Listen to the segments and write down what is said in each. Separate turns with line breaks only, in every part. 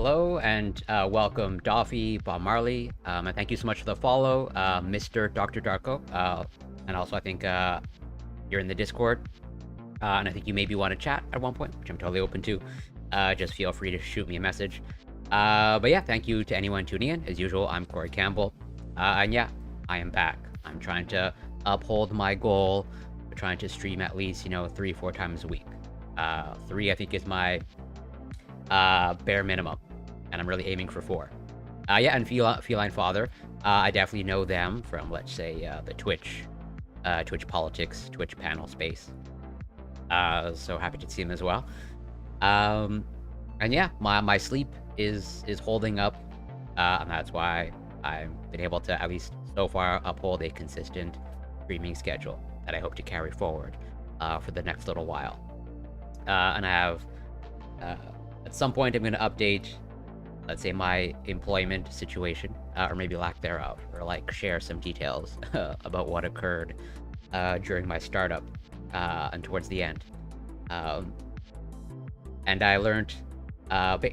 Hello and welcome, Doffy, Bob Marley, and thank you so much for the follow, Mr. Dr. Darko, and also I think you're in the Discord, and I think you maybe want to chat at one point, which I'm totally open to. Just feel free to shoot me a message. But yeah, thank you to anyone tuning in. As usual, I'm Corey Campbell, and yeah, I am back. I'm trying to uphold my goal of trying to stream at least 3-4 times a week. Three I think is my bare minimum, and I'm really aiming for 4. Yeah, and Feline Father, I definitely know them from, let's say, the Twitch politics, Twitch panel space. So happy to see them as well. And yeah, my sleep is holding up, and that's why I've been able to, at least so far, uphold a consistent streaming schedule that I hope to carry forward for the next little while. And I have, at some point, I'm going to update, let's say, my employment situation, or maybe lack thereof, or like share some details about what occurred during my startup and towards the end. And I learned,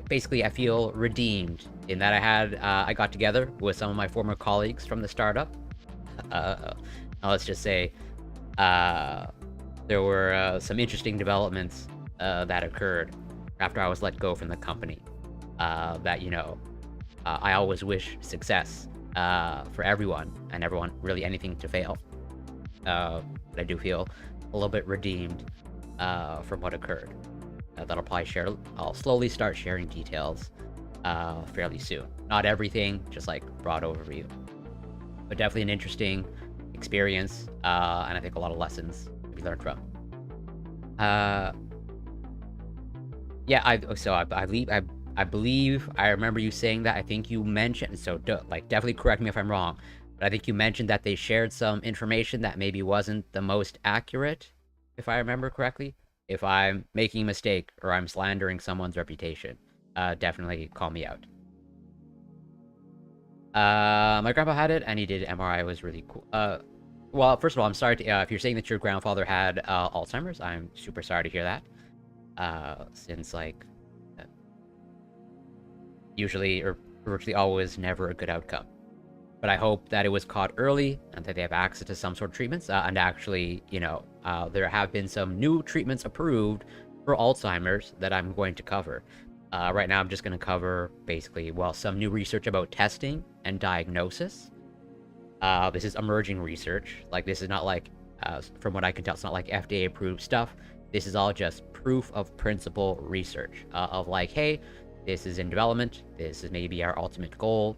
basically, I feel redeemed in that I got together with some of my former colleagues from the startup. Let's just say there were some interesting developments that occurred after I was let go from the company. That I always wish success for everyone, and everyone really anything to fail. But I do feel a little bit redeemed from what occurred. I'll slowly start sharing details fairly soon. Not everything, just like broad overview, but definitely an interesting experience, and I think a lot of lessons to be learned from. Yeah, I believe I remember you saying that. I think you mentioned, so definitely correct me if I'm wrong, but I think you mentioned that they shared some information that maybe wasn't the most accurate, if I remember correctly. If I'm making a mistake or I'm slandering someone's reputation, definitely call me out. My grandpa had it, and he did MRI. It was really cool. Well, first of all, I'm sorry if you're saying that your grandfather had Alzheimer's. I'm super sorry to hear that. Since usually or virtually always never a good outcome. But I hope that it was caught early and that they have access to some sort of treatments. And actually, there have been some new treatments approved for Alzheimer's that I'm going to cover. Right now, I'm just going to cover basically, some new research about testing and diagnosis. This is emerging research. This is not from what I can tell, it's not like FDA approved stuff. This is all just proof of principle research of hey, this is in development. This is maybe our ultimate goal.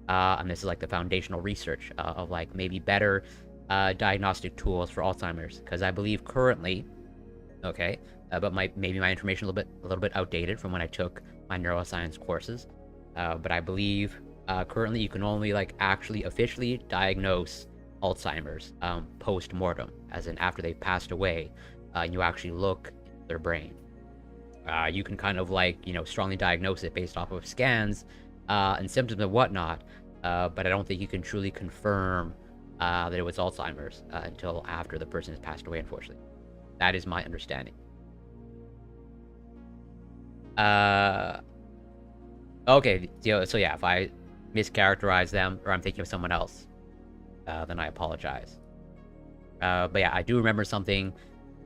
And this is the foundational research of maybe better diagnostic tools for Alzheimer's. Because I believe currently, okay, but maybe my information a little bit outdated from when I took my neuroscience courses. But I believe currently you can only actually officially diagnose Alzheimer's post-mortem, as in after they've passed away, and you actually look into their brain. You can kind of strongly diagnose it based off of scans and symptoms and whatnot, but I don't think you can truly confirm that it was Alzheimer's until after the person has passed away, unfortunately. That is my understanding. Okay, so yeah, if I mischaracterize them or I'm thinking of someone else, then I apologize. But yeah, I do remember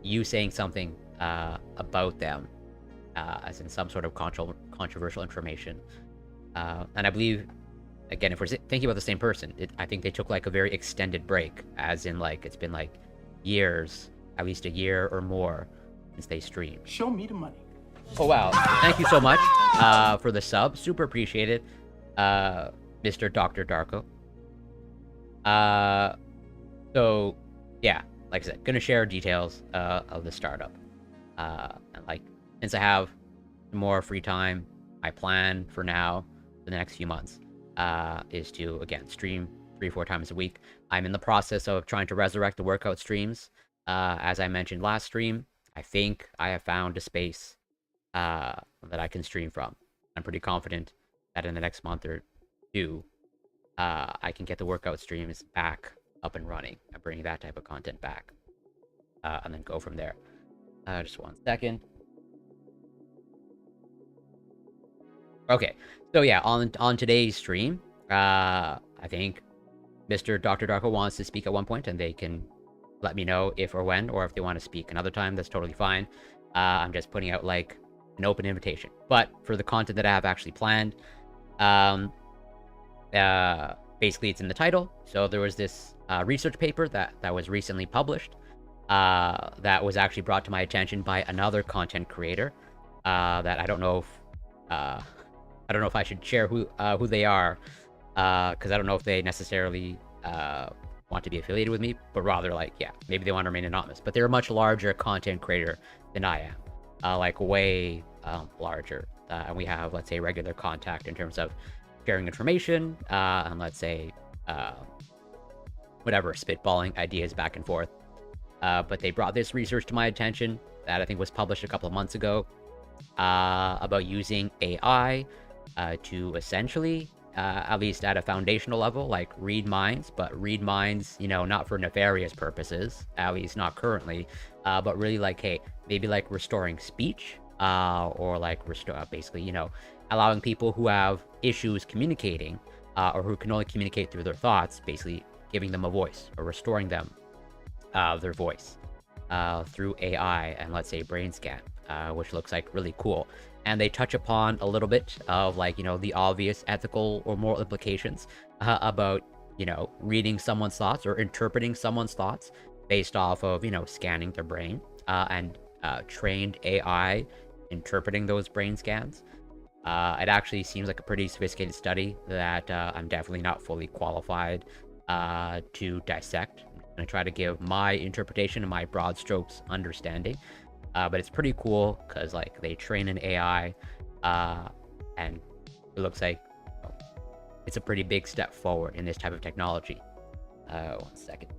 you saying something about them, as in some sort of controversial information. And I believe, again, if we're thinking about the same person, I think they took a very extended break, as in it's been years, at least a year or more since they streamed.
Show me the money.
Oh wow, thank you so much for the sub, super appreciated, Mr. Dr. Darko. So yeah, like I said, gonna share details of the startup. And since I have more free time, my plan for now, the next few months, is to, again, stream 3-4 times a week. I'm in the process of trying to resurrect the workout streams. As I mentioned last stream, I think I have found a space that I can stream from. I'm pretty confident that in the next month or two, I can get the workout streams back up and running and bring that type of content back, and then go from there. Just one second. Okay, so yeah, on today's stream, I think Mr. Dr. Darko wants to speak at one point, and they can let me know if or when, or if they want to speak another time. That's totally fine. I'm just putting out like an open invitation. But for the content that I have actually planned, um, basically it's in the title. So there was this research paper that was recently published, that was actually brought to my attention by another content creator, that I don't know if I should share who they are, because I don't know if they necessarily want to be affiliated with me, but rather like, yeah, maybe they want to remain anonymous. But they're a much larger content creator than I am, like way larger. And we have, let's say, regular contact in terms of sharing information, and let's say, whatever, spitballing ideas back and forth. But they brought this research to my attention that I think was published a couple of months ago, about using AI to essentially, at least at a foundational level, like read minds, but read minds, not for nefarious purposes, at least not currently, but really like, hey, maybe like restoring speech, or like basically, allowing people who have issues communicating, or who can only communicate through their thoughts, basically giving them a voice or restoring them their voice through AI and, let's say, brain scan, which looks like really cool. And they touch upon a little bit of like, the obvious ethical or moral implications about, reading someone's thoughts or interpreting someone's thoughts based off of, scanning their brain, and trained AI interpreting those brain scans. It actually seems like a pretty sophisticated study that I'm definitely not fully qualified to dissect. I'm going to try to give my interpretation and my broad strokes understanding. But it's pretty cool because like they train an AI, and it looks like it's a pretty big step forward in this type of technology. 1 second.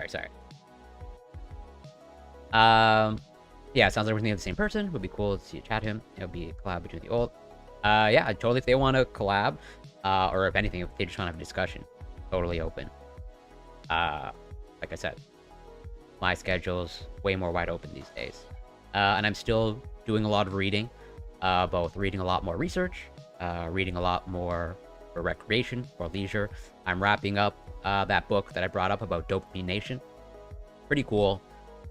Sorry. Yeah, it sounds like we're thinking of the same person. Would be cool to see chat him. It would be a collab between the old. Yeah, totally. If they want to collab, or if anything, if they just want to have a discussion, totally open. Like I said, my schedule's way more wide open these days, and I'm still doing a lot of reading, both reading a lot more research, reading a lot more for recreation or leisure. I'm wrapping up that book that I brought up about Dopamine Nation. Pretty cool.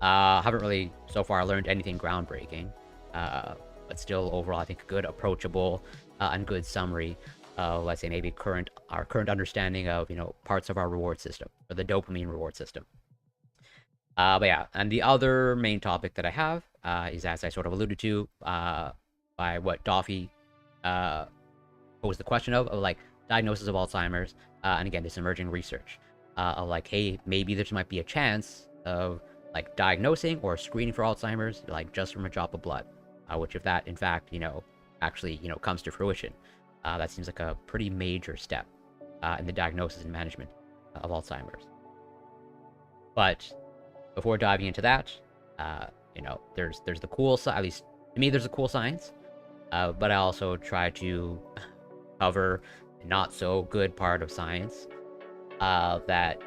Haven't really so far learned anything groundbreaking, but still overall I think a good, approachable, and good summary of, let's say, maybe our current understanding of parts of our reward system, or the dopamine reward system. But yeah, and the other main topic that I have is, as I sort of alluded to by what Doffy posed the question of like diagnosis of Alzheimer's, and again this emerging research of like, hey, maybe there might be a chance of like diagnosing or screening for Alzheimer's, like just from a drop of blood, which if that in fact actually comes to fruition, that seems like a pretty major step in the diagnosis and management of Alzheimer's. But before diving into that, there's the cool side, at least to me there's a cool science, but I also try to cover the not so good part of science, that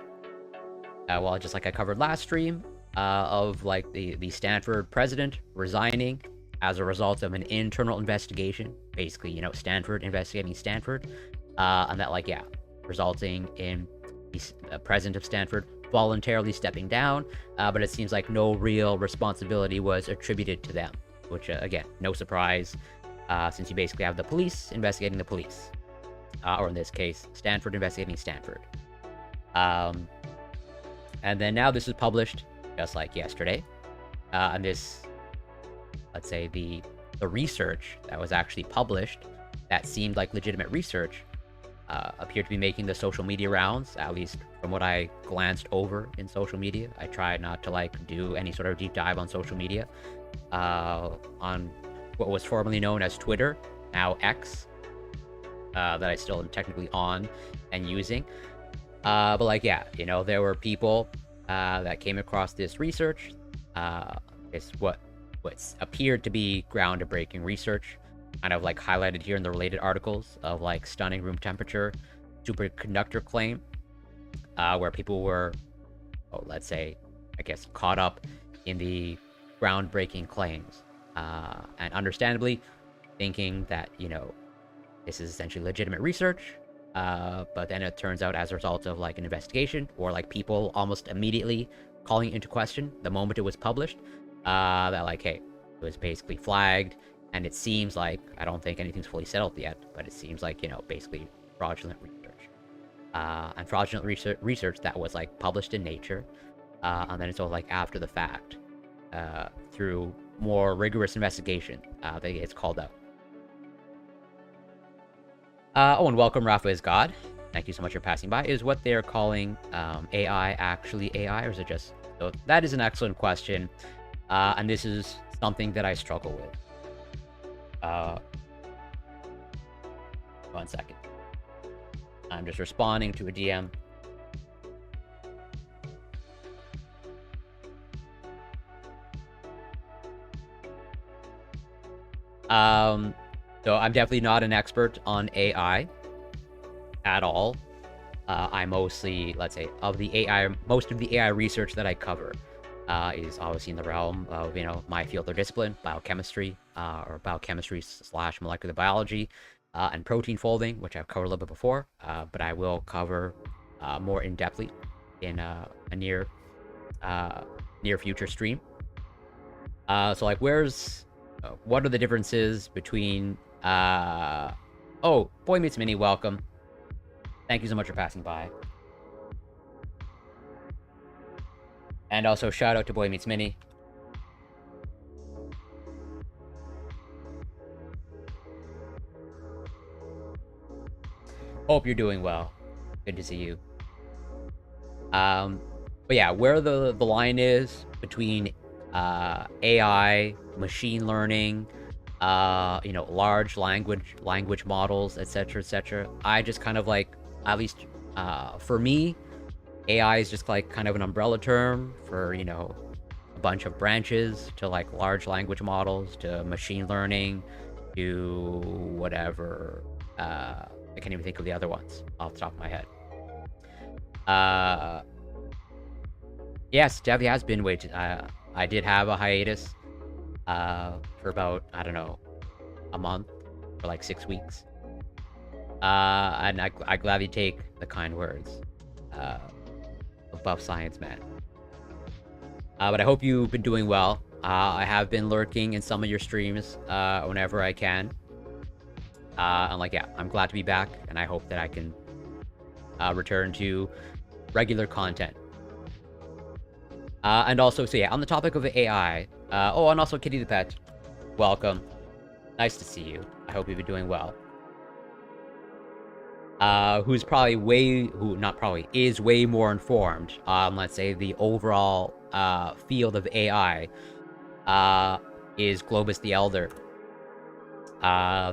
well, just like I covered last stream, of like the Stanford president resigning as a result of an internal investigation, basically, Stanford investigating Stanford, and that, like, yeah, resulting in the president of Stanford voluntarily stepping down, but it seems like no real responsibility was attributed to them, which, again, no surprise, since you basically have the police investigating the police, or in this case, Stanford investigating Stanford. And then now this is published just like yesterday, and this, let's say, the research that was actually published that seemed like legitimate research appeared to be making the social media rounds, at least from what I glanced over in social media. I tried not to like do any sort of deep dive on social media, on what was formerly known as Twitter, now X, that I still am technically on and using. But like, yeah, there were people that came across this research. It's what appeared to be groundbreaking research, kind of like highlighted here in the related articles of like stunning room temperature superconductor claim, where people were let's say, I guess, caught up in the groundbreaking claims, and understandably thinking that, this is essentially legitimate research. But then it turns out, as a result of like an investigation, or like people almost immediately calling it into question the moment it was published, that like, hey, it was basically flagged, and it seems like, I don't think anything's fully settled yet, but it seems like, basically fraudulent research. And fraudulent research that was like published in Nature, and then it's all like after the fact, through more rigorous investigation, that it's called out. And welcome, Rafa is God. Thank you so much for passing by. Is what they're calling AI actually AI, or is it just... So that is an excellent question, and this is something that I struggle with. 1 second. I'm just responding to a DM. So I'm definitely not an expert on AI at all. I mostly, let's say, most of the AI research that I cover is obviously in the realm of, my field or discipline, biochemistry, or biochemistry / molecular biology, and protein folding, which I've covered a little bit before, but I will cover more in-depthly in a near future stream. So like, what are the differences between, oh, Boy Meets Mini, welcome. Thank you so much for passing by. And also, shout out to Boy Meets Mini. Hope you're doing well. Good to see you. But yeah, where the line is between AI, machine learning, large language models, etc. I just kind of like, at least for me, AI is just like kind of an umbrella term for, a bunch of branches, to like large language models, to machine learning, to whatever. I can't even think of the other ones off the top of my head. Yes, definitely has been way too... I did have a hiatus for about, I don't know, a month, for like 6 weeks. And I gladly take the kind words of Buff Science Man. But I hope you've been doing well. I have been lurking in some of your streams whenever I can. And like, yeah, I'm glad to be back, and I hope that I can return to regular content. And also, so yeah, on the topic of AI, oh, and also Kitty the Pet, welcome. Nice to see you. I hope you've been doing well. Who's probably is way more informed on, let's say, the overall field of AI, is Globus the Elder.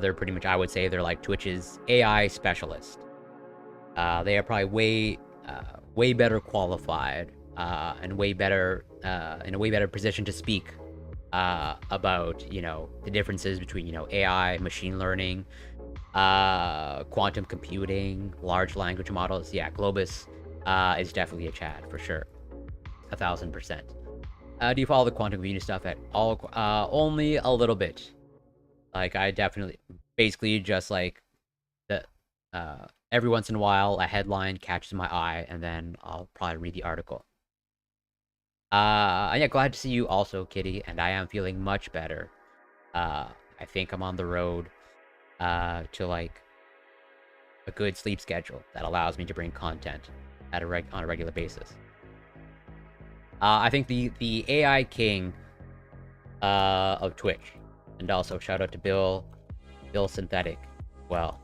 They're pretty much, I would say, they're like Twitch's AI specialist. They are probably way better qualified, and way better, in a way better position to speak about, the differences between, AI, machine learning, quantum computing, large language models. Yeah, Globus is definitely a Chad, for sure. 1000%. Do you follow the quantum computing stuff at all? Only a little bit. Like, I definitely, basically just like, every once in a while, a headline catches my eye, and then I'll probably read the article. Yeah, glad to see you also, Kitty, and I am feeling much better. I think I'm on the road to like a good sleep schedule that allows me to bring content on a regular basis. I think the AI king of Twitch, and also shout out to Bill Synthetic. Well,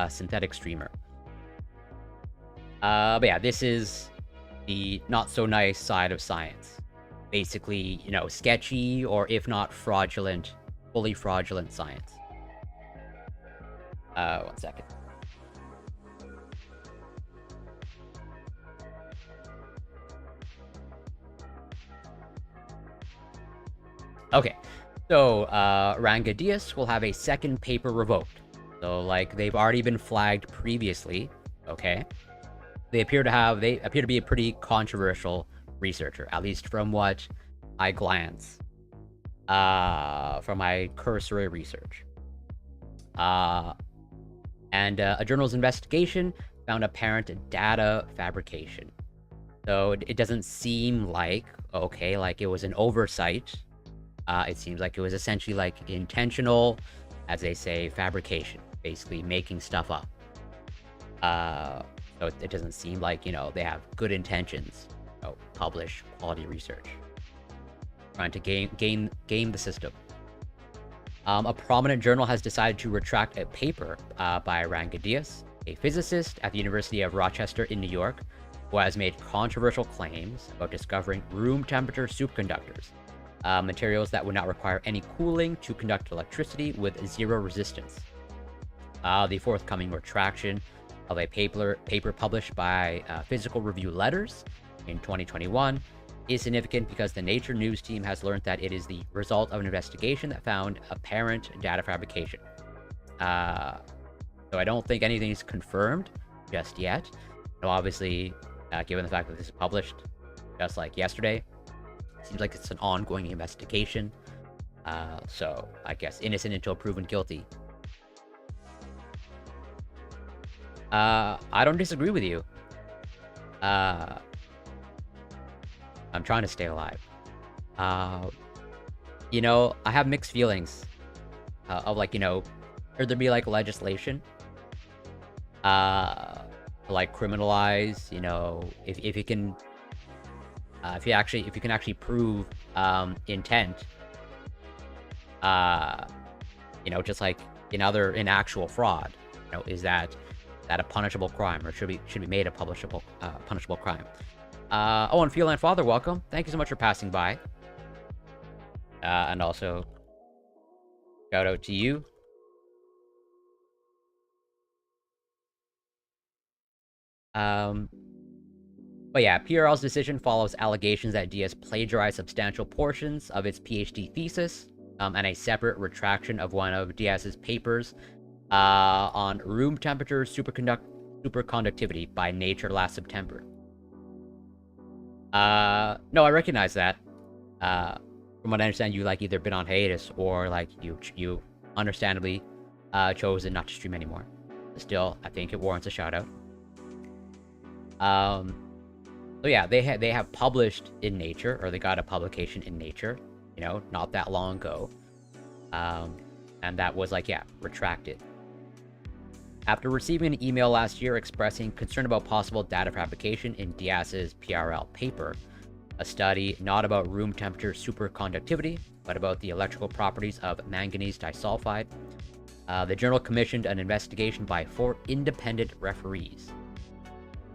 synthetic streamer. But yeah, this is the not so nice side of science. Basically, sketchy, or if not fraudulent, fully fraudulent science. 1 second. Okay, so Rangadius will have a second paper revoked. So, like, they've already been flagged previously Okay, they appear to be a pretty controversial researcher, at least from what I glance from my cursory research. And a journal's investigation found apparent data fabrication. So it doesn't seem like, okay, like it was an oversight. It seems like it was essentially like intentional, as they say, fabrication, basically making stuff up. So it doesn't seem like, they have good intentions, publish quality research, trying to game the system. A prominent journal has decided to retract a paper by Ranga Diaz, a physicist at the University of Rochester in New York, who has made controversial claims about discovering room temperature superconductors, materials that would not require any cooling to conduct electricity with zero resistance. The forthcoming retraction of a paper published by Physical Review Letters in 2021 is significant because the Nature news team has learned that it is the result of an investigation that found apparent data fabrication. So I don't think anything is confirmed just yet. Obviously, given the fact that this is published just like yesterday, it seems like it's an ongoing investigation. So I guess innocent until proven guilty. I don't disagree with you. I'm trying to stay alive. I have mixed feelings of like, should there be like legislation to like criminalize, if you can actually prove intent, just like in actual fraud, is that a punishable crime, or should be made a punishable crime? And Feline Father, welcome. Thank you so much for passing by. And also, shout out to you. But yeah, PRL's decision follows allegations that Diaz plagiarized substantial portions of its PhD thesis, and a separate retraction of one of Diaz's papers on room temperature superconductivity by Nature last September. No, I recognize that. From what I understand, you like either been on hiatus or like you understandably chosen not to stream anymore. Still, I think it warrants a shout out. So yeah, they have published in Nature, or they got a publication in Nature, not that long ago. And that was like, retracted. After receiving an email last year expressing concern about possible data fabrication in Diaz's PRL paper, a study not about room temperature superconductivity, but about the electrical properties of manganese disulfide, the journal commissioned an investigation by 4 independent referees.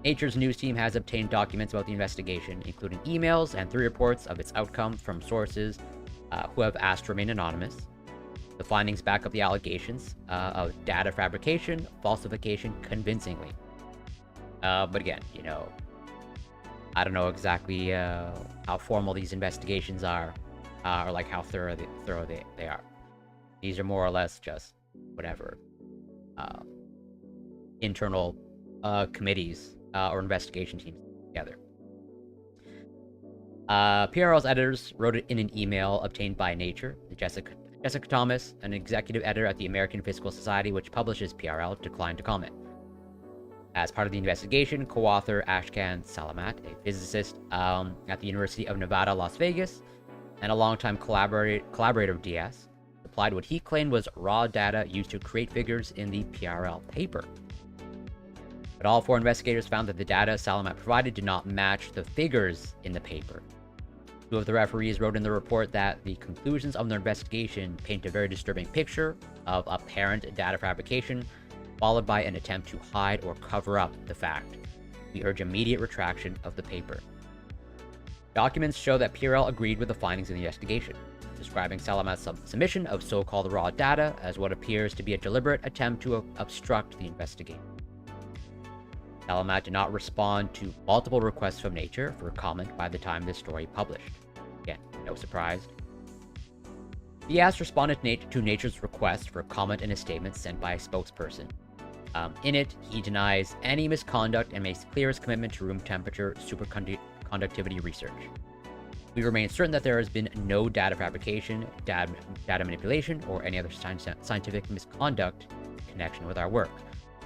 Nature's news team has obtained documents about the investigation, including emails and 3 reports of its outcome from sources who have asked to remain anonymous. The findings back up the allegations of data fabrication, falsification convincingly. But again, I don't know exactly how formal these investigations are, or like how thorough they are. These are more or less just whatever internal committees or investigation teams together. PRL's editors wrote it in an email obtained by Nature. Jessica Thomas, an executive editor at the American Physical Society, which publishes PRL, declined to comment. As part of the investigation, co-author Ashkan Salamat, a physicist at the University of Nevada, Las Vegas, and a longtime collaborator of Diaz, supplied what he claimed was raw data used to create figures in the PRL paper. But all 4 investigators found that the data Salamat provided did not match the figures in the paper. 2 of the referees wrote in the report that the conclusions of their investigation paint a very disturbing picture of apparent data fabrication, followed by an attempt to hide or cover up the fact. We urge immediate retraction of the paper. Documents show that PRL agreed with the findings of the investigation, describing Salamat's submission of so-called raw data as what appears to be a deliberate attempt to obstruct the investigation. Salamat did not respond to multiple requests from Nature for comment by the time this story published. Again, no surprise. Diaz responded to Nature's request for comment in a statement sent by a spokesperson. In it, he denies any misconduct and makes clear his commitment to room temperature superconductivity research. We remain certain that there has been no data fabrication, data manipulation, or any other scientific misconduct in connection with our work,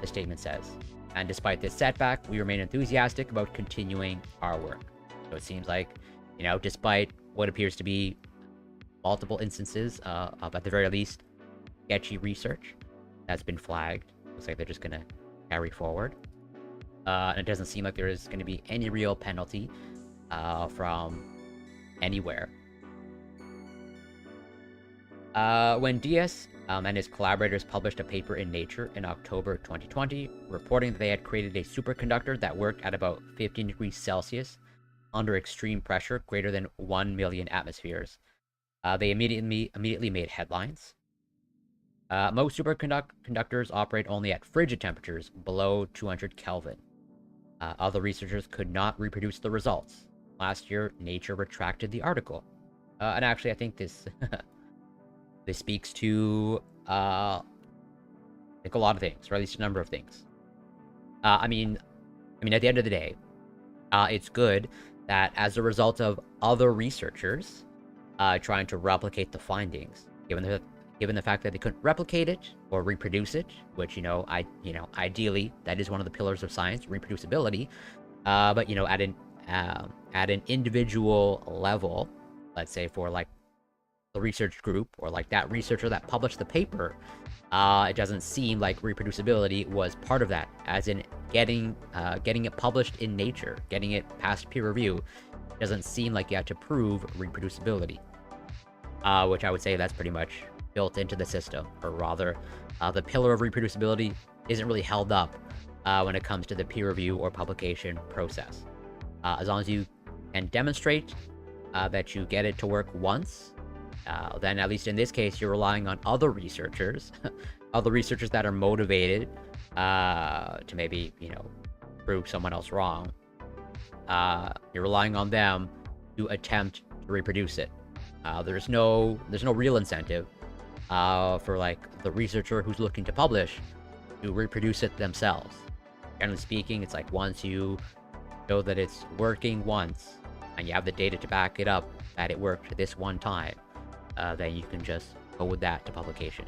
the statement says. And despite this setback, we remain enthusiastic about continuing our work. So it seems like, despite what appears to be multiple instances of, at the very least, sketchy research that's been flagged, looks like they're just going to carry forward. And it doesn't seem like there is going to be any real penalty from anywhere. When Diaz and his collaborators published a paper in Nature in October 2020, reporting that they had created a superconductor that worked at about 15 degrees Celsius under extreme pressure greater than 1 million atmospheres, they immediately made headlines. Most superconductors operate only at frigid temperatures below 200 Kelvin. Other researchers could not reproduce the results. Last year, Nature retracted the article. And actually, I think this this speaks to I think a lot of things, or at least a number of things. I mean, at the end of the day, it's good that as a result of other researchers trying to replicate the findings, given the fact that they couldn't replicate it or reproduce it, which ideally that is one of the pillars of science, reproducibility. But at an individual level, let's say for like the research group or like that researcher that published the paper, it doesn't seem like reproducibility was part of that, as in getting it published in Nature, getting it past peer review. Doesn't seem like you have to prove reproducibility, which I would say that's pretty much built into the system, or rather, the pillar of reproducibility isn't really held up when it comes to the peer review or publication process. As long as you can demonstrate that you get it to work once, then at least in this case, you're relying on other researchers, that are motivated to maybe, prove someone else wrong. You're relying on them to attempt to reproduce it. There's no real incentive for like the researcher who's looking to publish to reproduce it themselves. Generally speaking, it's like once you know that it's working once and you have the data to back it up that it worked this one time, then you can just go with that to publication.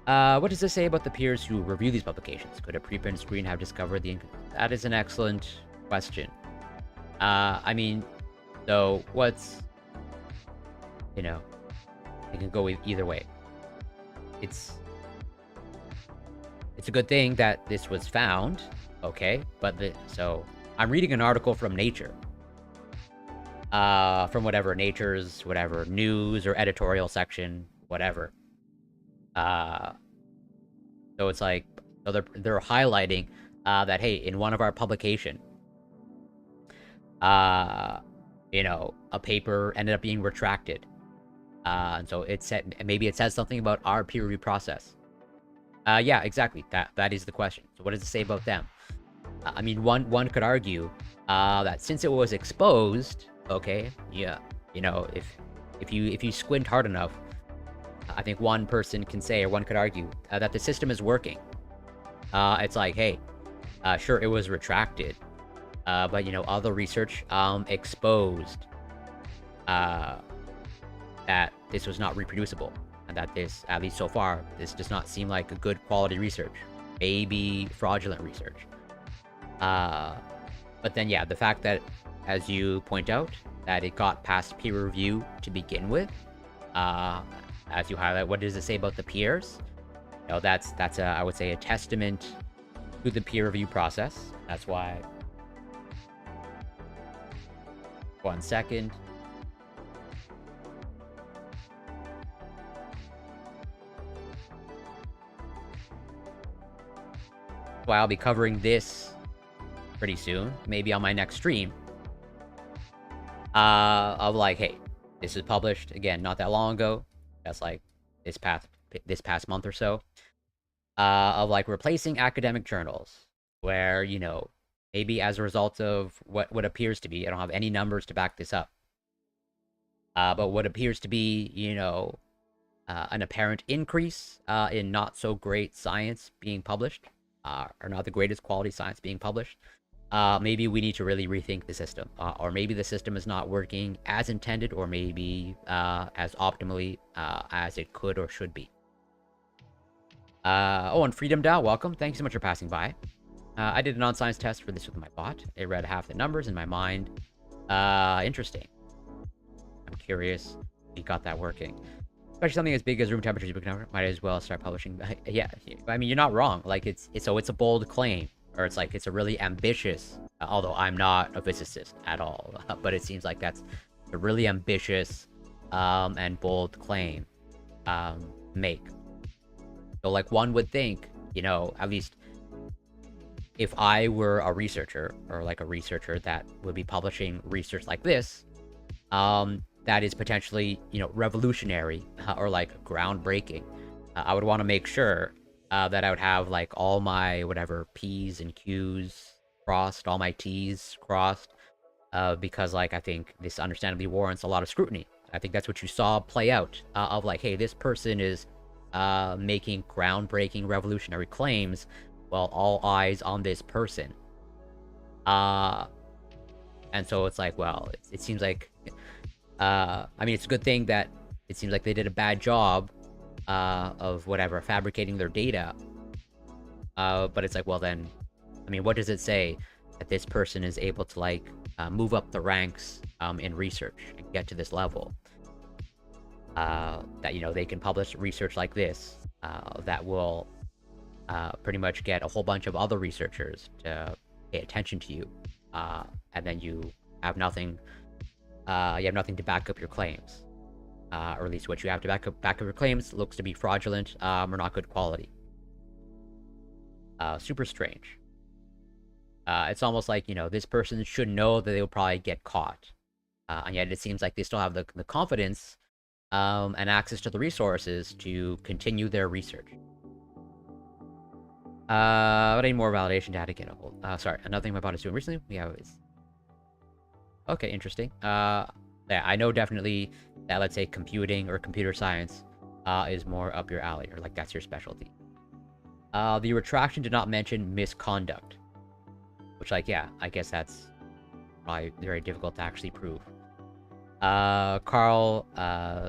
What does this say about the peers who review these publications? Could a preprint screen have discovered the That is an excellent question. So what's, it can go either way. It's a good thing that this was found, okay? So I'm reading an article from Nature. From Nature's news or editorial section, whatever. So it's like, so they're highlighting that, hey, in one of our publication, a paper ended up being retracted. And so maybe it says something about our peer review process. Yeah, exactly. That is the question. So what does it say about them? One could argue that since it was exposed, okay, yeah, if you squint hard enough, I think one person can say, or one could argue, that the system is working. It's like, hey, sure, it was retracted, but other research exposed that this was not reproducible, and that this, at least so far, this does not seem like a good quality research, maybe fraudulent research. But then, yeah, the fact that, as you point out, that it got past peer review to begin with, as you highlight, what does it say about the peers? That's I would say a testament to the peer review process. That's why. 1 second. Why I'll be covering this pretty soon, maybe on my next stream. Of like, hey, this is published again not that long ago. That's like this past month or so. Of like replacing academic journals, where maybe as a result of what appears to be, I don't have any numbers to back this up. But what appears to be, an apparent increase in not so great science being published, or not the greatest quality science being published, maybe we need to really rethink the system, or maybe the system is not working as intended, or maybe as optimally as it could or should be. Oh, and Freedom Dow, welcome. Thank you so much for passing by. I did a non-science test for this with my bot. It read half the numbers in my mind. Interesting. I'm curious if you got that working. Especially something as big as room temperature, might as well start publishing. Yeah, I mean, you're not wrong. Like, it's a bold claim, or it's like, it's a really ambitious, although I'm not a physicist at all, but it seems like that's a really ambitious and bold claim make. So, like, one would think, you know, at least if I were a researcher, or like a researcher that would be publishing research like this, that is potentially, you know, revolutionary or like groundbreaking, I would want to make sure that I would have like all my whatever P's and Q's crossed, all my T's crossed, because like I think this understandably warrants a lot of scrutiny. I think that's what you saw play out of like, hey, this person is making groundbreaking, revolutionary claims. Well, all eyes on this person. And so it's like, well, it seems like, I mean, it's a good thing that it seems like they did a bad job of whatever, fabricating their data. But it's like, well then, I mean, what does it say that this person is able to like move up the ranks in research and get to this level? That, you know, they can publish research like this that will pretty much get a whole bunch of other researchers to pay attention to you, and then you have nothing. You have nothing to back up your claims, or at least what you have to back up your claims looks to be fraudulent or not good quality. Super strange. It's almost like, you know, this person should know that they will probably get caught, and yet it seems like they still have the confidence and access to the resources to continue their research. But I need more validation data to get a hold. Sorry, another thing my bot is doing recently. Okay, interesting. Yeah, I know definitely that, let's say, computing or computer science is more up your alley, or like that's your specialty. The retraction did not mention misconduct, which, like, yeah, I guess that's probably very difficult to actually prove. Carl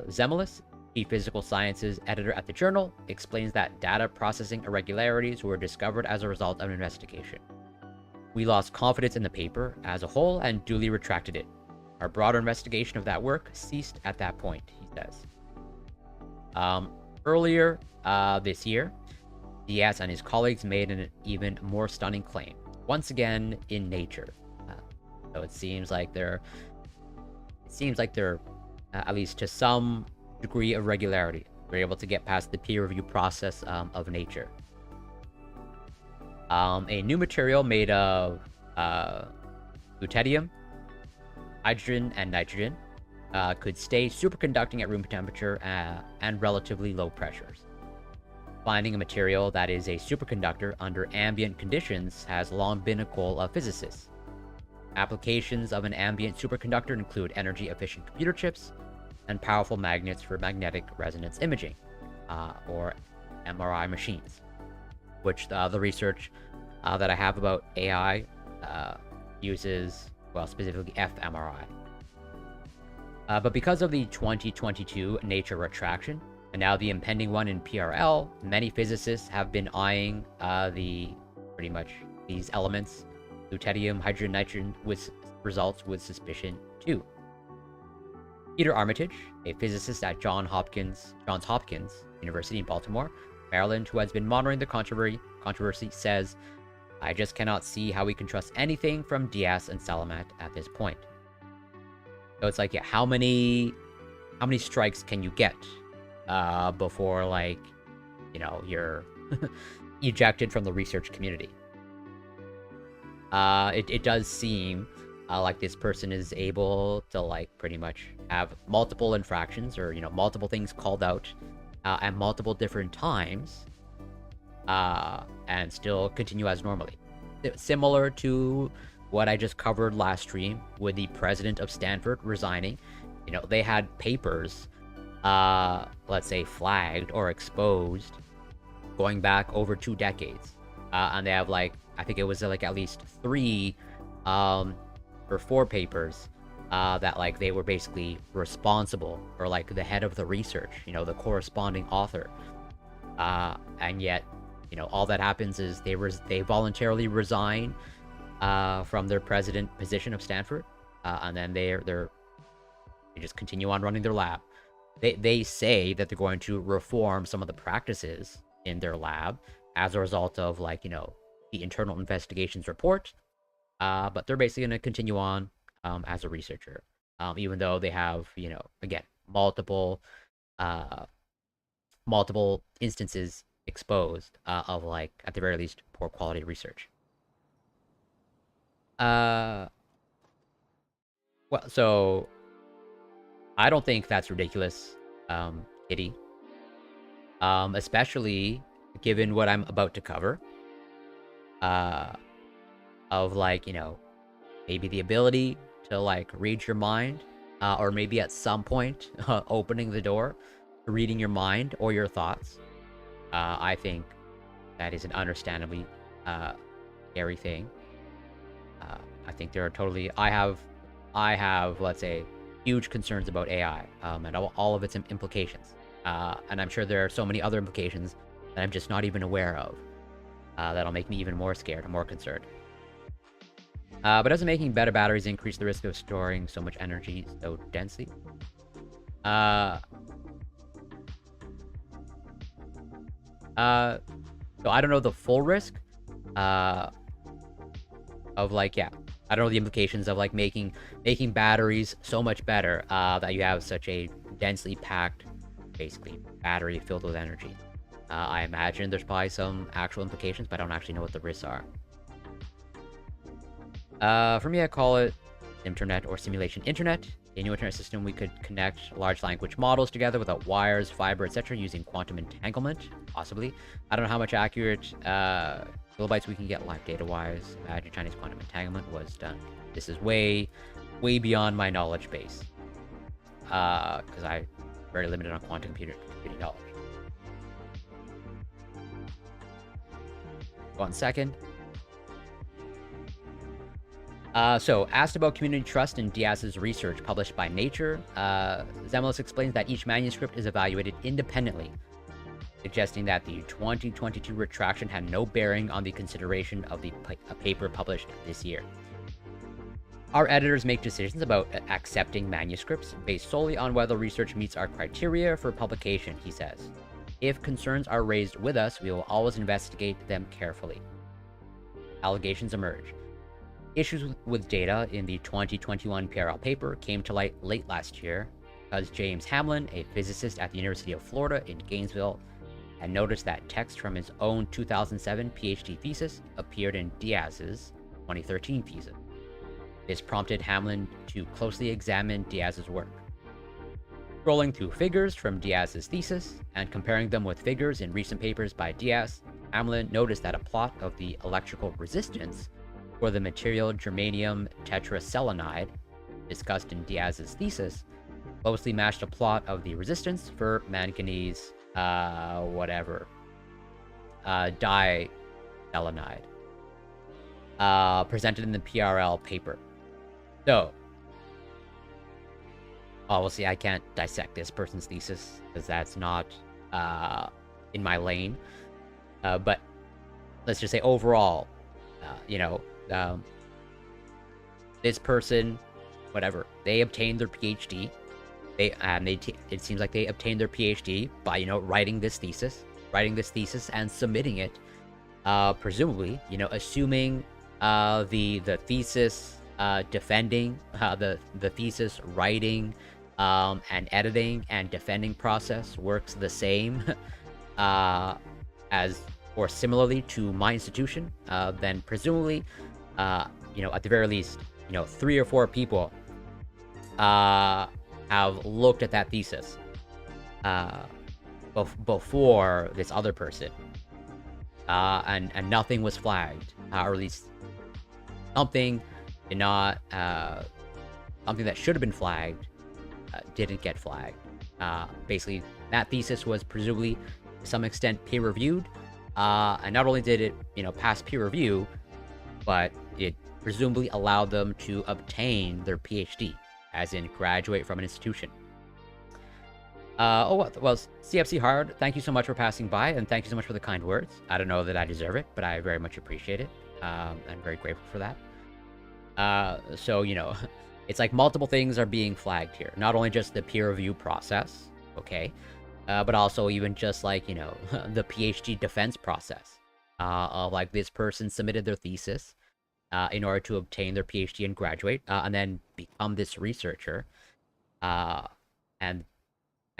Zemelis, Chief Physical Sciences editor at the journal, explains that data processing irregularities were discovered as a result of an investigation. We lost confidence in the paper as a whole and duly retracted it. Our broader investigation of that work ceased at that point, he says. Earlier this year, Diaz and his colleagues made an even more stunning claim, once again in Nature. So it seems like they're at least to some degree of regularity, we're able to get past the peer review process of Nature. A new material made of lutetium, hydrogen, and nitrogen could stay superconducting at room temperature and relatively low pressures. Finding a material that is a superconductor under ambient conditions has long been a goal of physicists. Applications of an ambient superconductor include energy-efficient computer chips and powerful magnets for magnetic resonance imaging, or MRI machines, which the research that I have about AI uses, well, specifically fMRI. But because of the 2022 Nature retraction, and now the impending one in PRL, many physicists have been eyeing pretty much these elements, lutetium, hydrogen, nitrogen, with results with suspicion too. Peter Armitage, a physicist at Johns Hopkins University in Baltimore, Maryland, who has been monitoring the controversy, says, "I just cannot see how we can trust anything from Diaz and Salamat at this point." So it's like, yeah, how many strikes can you get before, like, you know, you're ejected from the research community? It does seem like this person is able to, like, pretty much have multiple infractions, or, you know, multiple things called out at multiple different times, and still continue as normally. Similar to what I just covered last stream with the president of Stanford resigning. You know, they had papers let's say, flagged or exposed going back over 2 decades. And they have, like, I think it was like at least 3 or 4 papers that, like, they were basically responsible, or like the head of the research, the corresponding author. And yet, all that happens is they voluntarily resign from their president position of Stanford, and then they just continue on running their lab. They say that they're going to reform some of the practices in their lab as a result of, like, the internal investigations report, but they're basically going to continue on as a researcher, even though they have, again, multiple instances exposed of, like, at the very least, poor quality research. Well, so I don't think that's ridiculous, Kitty. Especially given what I'm about to cover. Of, like, maybe the ability to, like, read your mind, or maybe at some point opening the door to reading your mind or your thoughts. I think that is an understandably scary thing. I think there are totally... I have, let's say, huge concerns about AI, and all of its implications. And I'm sure there are so many other implications that I'm just not even aware of, that'll make me even more scared and more concerned. But doesn't making better batteries increase the risk of storing so much energy so densely? So I don't know the full risk of, like, yeah, I don't know the implications of, like, making batteries so much better that you have such a densely packed, basically, battery filled with energy. I imagine there's probably some actual implications, but I don't actually know what the risks are. For me, I call it internet or simulation internet. A new internet system, we could connect large language models together without wires, fiber, etc. using quantum entanglement, possibly. I don't know how much accurate kilobytes we can get live data-wise. Imagine Chinese quantum entanglement was done. This is way, way beyond my knowledge base. Because I'm very limited on quantum computing knowledge. 1 second. So, asked about community trust in Diaz's research published by Nature, Zemelis explains that each manuscript is evaluated independently, suggesting that the 2022 retraction had no bearing on the consideration of the paper published this year. Our editors make decisions about accepting manuscripts based solely on whether research meets our criteria for publication, he says. If concerns are raised with us, we will always investigate them carefully. Allegations emerge. Issues with data in the 2021 PRL paper came to light late last year because James Hamlin, a physicist at the University of Florida in Gainesville, had noticed that text from his own 2007 PhD thesis appeared in Diaz's 2013 thesis. This prompted Hamlin to closely examine Diaz's work. Scrolling through figures from Diaz's thesis and comparing them with figures in recent papers by Diaz, Hamlin noticed that a plot of the electrical resistance for the material germanium tetraselenide discussed in Diaz's thesis closely matched a plot of the resistance for manganese diselenide presented in the PRL paper. So obviously I can't dissect this person's thesis because that's not in my lane, but let's just say overall, this person, whatever, they obtained their PhD. It seems like they obtained their PhD by, writing this thesis and submitting it, presumably, assuming the thesis defending the thesis writing and editing and defending process works the same as or similarly to my institution, then presumably, at the very least, 3 or 4 people have looked at that thesis before this other person, and nothing was flagged, or at least something did not, something that should have been flagged didn't get flagged. Basically, that thesis was presumably to some extent peer-reviewed, and not only did it, pass peer review, but it presumably allowed them to obtain their PhD, as in graduate from an institution. Well, CFC Hard, thank you so much for passing by, and thank you so much for the kind words. I don't know that I deserve it, but I very much appreciate it. I'm very grateful for that. So, it's like multiple things are being flagged here. Not only just the peer review process, okay, but also even just like, the PhD defense process. Of like this person submitted their thesis in order to obtain their PhD and graduate, and then become this researcher. And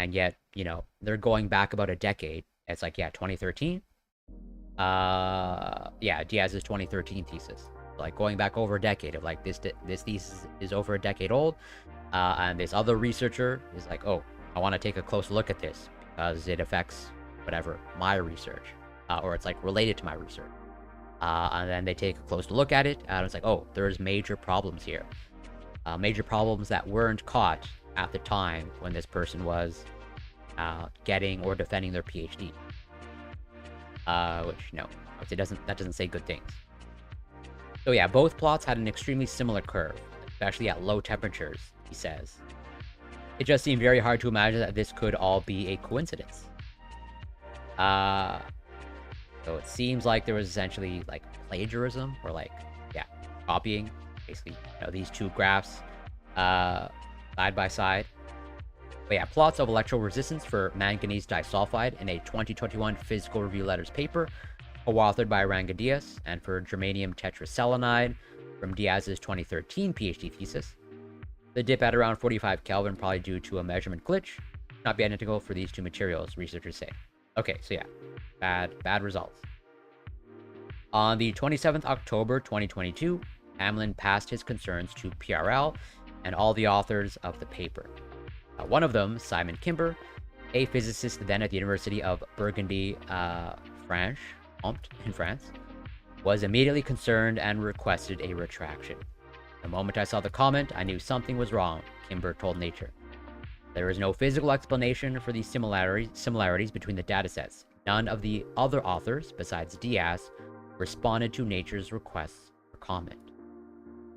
yet, they're going back about a decade. It's like, 2013. Diaz's 2013 thesis. Like going back over a decade of like this thesis is over a decade old, and this other researcher is like, oh, I want to take a close look at this because it affects whatever my research, or it's like related to my research. And then they take a close look at it, and it's like, oh, there's major problems here, major problems that weren't caught at the time when this person was getting or defending their PhD. Which that doesn't say good things. So yeah, both plots had an extremely similar curve, especially at low temperatures, he says. It just seemed very hard to imagine that this could all be a coincidence. So it seems like there was essentially like plagiarism, or like, copying, basically, these two graphs side by side. But yeah, plots of electrical resistance for manganese disulfide in a 2021 Physical Review Letters paper, co-authored by Rangan-Diaz, and for germanium tetraselenide from Diaz's 2013 PhD thesis. The dip at around 45 Kelvin, probably due to a measurement glitch, not be identical for these two materials, researchers say. Okay, so yeah, bad results. On the 27th October 2022, Hamlin passed his concerns to PRL and all the authors of the paper. One of them, Simon Kimber, a physicist then at the University of Burgundy, in France, was immediately concerned and requested a retraction. The moment I saw the comment, I knew something was wrong, Kimber told Nature. There is no physical explanation for these similarities between the datasets. None of the other authors, besides Diaz, responded to Nature's requests for comment.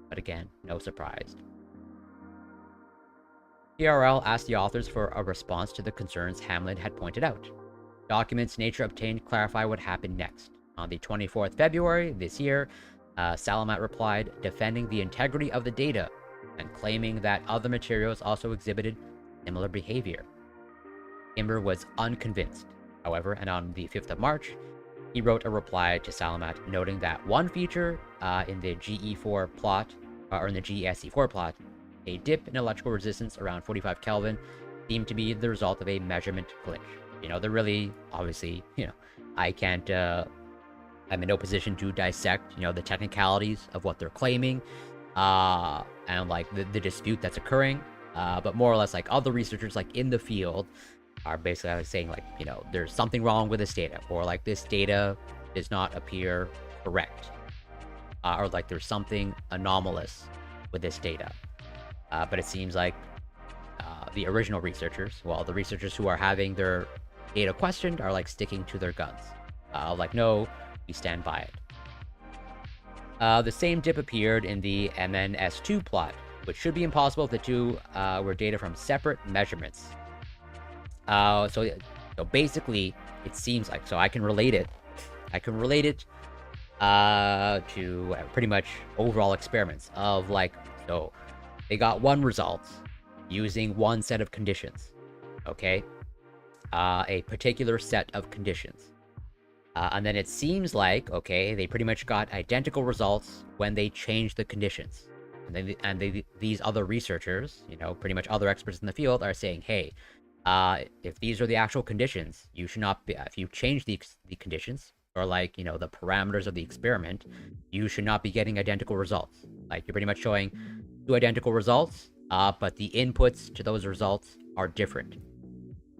But again, no surprise. PRL asked the authors for a response to the concerns Hamlin had pointed out. Documents Nature obtained clarify what happened next. On the 24th February this year, Salamat replied, defending the integrity of the data and claiming that other materials also exhibited similar behavior. Kimber was unconvinced, however, and on the 5th of March, he wrote a reply to Salamat noting that one feature in the GE4 plot, or in the GESE4 plot, a dip in electrical resistance around 45 Kelvin, seemed to be the result of a measurement glitch. They're really, obviously, I can't, I'm in no position to dissect, the technicalities of what they're claiming, and like the dispute that's occurring, but more or less like other researchers like in the field are basically saying like, there's something wrong with this data, or like this data does not appear correct, or like there's something anomalous with this data. But it seems like the original researchers, the researchers who are having their data questioned, are like sticking to their guns. Like, no, we stand by it. The same dip appeared in the MNS2 plot, which should be impossible if the two were data from separate measurements. So basically, it seems like, so I can relate it to pretty much overall experiments of like, so they got one result using one set of conditions, okay? A particular set of conditions. And then it seems like, okay, they pretty much got identical results when they changed the conditions. And these other researchers, pretty much other experts in the field are saying, hey, if these are the actual conditions, you should not be, if you change the conditions, or like, the parameters of the experiment, you should not be getting identical results. Like, you're pretty much showing two identical results, but the inputs to those results are different.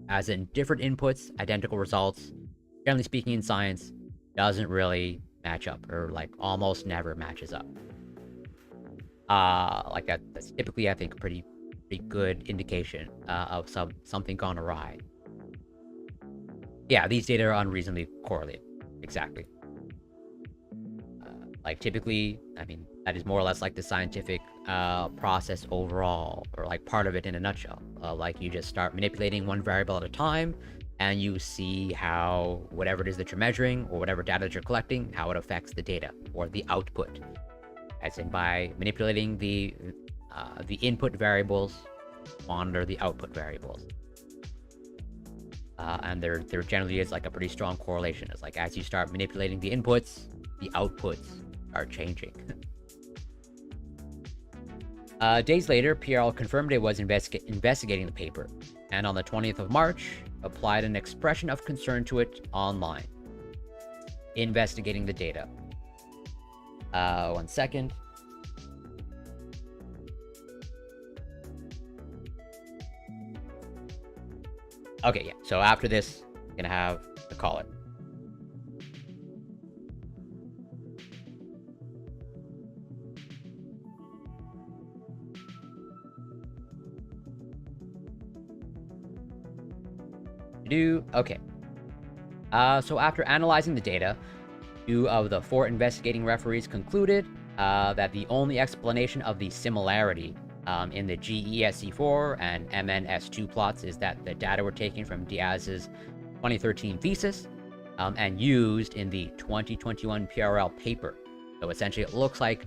As in, different inputs, identical results, generally speaking in science, doesn't really match up, or like almost never matches up. Like that's typically, I think, pretty pretty good indication of something gone awry. Yeah, these data are unreasonably correlated. Exactly. Like typically, I mean, that is more or less like the scientific process overall, or like part of it in a nutshell. Like you just start manipulating one variable at a time, and you see how whatever it is that you're measuring, or whatever data that you're collecting, how it affects the data, or the output. As in by manipulating the input variables, monitor the output variables. And there generally is like a pretty strong correlation. It's like as you start manipulating the inputs, the outputs are changing. Days later, PRL confirmed it was investigating the paper, and on the 20th of March, applied an expression of concern to it online. Investigating the data. 1 second. Okay, yeah. So after this, I'm gonna have to call it. Okay. So after analyzing the data, 2 of the 4 investigating referees concluded that the only explanation of the similarity in the GESE4 and MNS2 plots is that the data were taken from Diaz's 2013 thesis and used in the 2021 PRL paper. So essentially, it looks like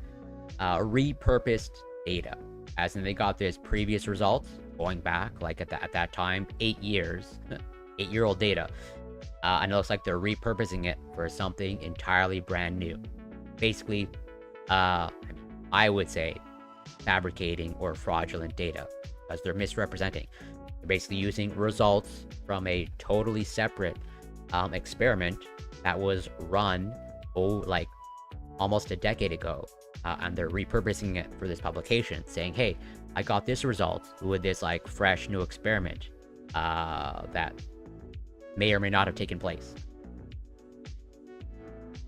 repurposed data, as in they got this previous results going back, like at that time, 8 years, 8-year-old data, and it looks like they're repurposing it for something entirely brand new. Basically, I would say fabricating or fraudulent data, because they're misrepresenting. They're basically using results from a totally separate experiment that was run like almost a decade ago, and they're repurposing it for this publication, saying, hey, I got this result with this like fresh new experiment that may or may not have taken place.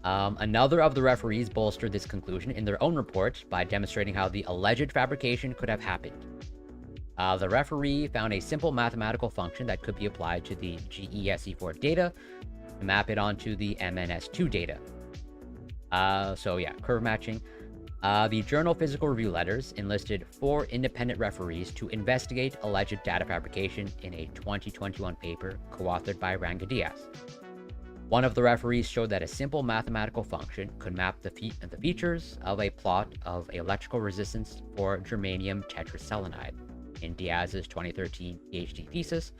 Another of the referees bolstered this conclusion in their own report by demonstrating how the alleged fabrication could have happened. The referee found a simple mathematical function that could be applied to the GESE4 data to map it onto the MNS2 data. So yeah, curve matching. The journal Physical Review Letters enlisted 4 independent referees to investigate alleged data fabrication in a 2021 paper co-authored by Ranga Diaz. One of the referees showed that a simple mathematical function could map the features of a plot of electrical resistance for germanium tetraselenide in Diaz's 2013 PhD thesis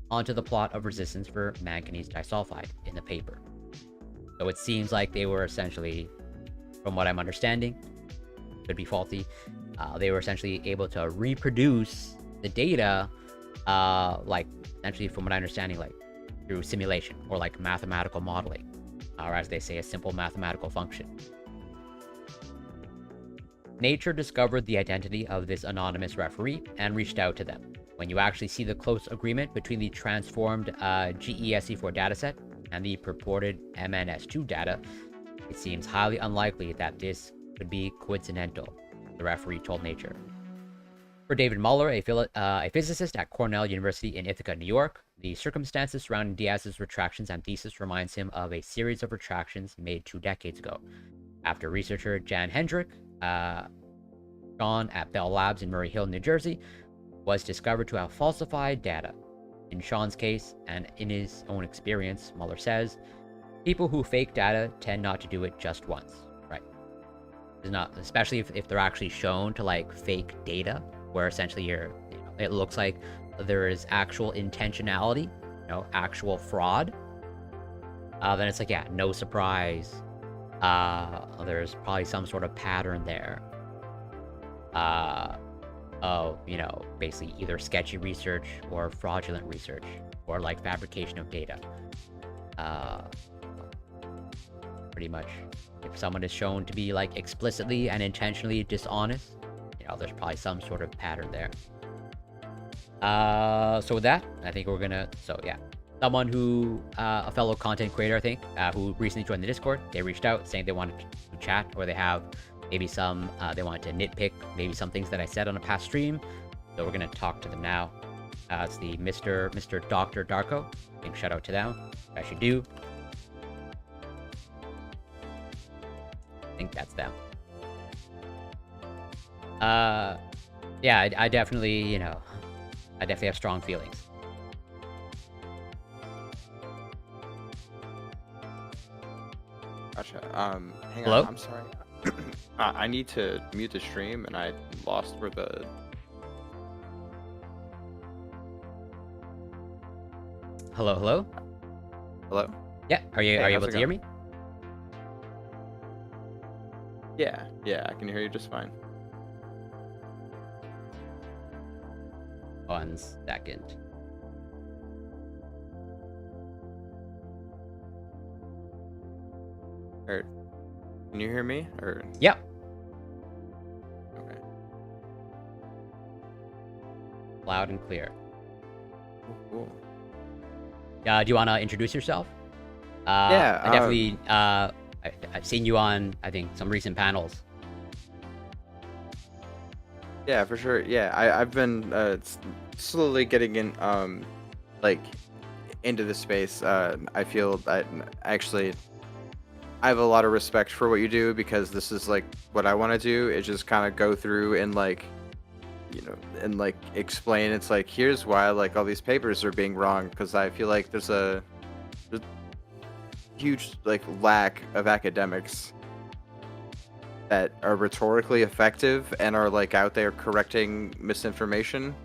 onto the plot of resistance for manganese disulfide in the paper. So it seems like they were essentially, from what I'm understanding, could be faulty, they were essentially able to reproduce the data, like essentially from what I'm understanding, like through simulation or like mathematical modeling, or as they say, a simple mathematical function. Nature discovered the identity of this anonymous referee and reached out to them. When you actually see the close agreement between the transformed GESE4 dataset and the purported MNS2 data, it seems highly unlikely that this could be coincidental, the referee told Nature. For David Muller, a physicist at Cornell University in Ithaca, New York, the circumstances surrounding Diaz's retractions and thesis reminds him of a series of retractions made 2 decades ago, after researcher Jan Hendrick, Sean at Bell Labs in Murray Hill, New Jersey, was discovered to have falsified data. In Sean's case, and in his own experience, Muller says, people who fake data tend not to do it just once, right? It's not, especially if they're actually shown to like fake data, where essentially it looks like there is actual intentionality, actual fraud. Then it's like, yeah, no surprise. There's probably some sort of pattern there. Of, basically either sketchy research or fraudulent research or like fabrication of data. Pretty much, if someone is shown to be like explicitly and intentionally dishonest, there's probably some sort of pattern there. So with that, I think we're gonna, someone who, a fellow content creator, I think, who recently joined the Discord, they reached out saying they wanted to chat, or they have maybe some, they wanted to nitpick maybe some things that I said on a past stream, So we're gonna talk to them now. It's the Mr. Dr. Darko. Big shout out to them. I should do. I think that's them. Yeah, I definitely, I definitely have strong feelings.
Gotcha. Hang
Hello?
on. I'm sorry. I need to mute the stream, and I lost where the.
Hello, hello?
Hello?
Yeah, are you
Hey,
able
how's it
to hear me?
going? Yeah, I can hear you just fine.
1 second.
Or, can you hear me? Or
Yep.
okay.
Loud and clear.
Cool.
Do you want to introduce yourself?
Yeah.
I definitely, I've seen you on, I think, some recent panels.
Yeah, for sure. Yeah, I've been slowly getting in like into the space. I feel that actually I have a lot of respect for what you do, because this is like what I want to do. Is just kind of go through and like and like explain. It's like, here's why like all these papers are being wrong, because I feel like there's a huge like lack of academics that are rhetorically effective and are like out there correcting misinformation.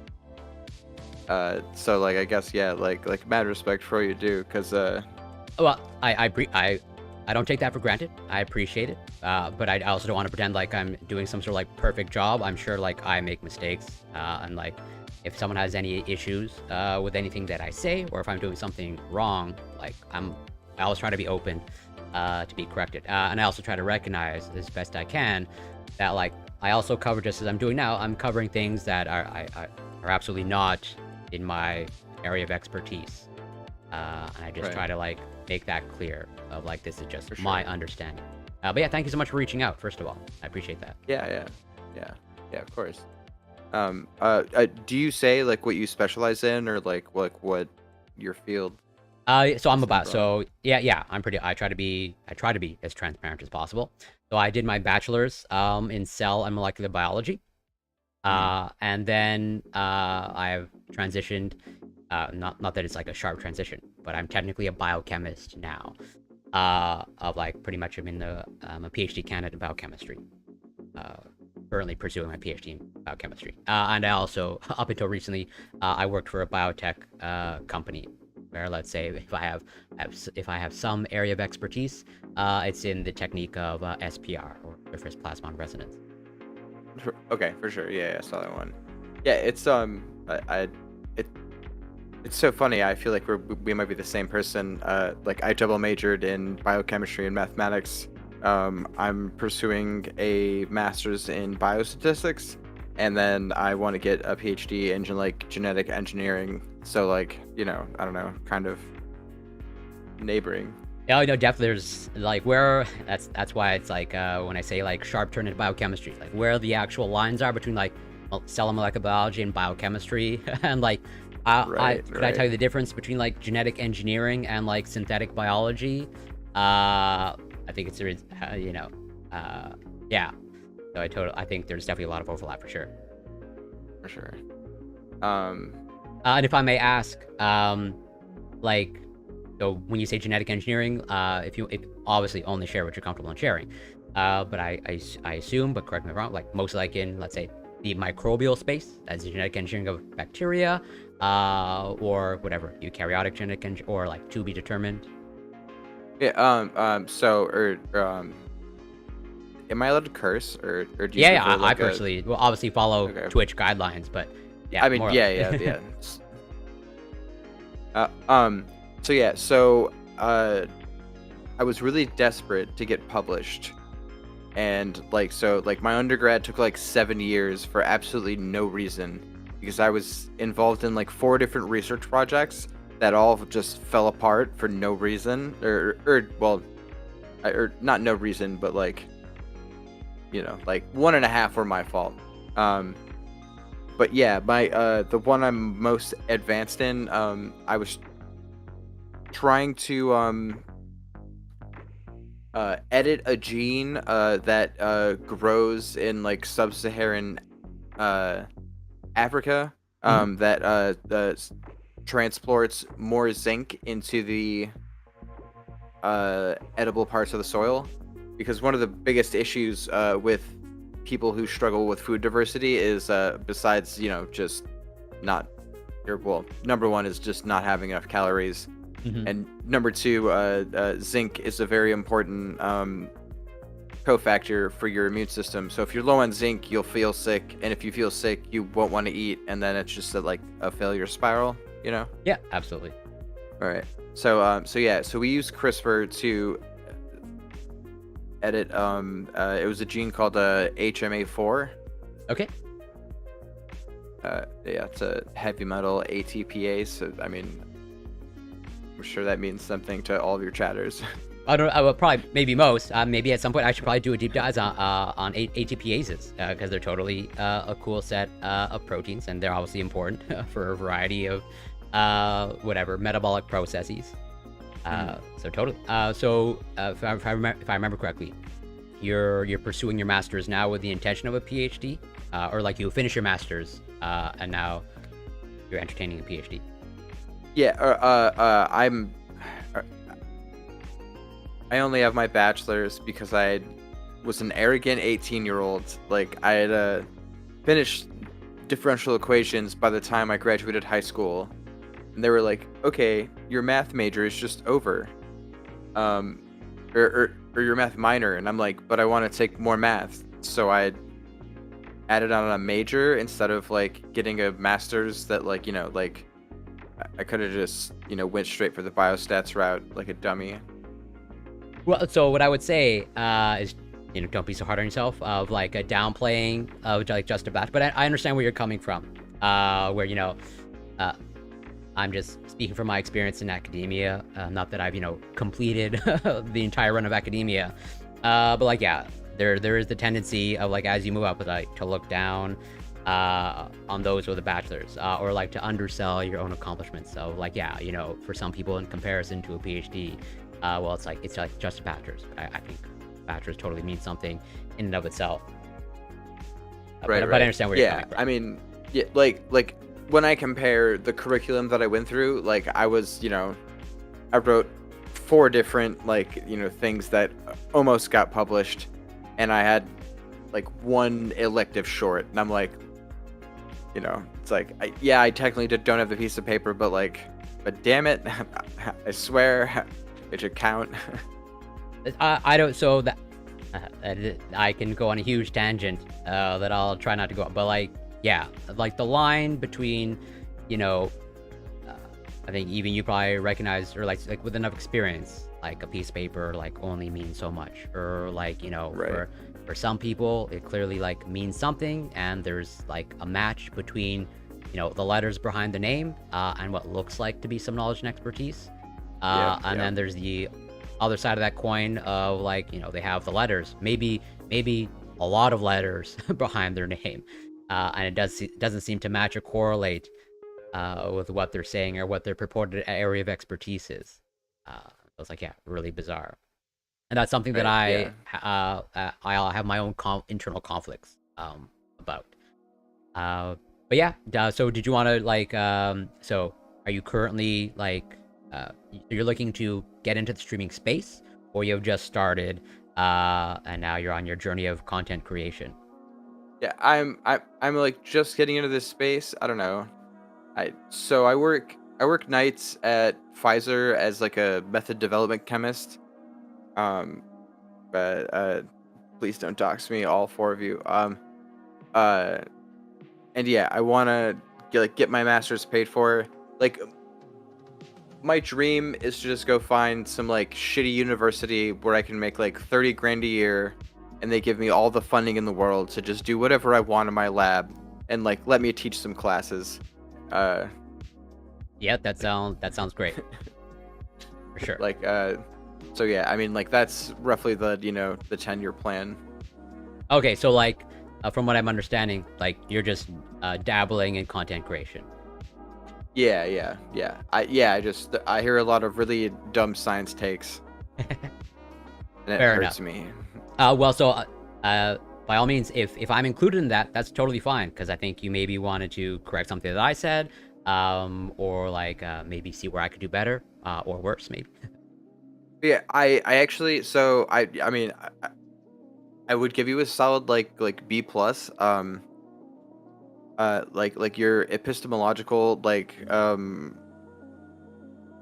So like I guess like mad respect for what you do, because
Well, I don't take that for granted. I appreciate it, but I also don't want to pretend like I'm doing some sort of like perfect job. I'm sure like I make mistakes, and like if someone has any issues with anything that I say, or if I'm doing something wrong, like I always try to be open to be corrected, and I also try to recognize as best I can that like I also cover, just as I'm doing now, I'm covering things that are absolutely not in my area of expertise, and I just try to like make that clear of like this is just my understanding. But yeah, thank you so much for reaching out, first of all. I appreciate that.
Yeah, of course. Do you say like what you specialize in, or like what your field?
So I'm about, so yeah, I try to be as transparent as possible. So I did my bachelor's in cell and molecular biology. And then I've transitioned, not that it's like a sharp transition, but I'm technically a biochemist now. Of like pretty much I'm in the I'm a PhD candidate in biochemistry. Currently pursuing my PhD in biochemistry. And I also, up until recently, I worked for a biotech company where, let's say, if I have some area of expertise, it's in the technique of SPR, or surface plasmon resonance.
Okay, for sure. Yeah, I saw that one. Yeah, it's it's so funny. I feel like we might be the same person. Like I double majored in biochemistry and mathematics. I'm pursuing a master's in biostatistics, and then I want to get a PhD in like genetic engineering. So like, I don't know, kind of neighboring.
Yeah, no, definitely. There's like that's why it's like when I say like sharp turn into biochemistry, like where the actual lines are between like cell and molecular biology and biochemistry, and like could I tell you the difference between like genetic engineering and like synthetic biology? I think it's yeah. So I think there's definitely a lot of overlap for sure.
For sure.
And if I may ask, like, so when you say genetic engineering, if obviously only share what you're comfortable in sharing, but I assume, but correct me if I'm wrong, like mostly like in, let's say, the microbial space, as genetic engineering of bacteria, or whatever, eukaryotic genetic or like to be determined.
Yeah. Am I allowed to curse, or do you?
Yeah, I personally will obviously follow Twitch guidelines, but yeah.
I mean, yeah. So I was really desperate to get published, and like my undergrad took like 7 years for absolutely no reason, because I was involved in like 4 different research projects that all just fell apart for no reason, or not no reason, but like, like 1.5 were my fault. But yeah, my the one I'm most advanced in, I was trying to edit a gene that grows in like sub-Saharan uh Africa,
Mhm.
that transports more zinc into the edible parts of the soil, because one of the biggest issues with people who struggle with food diversity is, besides just not well, number one is just not having enough calories,
Mhm.
and number two, zinc is a very important cofactor for your immune system. So if you're low on zinc, you'll feel sick, and if you feel sick, you won't want to eat, and then it's just like a failure spiral, you know?
Yeah, absolutely.
All right. So so we use CRISPR to edit, it was a gene called HMA4.
Okay.
Yeah, it's a heavy metal ATPase. So I mean, I'm sure that means something to all of your chatters.
I don't. I will probably, maybe most. Maybe at some point I should probably do a deep dive on ATPases, because they're totally a cool set of proteins, and they're obviously important for a variety of whatever metabolic processes. So totally. If I remember correctly, you're pursuing your master's now with the intention of a PhD, or like you finish your master's and now you're entertaining a PhD.
Yeah, I only have my bachelor's because I was an arrogant 18-year-old. Like, I had finished differential equations by the time I graduated high school, and they were like, "Okay, your math major is just over, or your math minor," and I'm like, "But I want to take more math," so I added on a major instead of like getting a master's that like I could have just went straight for the biostats route like a dummy.
Well, so what I would say is, don't be so hard on yourself of like a downplaying of like just a batch. But I understand where you're coming from. Where I'm just speaking from my experience in academia. Not that I've completed the entire run of academia, but like yeah, there is the tendency of like as you move up, like to look down on those with a bachelor's, or like to undersell your own accomplishments. So like yeah, for some people in comparison to a PhD. Well, it's like just a bachelor's. I think bachelor's totally means something in and of itself.
Right,
but I understand where you're coming from.
I mean, yeah, like when I compare the curriculum that I went through, like I was, I wrote 4 different things that almost got published, and I had like 1 elective short, and I'm like, it's like I technically don't have the piece of paper, but damn it, I swear. It should count.
I don't. So that I can go on a huge tangent that I'll try not to go on. But like, yeah, like the line between, I think even you probably recognize, or like with enough experience, like a piece of paper like only means so much, or like
Right.
for some people it clearly like means something, and there's like a match between the letters behind the name and what looks like to be some knowledge and expertise. And then there's the other side of that coin of like, they have the letters, maybe a lot of letters behind their name. And it doesn't seem to match or correlate with what they're saying or what their purported area of expertise is. It's like, yeah, really bizarre. And that's something that
Right,
I'll have my own internal conflicts about. But yeah, so did you want to like, so are you currently like, you're looking to get into the streaming space, or you've just started and now you're on your journey of content creation?
yeah. I'm like just getting into this space. I don't know. I work nights at Pfizer as like a method development chemist. Um, but please don't dox me, all 4 of you. Uh, and yeah, I want to get my master's paid for. Like, my dream is to just go find some like shitty university where I can make like 30 grand a year, and they give me all the funding in the world to just do whatever I want in my lab, and like let me teach some classes.
Yeah, that sounds great. For sure.
Like so yeah, I mean, like that's roughly the the 10-year plan.
Okay, so like from what I'm understanding, like you're just dabbling in content creation.
Yeah. I hear a lot of really dumb science takes, and it
Fair
hurts
enough.
me.
Well, so by all means, if I'm included in that, that's totally fine, because I think you maybe wanted to correct something that I said, or like maybe see where I could do better, or worse, maybe.
Yeah, I actually, so I mean, I would give you a solid like B plus. Like your epistemological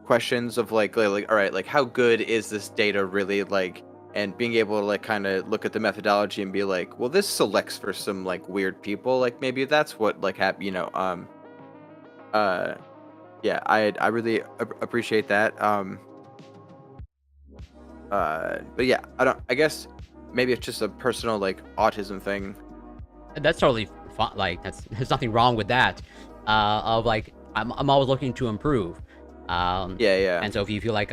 questions of like all right, like how good is this data really, like, and being able to like kind of look at the methodology and be like, well, this selects for some like weird people, like maybe that's what like uh yeah, I really appreciate that. But yeah, I guess maybe it's just a personal like autism thing.
That's totally fine. Like there's nothing wrong with that. Of like I'm always looking to improve.
Yeah.
And so if you feel like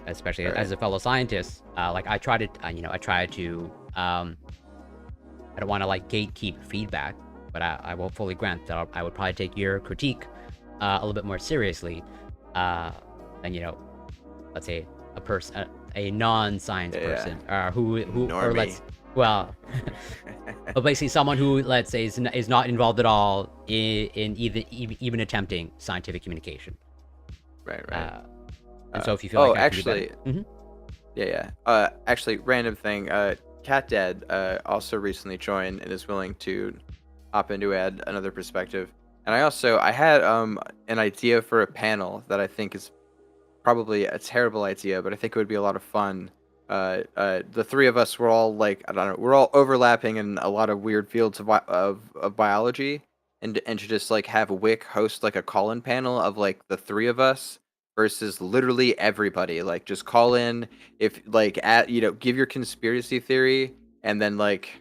especially
Right.
as a fellow scientist, like I try to I try to I don't want to like gatekeep feedback, but I will fully grant that I would probably take your critique a little bit more seriously than let's say a non-science
Yeah.
person, who or
Normie.
well but basically someone who, let's say, is not involved at all in even attempting scientific communication.
Right.
And so if you feel
Oh,
like I can do better.
actually, actually, random thing. Cat Dad also recently joined and is willing to hop in to add another perspective. And I had an idea for a panel that I think is probably a terrible idea, but I think it would be a lot of fun. The three of us were all like, I don't know, we're all overlapping in a lot of weird fields of biology, and to just like have Wick host like a call-in panel of like the three of us versus literally everybody. Like just call in if like at give your conspiracy theory, and then like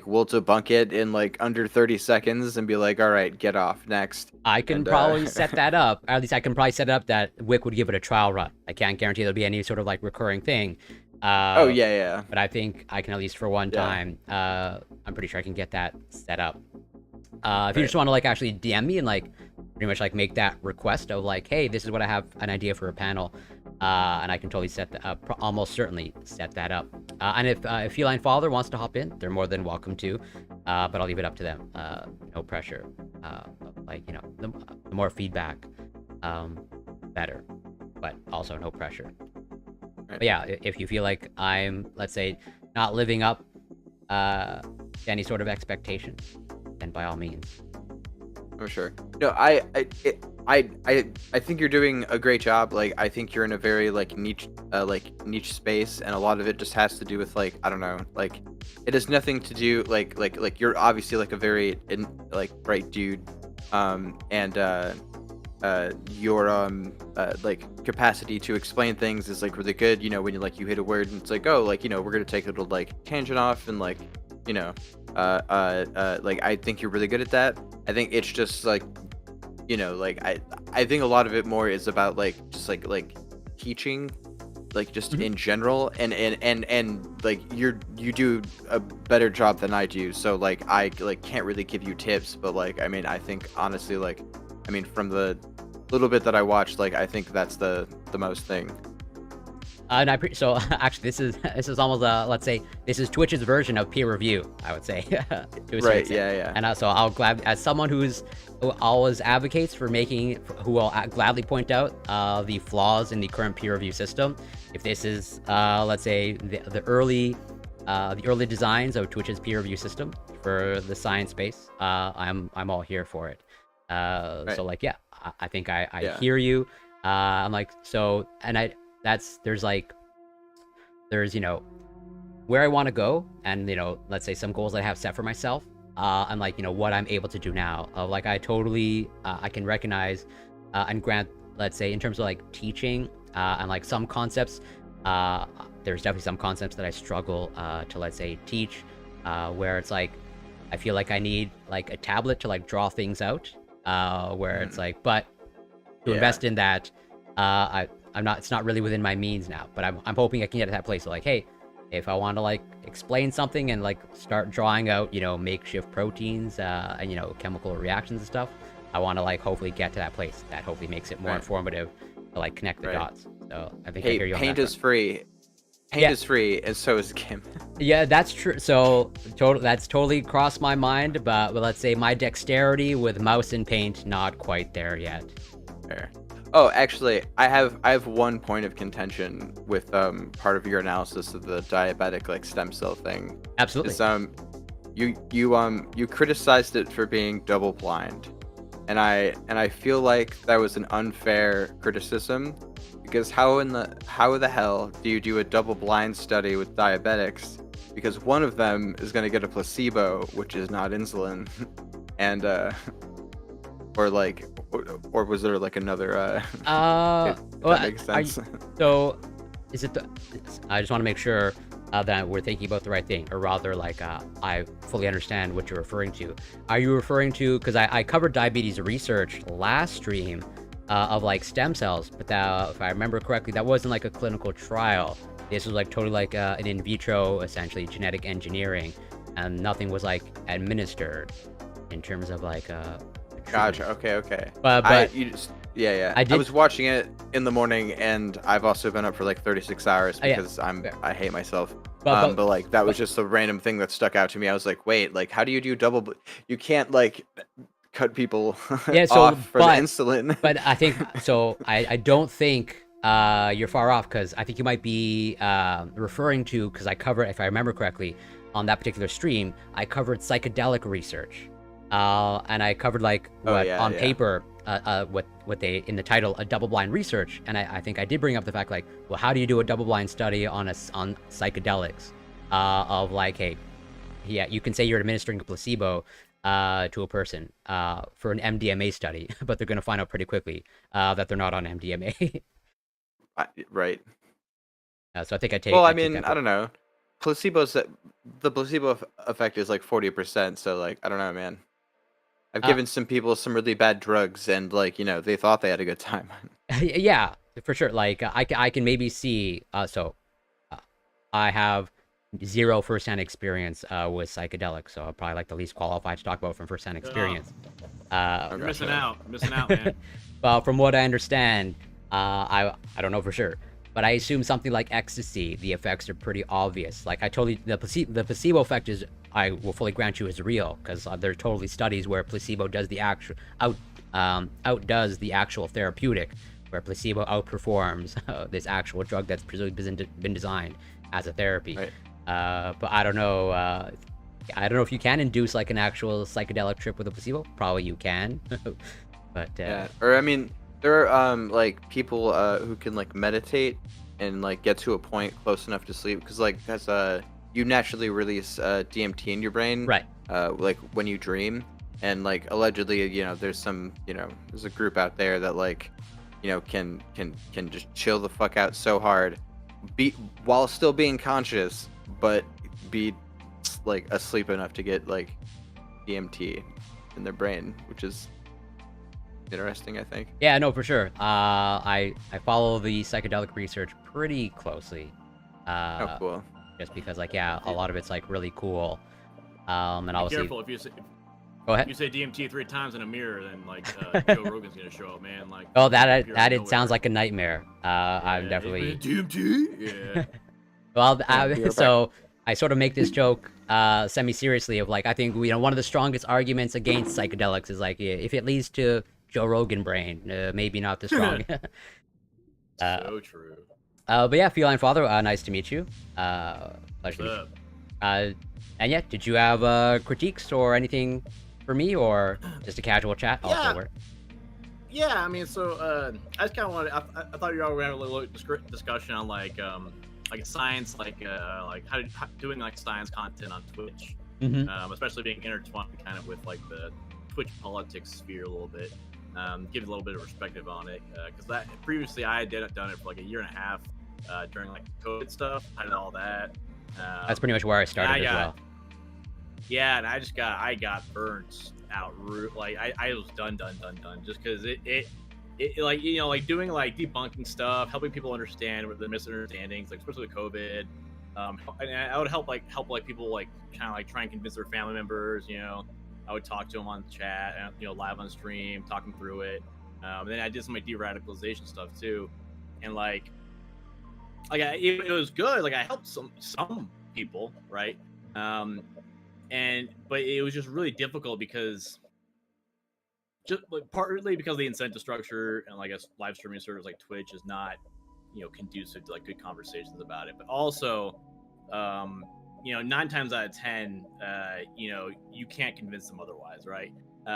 we'll debunk it in like under 30 seconds and be like, all right, get off next.
I can
And
probably set that up. Or at least I can probably set it up that Wick would give it a trial run. I can't guarantee there'll be any sort of like recurring thing.
oh yeah.
But I think I can, at least for one
Yeah.
time, I'm pretty sure I can get that set up. If you
Right.
just want to like actually DM me and like pretty much like make that request of like, hey, this is what I have an idea for a panel, and I can totally set that up, almost certainly set that up. And if Feline Father wants to hop in, they're more than welcome to, but I'll leave it up to them. No pressure. Like the more feedback, better, but also no pressure.
Right.
But yeah, if you feel like I'm, let's say, not living up to any sort of expectation, then by all means.
For sure. No, I think you're doing a great job. Like, I think you're in a very like niche space, and a lot of it just has to do with like, I don't know, like it has nothing to do like you're obviously like a very bright dude, and your like capacity to explain things is like really good. When you hit a word and it's like, oh, like we're gonna take a little like tangent off, and like you know like I think you're really good at that. I think it's just like like I think a lot of it more is about like just like teaching, like just
Mhm.
in general, and like you do a better job than I do, so like I like can't really give you tips, but like I mean I think honestly, like I mean from the little bit that I watched, like I think that's the most thing.
And so actually this is almost let's say this is Twitch's version of peer review, I would say, to a certain
Right,
extent.
yeah.
And so I'll glad, as someone who always advocates for who will gladly point out the flaws in the current peer review system. If this is let's say the early designs of Twitch's peer review system for the science space, I'm all here for it.
Right.
So like yeah, I think I
Yeah.
hear you. I'm like, so, and there's where I want to go, and let's say some goals that I have set for myself, and like what I'm able to do now. Like I totally I can recognize and grant, let's say, in terms of like teaching and like some concepts, there's definitely some concepts that I struggle to, let's say, teach, where it's like I feel like I need like a tablet to like draw things out, where it's like, but to
Yeah.
invest in that, I'm not, it's not really within my means now, but I'm hoping I can get to that place of like, hey, if I want to like explain something and like start drawing out, you know, makeshift proteins and you know chemical reactions and stuff, I want to like hopefully get to that place that hopefully makes it more
Right.
informative to like connect the
Right.
dots. So I think I
Hey,
hear you on
paint
that
is
front.
free. Paint
Yeah,
is free, and so is GIMP.
yeah, that's true. So that's totally crossed my mind, but let's say my dexterity with mouse and paint not quite there yet.
Fair. Oh, actually, I have one point of contention with part of your analysis of the diabetic like stem cell thing.
Absolutely.
Is you criticized it for being double blind, and I feel like that was an unfair criticism, because how the hell do you do a double blind study with diabetics? Because one of them is going to get a placebo, which is not insulin, and or like, or was there like another if
Well,
that makes sense.
so is it the? I just want to make sure that we're thinking about the right thing, or rather, like I fully understand what you're referring to. Are you referring to? Because I covered diabetes research last stream of like stem cells, but that, if I remember correctly, that wasn't like a clinical trial. This was like totally like an in vitro, essentially genetic engineering, and nothing was like administered in terms of like a treatment.
Gotcha. Okay.
But
You just, yeah.
I
I
did.
was watching it in the morning, and I've also been up for like 36 hours
Yeah,
because
fair.
I hate myself.
But
But like that was just a random thing that stuck out to me. I was like, wait, like how do you do you can't like cut people
yeah, so
off for the insulin.
but I think so. I don't think you're far off, because I think you might be referring to, because I covered, if I remember correctly, on that particular stream, I covered psychedelic research, and I covered like what on paper, what they in the title, a double-blind research, and I think I did bring up the fact like, well, how do you do a double-blind study on on psychedelics, of like, hey, yeah, you can say you're administering a placebo to a person for an MDMA study, but they're going to find out pretty quickly that they're not on MDMA.
Right.
So I think I take.
Well,
I
I
take
mean,
that.
I don't know. Placebos, the placebo effect is like 40%. So like, I don't know, man. I've
Uh,
given some people some really bad drugs, and like, they thought they had a good time.
yeah, for sure. Like I can maybe see. So uh, I have zero firsthand experience with psychedelics, so I'm probably like the least qualified to talk about from firsthand experience.
You're missing out. You're missing out, man.
Well, from what I understand, I don't know for sure, but I assume something like ecstasy, the effects are pretty obvious. Like the placebo effect is, I will fully grant you, is real, because there are totally studies where placebo does the actual outdoes the actual therapeutic, where placebo outperforms this actual drug that's presumably been designed as a therapy.
Right.
But I don't know. I don't know if you can induce like an actual psychedelic trip with a placebo. Probably you can, but
Yeah. Or I mean, there are like people who can like meditate and like get to a point close enough to sleep, because like that's you naturally release DMT in your brain,
right.
like when you dream, and like allegedly, there's some, there's a group out there that like, can just chill the fuck out so hard, while still being conscious, but be like asleep enough to get like DMT in their brain, which is interesting, I think.
Yeah, no, for sure. I follow the psychedelic research pretty closely.
Oh, cool.
Just because, like, yeah, a lot of it's like really cool. And
Be
obviously,
careful if you say,
go ahead.
you say DMT 3 times in a mirror, then like Joe Rogan's gonna show up, man. Like,
Oh,
appear out of
it sounds
nowhere.
like a nightmare. I'm
Yeah,
definitely.
DMT. Yeah.
Well,
Yeah, be right
so I sort of make this joke semi-seriously of like, I think one of the strongest arguments against psychedelics is like, if it leads to Joe Rogan brain, maybe not the strong.
So true.
But yeah, Feline Father, nice to meet you. Pleasure
What's
to meet you.
up?
And yeah, did you have critiques or anything for me, or just a casual chat?
Yeah.
Also work.
Yeah, I mean, so I just kind of wanted. I thought you were having a little discussion on like science, like doing like science content on Twitch, especially being intertwined kind of with like the Twitch politics sphere a little bit. Give you a little bit of perspective on it, because that previously I had done it for like a year and a half during like COVID stuff. I did all that.
That's pretty much where I started as well.
Yeah, and I got burnt out. Like I was done, just because it like, like doing like debunking stuff, helping people understand what the misunderstandings, like especially with COVID, And I would help people like kind of like try and convince their family members. I would talk to them on chat, and live on stream, talk them through it. And then I did some like de-radicalization stuff too, and it was good. Like I helped some people, right? But it was just really difficult because just like partly because the incentive structure and like live streaming service like Twitch is not conducive to like good conversations about it, but also 9 times out of 10 you can't convince them otherwise, right?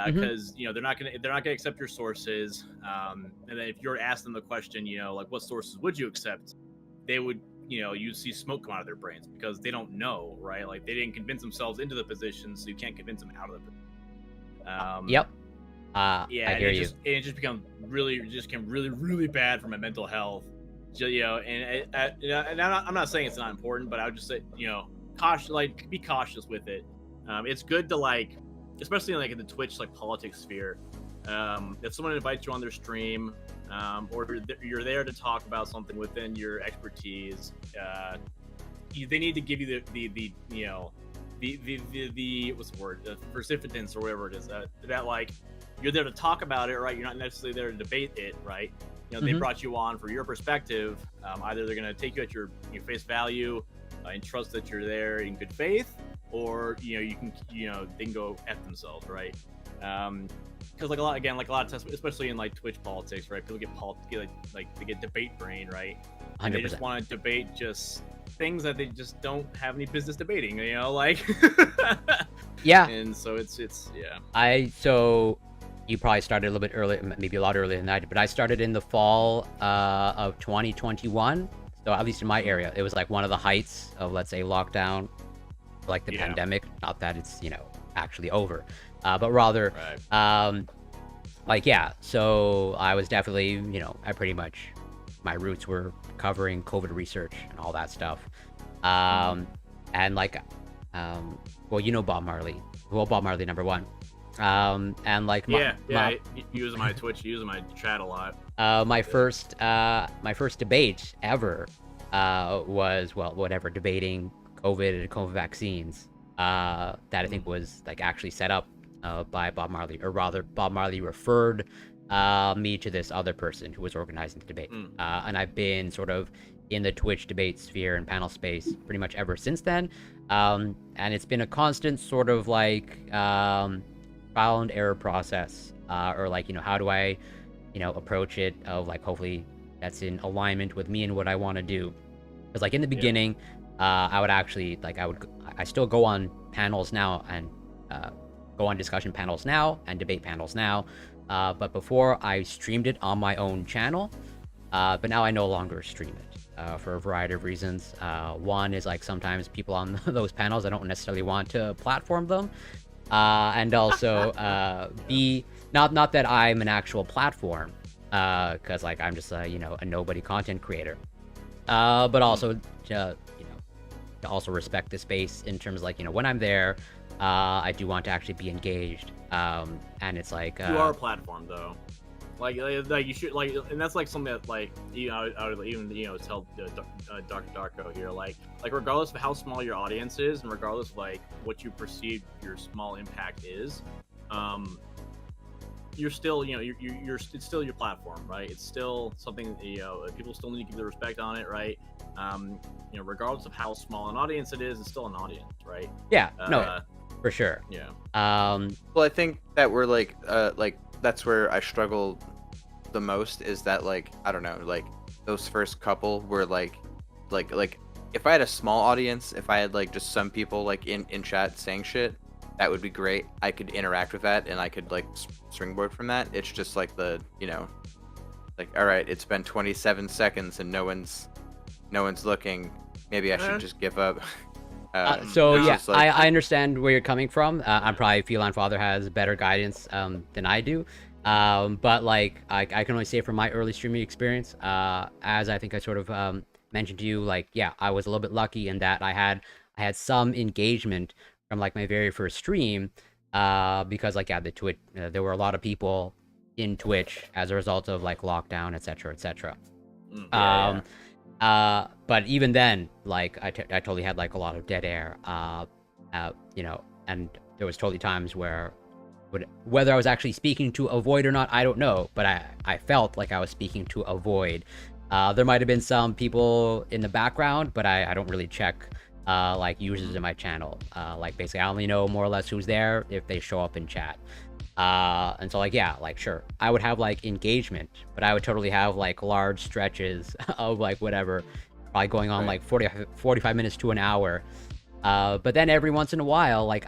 Because they're not gonna accept your sources, and then if you're asking them the question, like what sources would you accept, they would you see smoke come out of their brains because they don't know, right? Like they didn't convince themselves into the position, so you can't convince them out of the position.
Yep.
Yeah,
I hear you.
It just became really bad for my mental health. And I'm not saying it's not important, but I would just say be cautious with it. It's good to like, especially like in the Twitch like politics sphere. If someone invites you on their stream, or you're there to talk about something within your expertise, they need to give you the what's the word, the precipitance or whatever it is, that like you're there to talk about it, right? You're not necessarily there to debate it, right? They brought you on for your perspective. Either they're going to take you at your face value and trust that you're there in good faith, or they can go F themselves, right? Because like a lot of times, especially in like Twitch politics, right? People they get debate brain, right?
100%.
They just want to debate just things that they just don't have any business debating, like.
Yeah.
And so it's yeah.
So you probably started a little bit early, maybe a lot earlier than I did, but I started in the fall of 2021. So at least in my area, it was like one of the heights of, let's say, lockdown, like the pandemic. Not that it's actually over, but rather,
right.
So I was definitely, I pretty much, my roots were covering COVID research and all that stuff. And like, Bob Marley. Well, Bob Marley #1. And like
using my Twitch, using my chat a lot.
My first debate ever was debating COVID and COVID vaccines. That I think was like actually set up by Bob Marley, or rather Bob Marley referred me to this other person who was organizing the debate. And I've been sort of in the Twitch debate sphere and panel space pretty much ever since then. And it's been a constant sort of like trial and error process, or like how do I approach it, of like hopefully that's in alignment with me and what I want to do. Because like in the beginning, I would actually I still go on panels now and go on discussion panels now and debate panels now, but before I streamed it on my own channel, but now I no longer stream it for a variety of reasons. One is like sometimes people on those panels, I don't necessarily want to platform them. And also, not that I'm an actual platform, because like I'm just a nobody content creator, but also to also respect the space in terms of like when I'm there, I do want to actually be engaged, and it's like
you are a platform though. Like you should and that's like something that I would even tell Dr. Darko here, like regardless of how small your audience is, and regardless of like what you perceive your small impact is, you're still it's still your platform, right? It's still something people still need to give the respect on it, right? Regardless of how small an audience it is, it's still an audience, right?
Yeah, no, for sure.
Yeah.
Well, I think that we're like that's where I struggle the most, is that like I don't know, like those first couple were like if I had a small audience, if I had like just some people like in chat saying shit, that would be great. I could interact with that and I could like springboard from that. It's just like the like, all right, it's been 27 seconds and no one's looking. Maybe I should just give up.
So yeah, I understand where you're coming from. I probably Feline Father has better guidance than I do. But like I can only say from my early streaming experience, as I think I sort of mentioned to you, like I was a little bit lucky in that I had some engagement from like my very first stream, because like the Twitch, there were a lot of people in Twitch as a result of like lockdown, etc. But even then, like I totally had like a lot of dead air. You know, and there was totally times where, whether I was actually speaking to a void or not, I don't know. But I felt like I was speaking to a void. There might have been some people in the background, but I don't really check like users in my channel. Like basically, I only know more or less who's there if they show up in chat. And so like, yeah, like sure, I would have like engagement, but I would totally have like large stretches of like whatever, probably going on like 45 minutes to an hour. But then every once in a while, like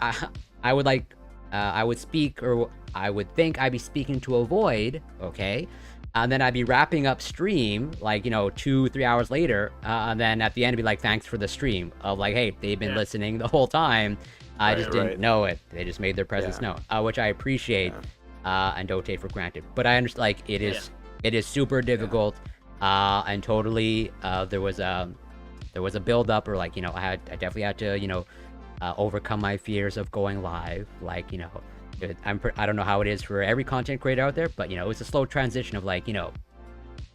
I would like, I would speak, or I would think I'd be speaking to a void, okay? And then I'd be wrapping up stream, like, you know, 2-3 hours later, and then at the end, be like, thanks for the stream, of like, hey, they've been listening the whole time. I just didn't know it. They just made their presence known, which I appreciate and don't take for granted. But I understand, like, it is super difficult, and totally, there was a build up, or like, you know, I definitely had to, you know, overcome my fears of going live, like, you know. I don't know how it is for every content creator out there, but you know, it's a slow transition of like, you know,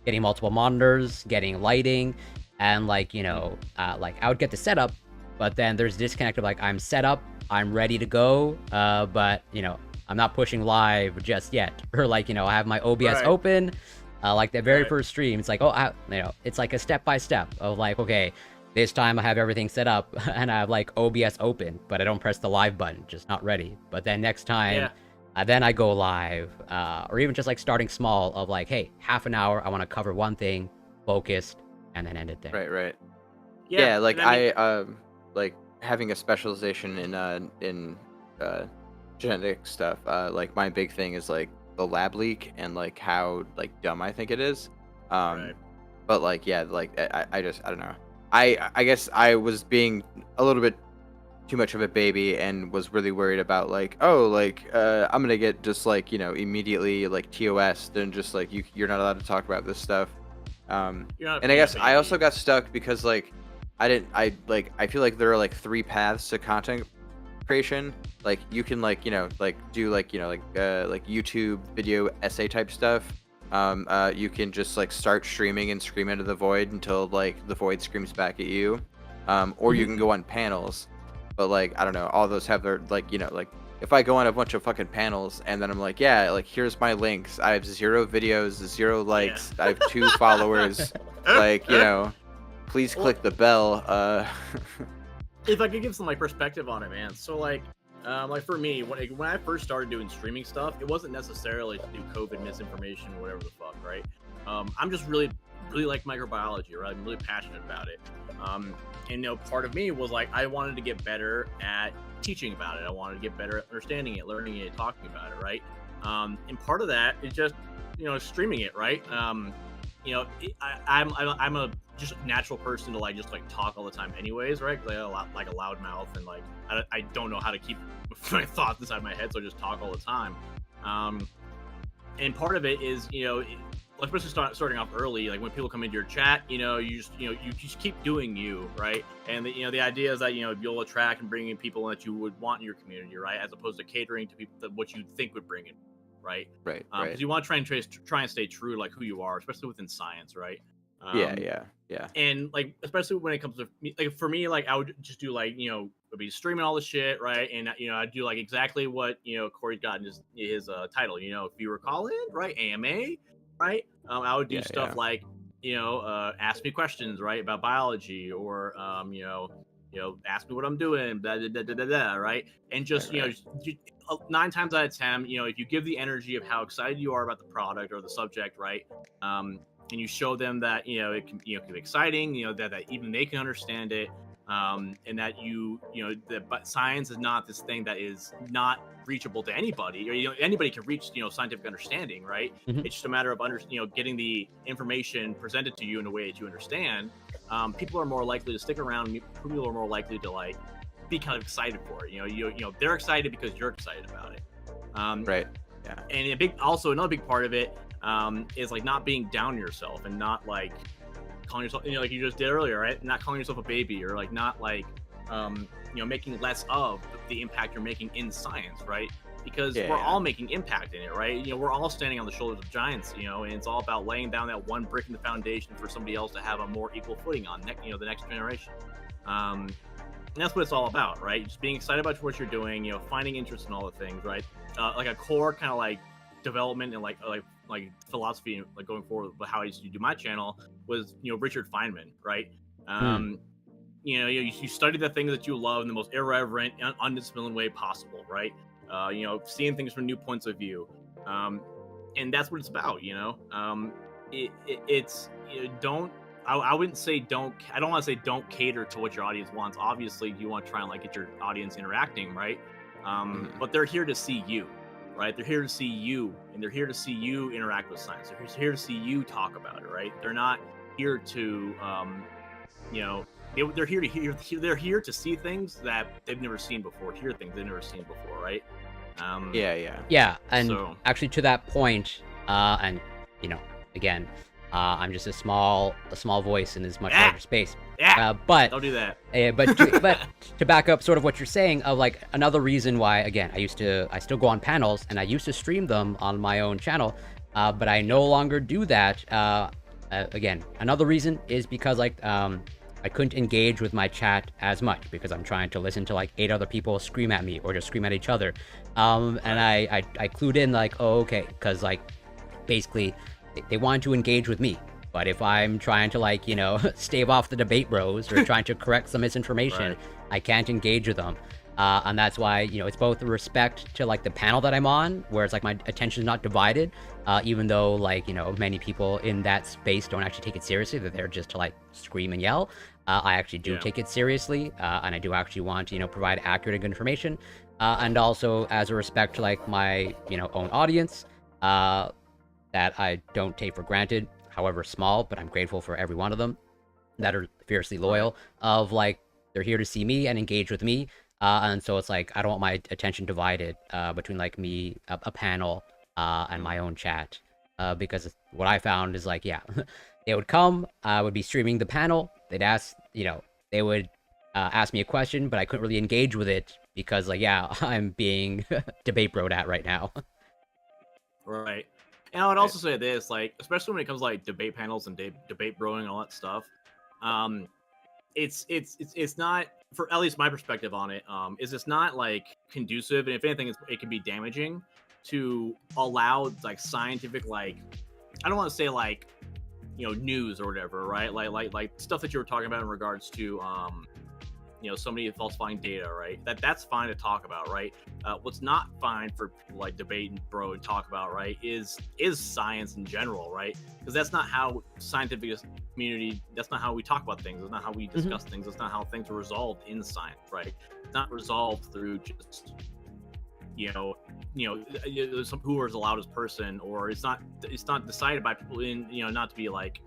getting multiple monitors, getting lighting, and like, you know, like I would get the setup, but then there's disconnect of like, I'm set up, I'm ready to go, but you know, I'm not pushing live just yet, or like, you know, I have my OBS open, like the very first stream, it's like, oh, you know, it's like a step by step of like, okay, this time I have everything set up and I have like OBS open, but I don't press the live button, just not ready. But then next time, then I go live, or even just like starting small of like, hey, half an hour, I want to cover one thing, focused, and then end it there.
Right. Yeah, like I like having a specialization in genetic stuff. Like my big thing is like the lab leak and like how like dumb I think it is. But like yeah, like I don't know. I guess I was being a little bit too much of a baby and was really worried about like, oh, like I'm gonna get just like, you know, immediately like TOS, then just like you're not allowed to talk about this stuff. And I guess I also got stuck because like I feel like there are like 3 paths to content creation. Like you can like, you know, like do like, you know, like YouTube video essay type stuff. You can just like start streaming and scream into the void until like the void screams back at you, or you can go on panels. But like I don't know, all those have their like, you know, like if I go on a bunch of fucking panels and then I'm like, yeah, like here's my links, I have 0 videos, 0 likes, I have 2 followers, like, you know, please click the bell.
If I could give some like perspective on it, man. So like for me, when I first started doing streaming stuff, it wasn't necessarily to do COVID misinformation or whatever the fuck, right? I'm just really like microbiology, right? I'm really passionate about it. And you know, part of me was like, I wanted to get better at teaching about it. I wanted to get better at understanding it, learning it, talking about it, right? And part of that is just, you know, streaming it, right? You know, I'm a just natural person to like just like talk all the time anyways, right? Because I have a loud mouth and like I don't know how to keep my thoughts inside my head, so I just talk all the time. And part of it is, you know, especially starting off early, like when people come into your chat, you know, you just keep doing you, right? And you know, the idea is that, you know, you'll attract and bring in people that you would want in your community, right? As opposed to catering to people that what you think would bring in, right?
Right.
Because you want to try and stay true to like who you are, especially within science, right?
Yeah.
And like, especially when it comes to like, for me, like I would just do like, you know, I'd be streaming all the shit, right? And you know, I'd do like exactly what, you know, Corey's got in his title, you know, if you recall it, right? AMA, right? I would do stuff like, you know, ask me questions, right, about biology, or you know, ask me what I'm doing, blah, blah, blah, blah, blah, right? And just, you know, 9 times out of 10, you know, if you give the energy of how excited you are about the product or the subject, right? And you show them that, you know, it can be exciting, you know, that even they can understand it, and that you know, but science is not this thing that is not reachable to anybody, or you know, anybody can reach, you know, scientific understanding, right? It's just a matter of you know, getting the information presented to you in a way that you understand. People are more likely to stick around. People are more likely to like be kind of excited for it. You know, they're excited because you're excited about it.
Right. Yeah.
And another big part of it is like not being down on yourself and not like calling yourself, you know, like you just did earlier, right? Not calling yourself a baby, or like not like you know, making less of the impact you're making in science, right? because
Yeah,
we're
yeah.
all making impact in it, right? You know, we're all standing on the shoulders of giants, you know, and it's all about laying down that one brick in the foundation for somebody else to have a more equal footing on, you know, the next generation. And that's what it's all about, right? Just being excited about what you're doing, you know, finding interest in all the things, right? Like a core kind of like development and like philosophy, like going forward with how I used to do my channel was, you know, Richard Feynman, right? You know, you study the things that you love in the most irreverent, undisciplined way possible, right? You know, seeing things from new points of view, and that's what it's about. You know, it's you know, don't. I wouldn't say don't. I don't want to say don't cater to what your audience wants. Obviously, you want to try and like get your audience interacting, right? But they're here to see you, right? They're here to see you, and they're here to see you interact with science. They're here to see you talk about it, right? They're not here to, you know, they're here to hear. They're here to see things that they've never seen before, hear things they've never seen before, right?
Yeah, and
So-
actually to that point, and you know, again, I'm just a small voice in this much larger space. But
Don't do that.
but to back up sort of what you're saying, of like another reason why, again, I still go on panels and I used to stream them on my own channel, but I no longer do that. Again, another reason is because like I couldn't engage with my chat as much because I'm trying to listen to like 8 other people scream at me or just scream at each other. And I clued in like, oh, okay, because like basically they wanted to engage with me. But if I'm trying to like, you know, stave off the debate bros or trying to correct some misinformation,
Right.
I can't engage with them. And that's why, you know, it's both a respect to like the panel that I'm on, where it's like my attention is not divided, even though like, you know, many people in that space don't actually take it seriously. They're there just to like scream and yell. I actually do take it seriously, and I do actually want to, you know, provide accurate and good information. And also as a respect to like my, you know, own audience, that I don't take for granted, however small, but I'm grateful for every one of them that are fiercely loyal, of like, they're here to see me and engage with me. And so it's like, I don't want my attention divided between like me, a panel, and my own chat. Because what I found is like, yeah, they would come, I would be streaming the panel, they'd ask, you know, they would ask me a question, but I couldn't really engage with it because like, yeah, I'm being debate broed at right now.
Right. And I would also say this, like, especially when it comes to, like debate panels and debate broing and all that stuff, it's not, for at least my perspective on it, is it's not like conducive, and if anything, it can be damaging to allow like scientific, like, I don't want to say like, you know, news or whatever, right? Like stuff that you were talking about in regards to you know, somebody falsifying data, right? That's fine to talk about, right? What's not fine for people like debate and bro and talk about, right, is science in general, right? Because that's not how scientific community, that's not how we talk about things, that's not how we discuss things, that's not how things are resolved in science, right? It's not resolved through just, you know, who is the loudest person, or it's not decided by people in, you know, not to be like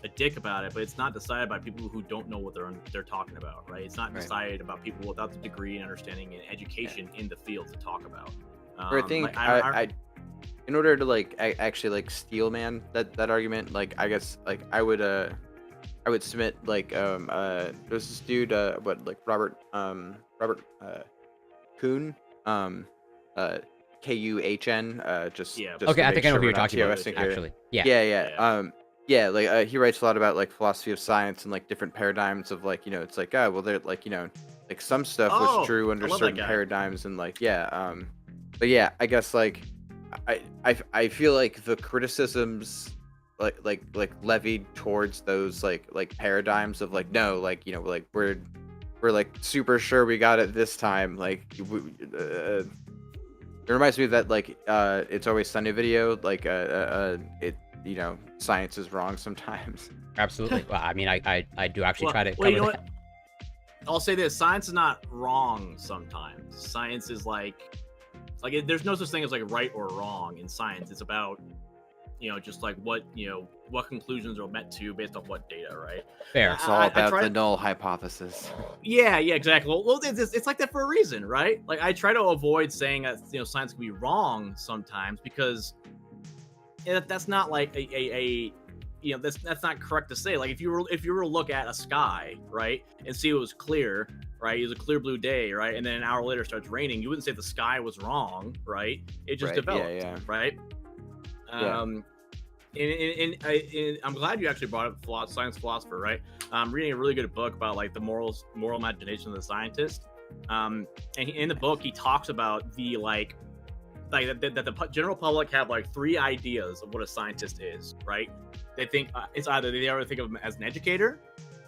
a dick about it, but it's not decided by people who don't know what they're talking about, right? It's not decided about people without the degree and understanding and education in the field to talk about.
Or I think
like,
I in order to like actually like steel man that argument, like I guess like I would submit like there's this dude Robert Kuhn, Kuhn, just
Okay,
to
I
make
think I know
sure
who
we're
you're
not
talking about,
TOSing here.
actually. Yeah.
Yeah, like he writes a lot about like philosophy of science and like different paradigms of like, you know, it's like, oh well, they're like, you know, like some stuff was true under
I love
certain
that guy.
paradigms, and like but yeah, I guess like I feel like the criticisms like levied towards those like paradigms of like, no, like, you know, like we're like super sure we got it this time, like it reminds me of that like It's Always Sunny video, like it, you know, science is wrong sometimes.
Absolutely. Well, I mean, I do actually try to cover
you know
that.
what? I'll say this: science is not wrong sometimes. Science is like there's no such thing as like right or wrong in science. It's about, you know, just like what conclusions are met to based on what data, right?
Fair.
It's all about the null hypothesis.
Yeah, exactly. Well, it's like that for a reason, right? Like I try to avoid saying that, you know, science can be wrong sometimes, because that's not like a you know, that's not correct to say. Like if you were to look at a sky, right, and see it was clear, right? It was a clear blue day, right? And then an hour later it starts raining. You wouldn't say the sky was wrong, right? It just
Right,
developed,
yeah.
right?
Yeah.
I'm glad you actually brought up science philosopher, right? I'm reading a really good book about like the moral imagination of the scientist. And in the book, he talks about the that the general public have like 3 ideas of what a scientist is, right? They think it's either they either think of them as an educator,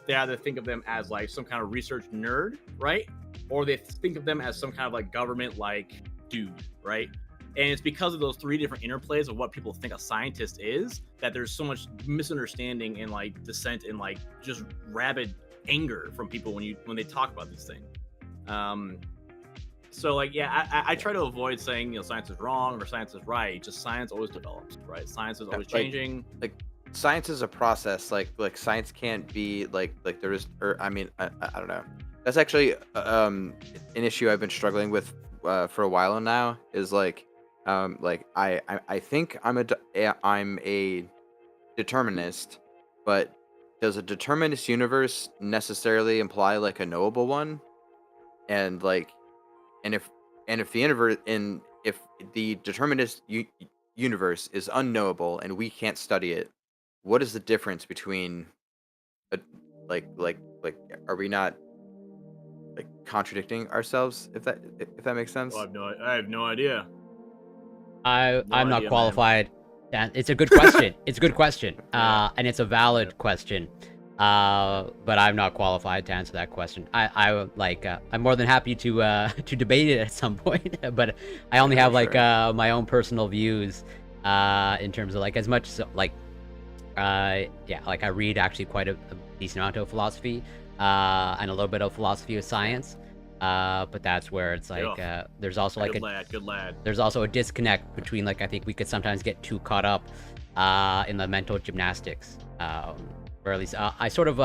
they either think of them as like some kind of research nerd, right? Or they think of them as some kind of like government like dude, right? And it's because of those 3 different interplays of what people think a scientist is that there's so much misunderstanding and like dissent and like just rabid anger from people when they talk about these things. So like, yeah, I try to avoid saying, science is wrong or science is right. Just science always develops, right? Science is always changing.
Like science is a process. Like science can't be like there is, or I mean, I don't know. That's actually an issue I've been struggling with for a while now. Is like I think I'm a determinist, but does a determinist universe necessarily imply like a knowable one? And like, and if the universe if the determinist universe is unknowable and we can't study it, what is the difference between a, like are we not like contradicting ourselves, if that makes sense?
I have no idea.
I'm not
idea,
qualified. It's a good question. It's a good question.
Yeah.
And it's a valid question. But I'm not qualified to answer that question. I'm more than happy to to debate it at some point, but I only have like my own personal views in terms of like as much like yeah, like I read actually quite a decent amount of philosophy and a little bit of philosophy of science. But that's where it's like there's also like
good lad.
There's also a disconnect between like I think we could sometimes get too caught up in the mental gymnastics, or at least I sort of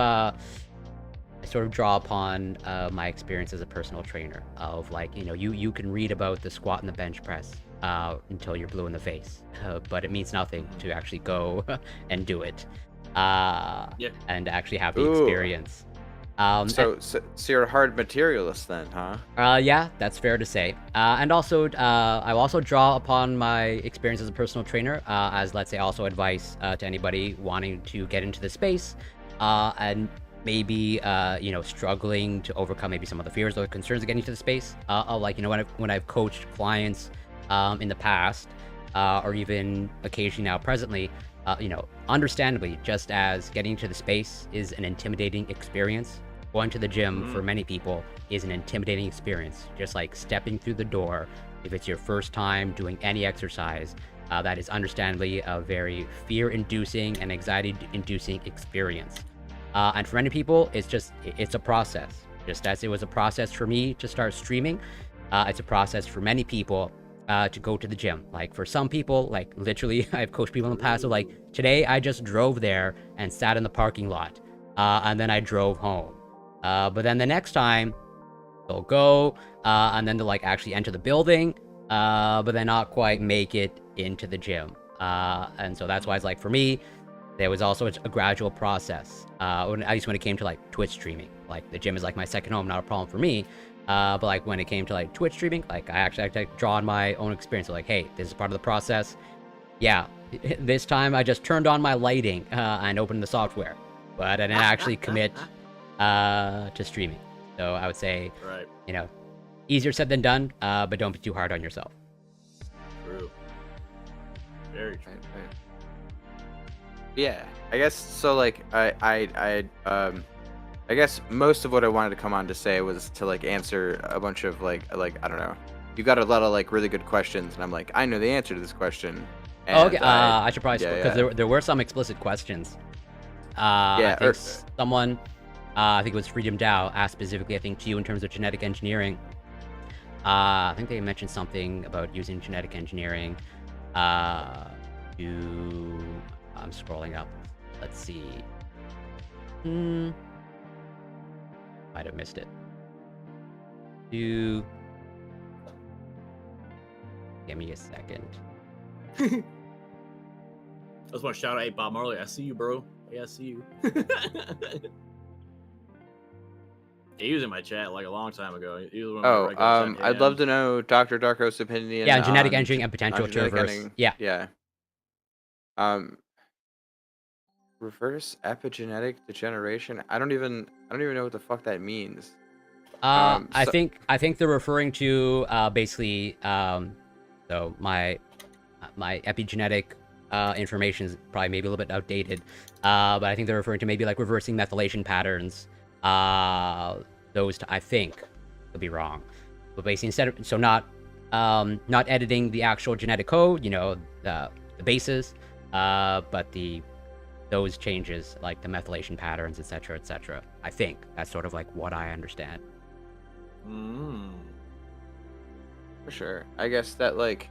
draw upon my experience as a personal trainer of like you can read about the squat and the bench press until you're blue in the face, but it means nothing to actually go and do it and actually have the experience.
So you're a hard materialist then, huh?
Yeah, that's fair to say. And also, I will also draw upon my experience as a personal trainer, as let's say also advice to anybody wanting to get into the space, and maybe struggling to overcome maybe some of the fears or concerns of getting into the space. Like when I've coached clients in the past, or even occasionally now presently, understandably, just as getting into the space is an intimidating experience. Going to the gym for many people is an intimidating experience, just like stepping through the door. If it's your first time doing any exercise, that is understandably a very fear-inducing and anxiety-inducing experience. And for many people, it's a process. Just as it was a process for me to start streaming, it's a process for many people to go to the gym. Like for some people, like literally, I've coached people in the past. So like today, I just drove there and sat in the parking lot, and then I drove home. But then the next time they'll go and then they'll like actually enter the building, but then not quite make it into the gym. And so that's why it's like for me, there was also a gradual process. At least when it came to like Twitch streaming, like the gym is like my second home, not a problem for me. But like when it came to like Twitch streaming, like I actually had to draw on my own experience. Like, hey, this is part of the process. Yeah, this time I just turned on my lighting and opened the software, but I didn't actually commit to streaming. So I would say, easier said than done, but don't be too hard on yourself.
True. Very true.
Right. Yeah, I guess so. Like I guess most of what I wanted to come on to say was to like answer a bunch of like I don't know. You got a lot of like really good questions, and I'm like, I know the answer to this question. And,
okay, I should probably because there were some explicit questions. I think someone, I think it was Freedom Dow, asked specifically, I think, to you in terms of genetic engineering. I think they mentioned something about using genetic engineering I'm scrolling up. Let's see. Might have missed it. Give me a second.
I just want to shout out, hey, Bob Marley, I see you, bro. Yeah, I see you. He was in my chat like a long time ago. He was one of my
Oh,
regular chat
I'd love
AMs.
to know Dr. Darko's opinion
Yeah, genetic
on
engineering and potential to
genetic
reverse.
editing.
Yeah.
Yeah. Um, reverse epigenetic degeneration. I don't even know what the fuck that means.
I
So
think they're referring to basically so my epigenetic information is probably maybe a little bit outdated, but I think they're referring to maybe like reversing methylation patterns. I think could be wrong, but basically instead of not editing the actual genetic code, the bases, but those changes like the methylation patterns, etc., etc. I think that's sort of like what I understand.
for sure. I guess that like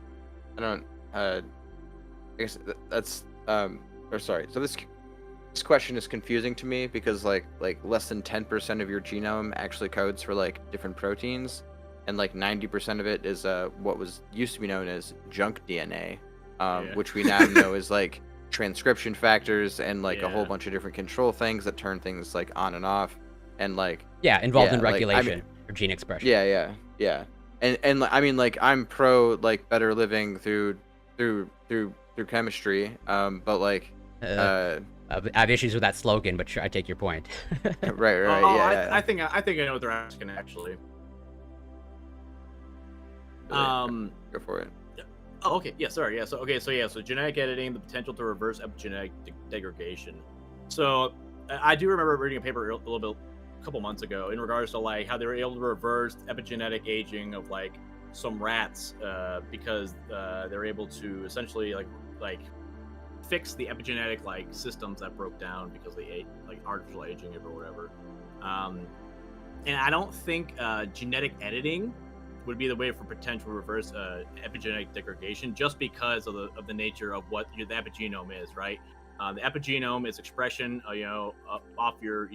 I don't I guess that's or sorry. So this question is confusing to me because like less than 10% of your genome actually codes for like different proteins, and like 90% of it is what was used to be known as junk DNA, which we now know is like transcription factors and like a whole bunch of different control things that turn things like on and off, and like
involved in
like,
regulation or gene expression.
Yeah. And I mean like I'm pro like better living through chemistry, but like
I have issues with that slogan, but sure, I take your point.
right, yeah.
I think I know what they're asking actually.
Go for it.
Oh, okay. Yeah, sorry. Yeah. So genetic editing, the potential to reverse epigenetic degradation. So I do remember reading a paper a couple months ago in regards to like how they were able to reverse epigenetic aging of like some rats because they're able to essentially like fix the epigenetic like systems that broke down because they ate like artificial aging or whatever. And I don't think genetic editing would be the way for potential reverse epigenetic degradation, just because of the nature of what the epigenome is, right? The epigenome is expression, off your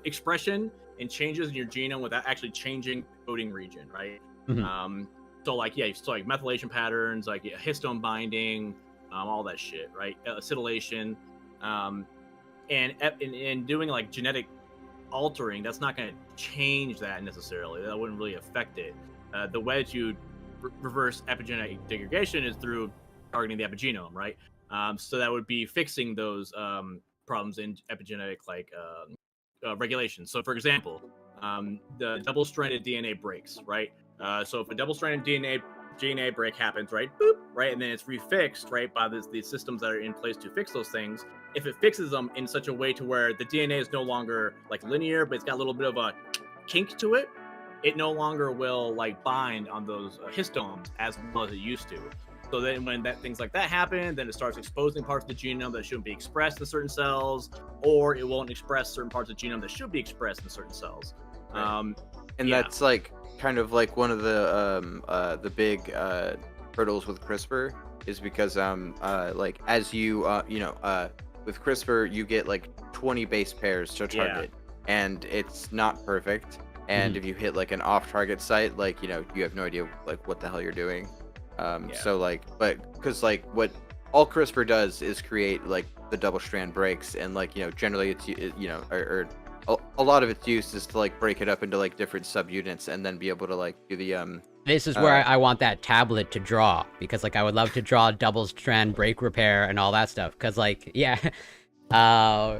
expression and changes in your genome without actually changing coding region, right?
Mm-hmm.
So like methylation patterns, like histone binding, all that shit, right? Acetylation, and doing like genetic altering, that's not going to change that necessarily. That wouldn't really affect it. The way to reverse epigenetic degradation is through targeting the epigenome, right? So that would be fixing those problems in epigenetic regulation. So, for example, the double-stranded DNA breaks, right? So if a double-stranded DNA break happens, right, boop, right, and then it's refixed, right, by the systems that are in place to fix those things. If it fixes them in such a way to where the DNA is no longer like linear, but it's got a little bit of a kink to it, it no longer will like bind on those histones as well as it used to. So then when things like that happen, then it starts exposing parts of the genome that shouldn't be expressed in certain cells, or it won't express certain parts of the genome that should be expressed in certain cells.
Right. That's like kind of like one of the big hurdles with CRISPR is because like as you with CRISPR you get like 20 base pairs to target, and it's not perfect, and if you hit like an off target site, like you have no idea like what the hell you're doing. So like, but because like what all CRISPR does is create like the double strand breaks, and like generally it's or a lot of its use is to like break it up into like different subunits and then be able to like do the
This is where I want that tablet to draw, because like I would love to draw double strand break repair and all that stuff, because like it's
a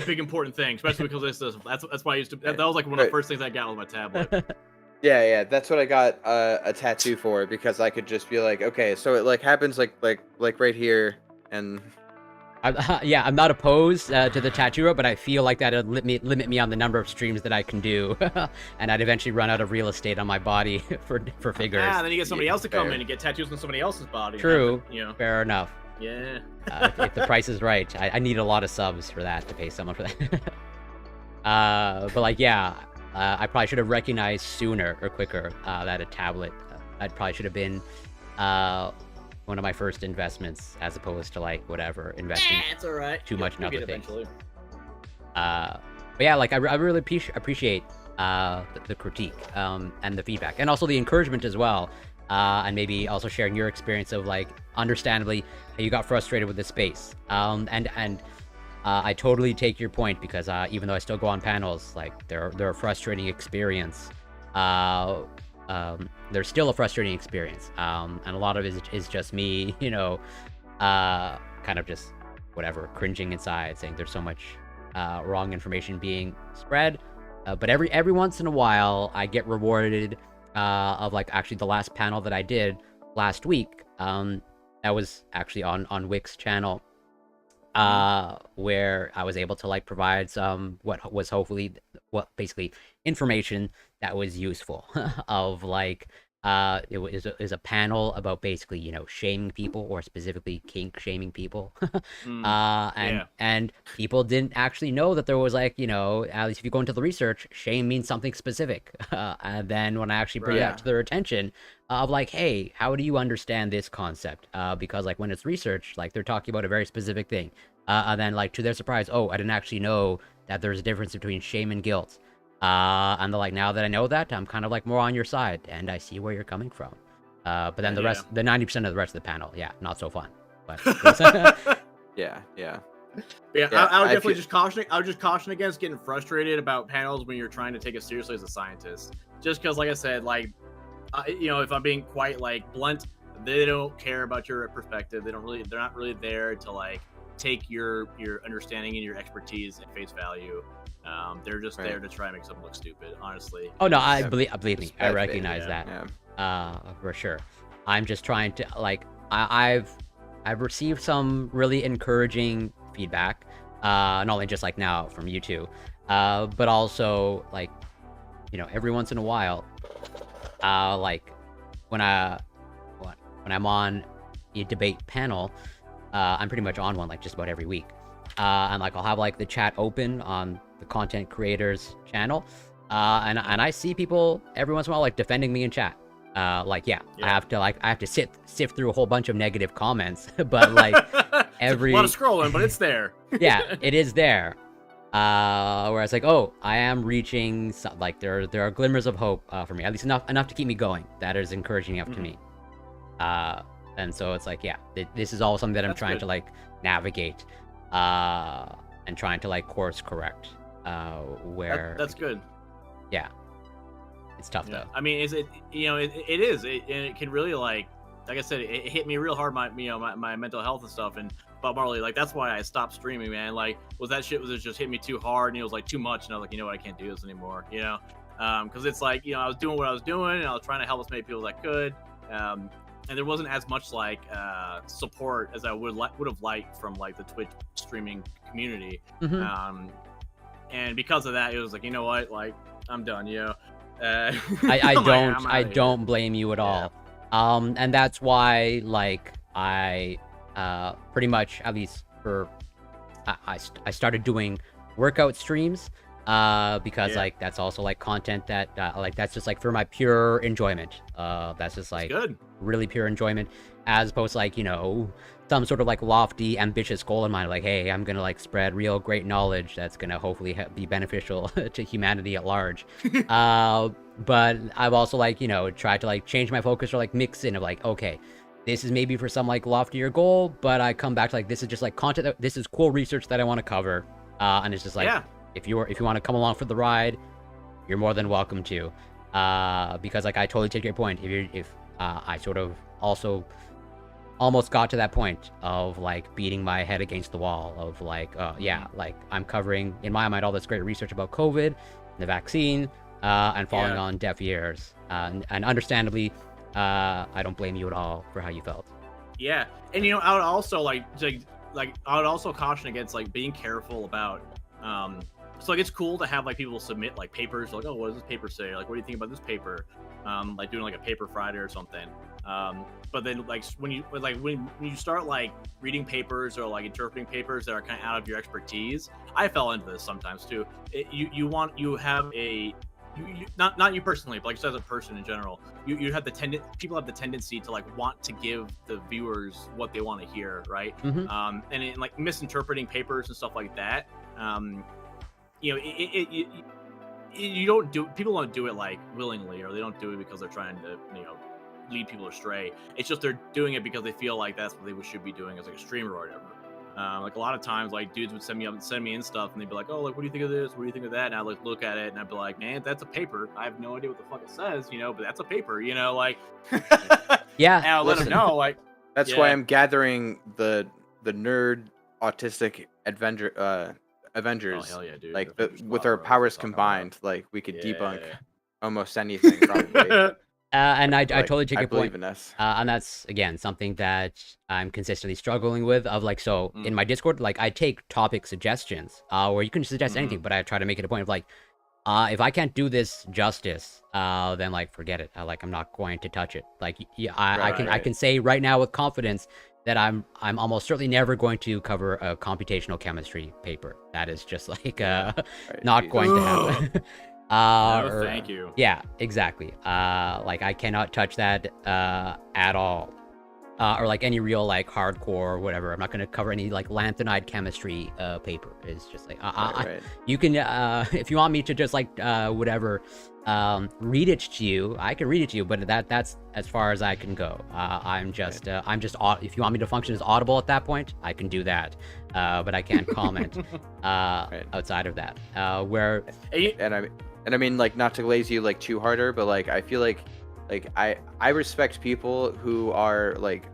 big important thing, especially because that's why I used to. That was like one of the first things I got with my tablet.
Yeah, that's what I got a tattoo for, because I could just be like, okay, so it like happens like right here, and
I'm not opposed to the tattoo route, but I feel like that'd limit me on the number of streams that I can do, and I'd eventually run out of real estate on my body for figures.
Yeah, then you get somebody else to come in and get tattoos on somebody else's body.
True. Fair enough.
Yeah.
If the price is right, I need a lot of subs for that, to pay someone for that. But like, I probably should have recognized sooner or quicker that a tablet that probably should have been one of my first investments, as opposed to like whatever investing
it's all right.
too much in other things.
Eventually.
But yeah, like I really appreciate the critique and the feedback, and also the encouragement as well, and maybe also sharing your experience of like understandably how you got frustrated with the space, and I totally take your point because even though I still go on panels, like they're a frustrating experience. Uh, they're still a frustrating experience. And a lot of it is just me, kind of just whatever, cringing inside, saying there's so much wrong information being spread. But every once in a while, I get rewarded of like actually the last panel that I did last week. That was actually on Wick's channel, where I was able to like provide some what was hopefully basically information that was useful of like it was a panel about basically shaming people, or specifically kink shaming people. And people didn't actually know that there was like at least if you go into the research, shame means something specific. And then when I actually bring it up to their attention of like, hey, how do you understand this concept, because like when it's research, like they're talking about a very specific thing, and then like to their surprise, oh, I didn't actually know that there's a difference between shame and guilt. And they're like, now that I know that, I'm kind of like more on your side, and I see where you're coming from. But then the 90% of the rest of the panel, not so fun. But
Yeah.
I would definitely just caution against getting frustrated about panels when you're trying to take it seriously as a scientist. Just because, like I said, like if I'm being quite like blunt, they don't care about your perspective. They're not really there to like take your understanding and your expertise at face value. They're just there to try and make something look stupid, honestly.
Oh no, I believe me, I recognize that. For sure. I'm just trying to like I've received some really encouraging feedback, not only just like now from you two, but also like every once in a while, like when I'm on a debate panel, I'm pretty much on one like just about every week, and like I'll have like the chat open on the content creators channel, and I see people every once in a while like defending me in chat. I have to sift through a whole bunch of negative comments, but like every
a lot of scrolling, but it's there.
Yeah, it is there. Whereas like, oh, I am reaching like there are glimmers of hope for me, at least enough to keep me going. That is encouraging enough to me. And so it's like, this is all something that I'm trying to like navigate, and trying to like course correct. Where
that's good.
Yeah, it's tough though.
I mean, it is, and it can really like I said, it hit me real hard, my mental health and stuff. And Bob Marley, like that's why I stopped streaming, man. Like, was it just hit me too hard, and it was like too much, and I was like, you know what, I can't do this anymore, because it's like I was doing what I was doing, and I was trying to help as many people as I could, and there wasn't as much like support as I would have liked from like the Twitch streaming community. And because of that, it was like, you know what, like I'm done,
I don't blame you at all. And that's why like I pretty much, at least for I started doing workout streams, because like that's also like content that like that's just like for my pure enjoyment. That's just like really pure enjoyment, as opposed to like some sort of like lofty ambitious goal in mind, like, hey, I'm gonna like spread real great knowledge that's gonna hopefully be beneficial to humanity at large. But I've also like tried to like change my focus, or like mix in of like, okay, this is maybe for some like loftier goal, but I come back to like, this is just like content this is cool research that I want to cover, and it's just like, if you want to come along for the ride, you're more than welcome to, because like I totally take your point. If I sort of also almost got to that point of like beating my head against the wall of like, like I'm covering in my mind all this great research about COVID, the vaccine, and falling on deaf ears, and understandably, I don't blame you at all for how you felt.
Yeah, and I would also I would also caution against like being careful about so like it's cool to have like people submit like papers, like, oh, what does this paper say, like what do you think about this paper, like doing like a paper Friday or something, but then like when you start like reading papers or like interpreting papers that are kind of out of your expertise, I fell into this sometimes too. Not you personally, but like just as a person in general, you have people have the tendency to like want to give the viewers what they want to hear, right? And in like misinterpreting papers and stuff like that, people don't do it like willingly, or they don't do it because they're trying to lead people astray. It's just they're doing it because they feel like that's what they should be doing as like a streamer or whatever. Like a lot of times, like dudes would send me in stuff, and they'd be like, "Oh, like, what do you think of this? What do you think of that?" And I like look at it, and I'd be like, "Man, that's a paper. I have no idea what the fuck it says, but that's a paper, like."
Yeah.
And I'll let them know, like.
That's why I'm gathering the nerd autistic Avengers.
Oh hell yeah, dude!
Like
Avengers
with
Squad,
our
bro,
powers
talking about.
combined, like we could
Yeah.
debunk almost anything probably.
And I
Like,
totally take
I
your
believe
point.
in us.
And that's again something that I'm consistently struggling with. Of like, so in my Discord, like I take topic suggestions, where you can suggest anything, but I try to make it a point of like, if I can't do this justice, then like forget it. Like I'm not going to touch it. Like I can say right now with confidence that I'm almost certainly never going to cover a computational chemistry paper. That is just like not going to happen.
No, thank you.
Yeah, exactly. Like I cannot touch that at all. Or like any real like hardcore or whatever. I'm not gonna cover any like lanthanide chemistry paper. It's just like you can if you want me to just like whatever read it to you, I can read it to you, but that's as far as I can go. I'm just if you want me to function as audible at that point, I can do that. But I can't comment outside of that. Where
and I mean like not to glaze you like too harder, but like I feel like I respect people who are like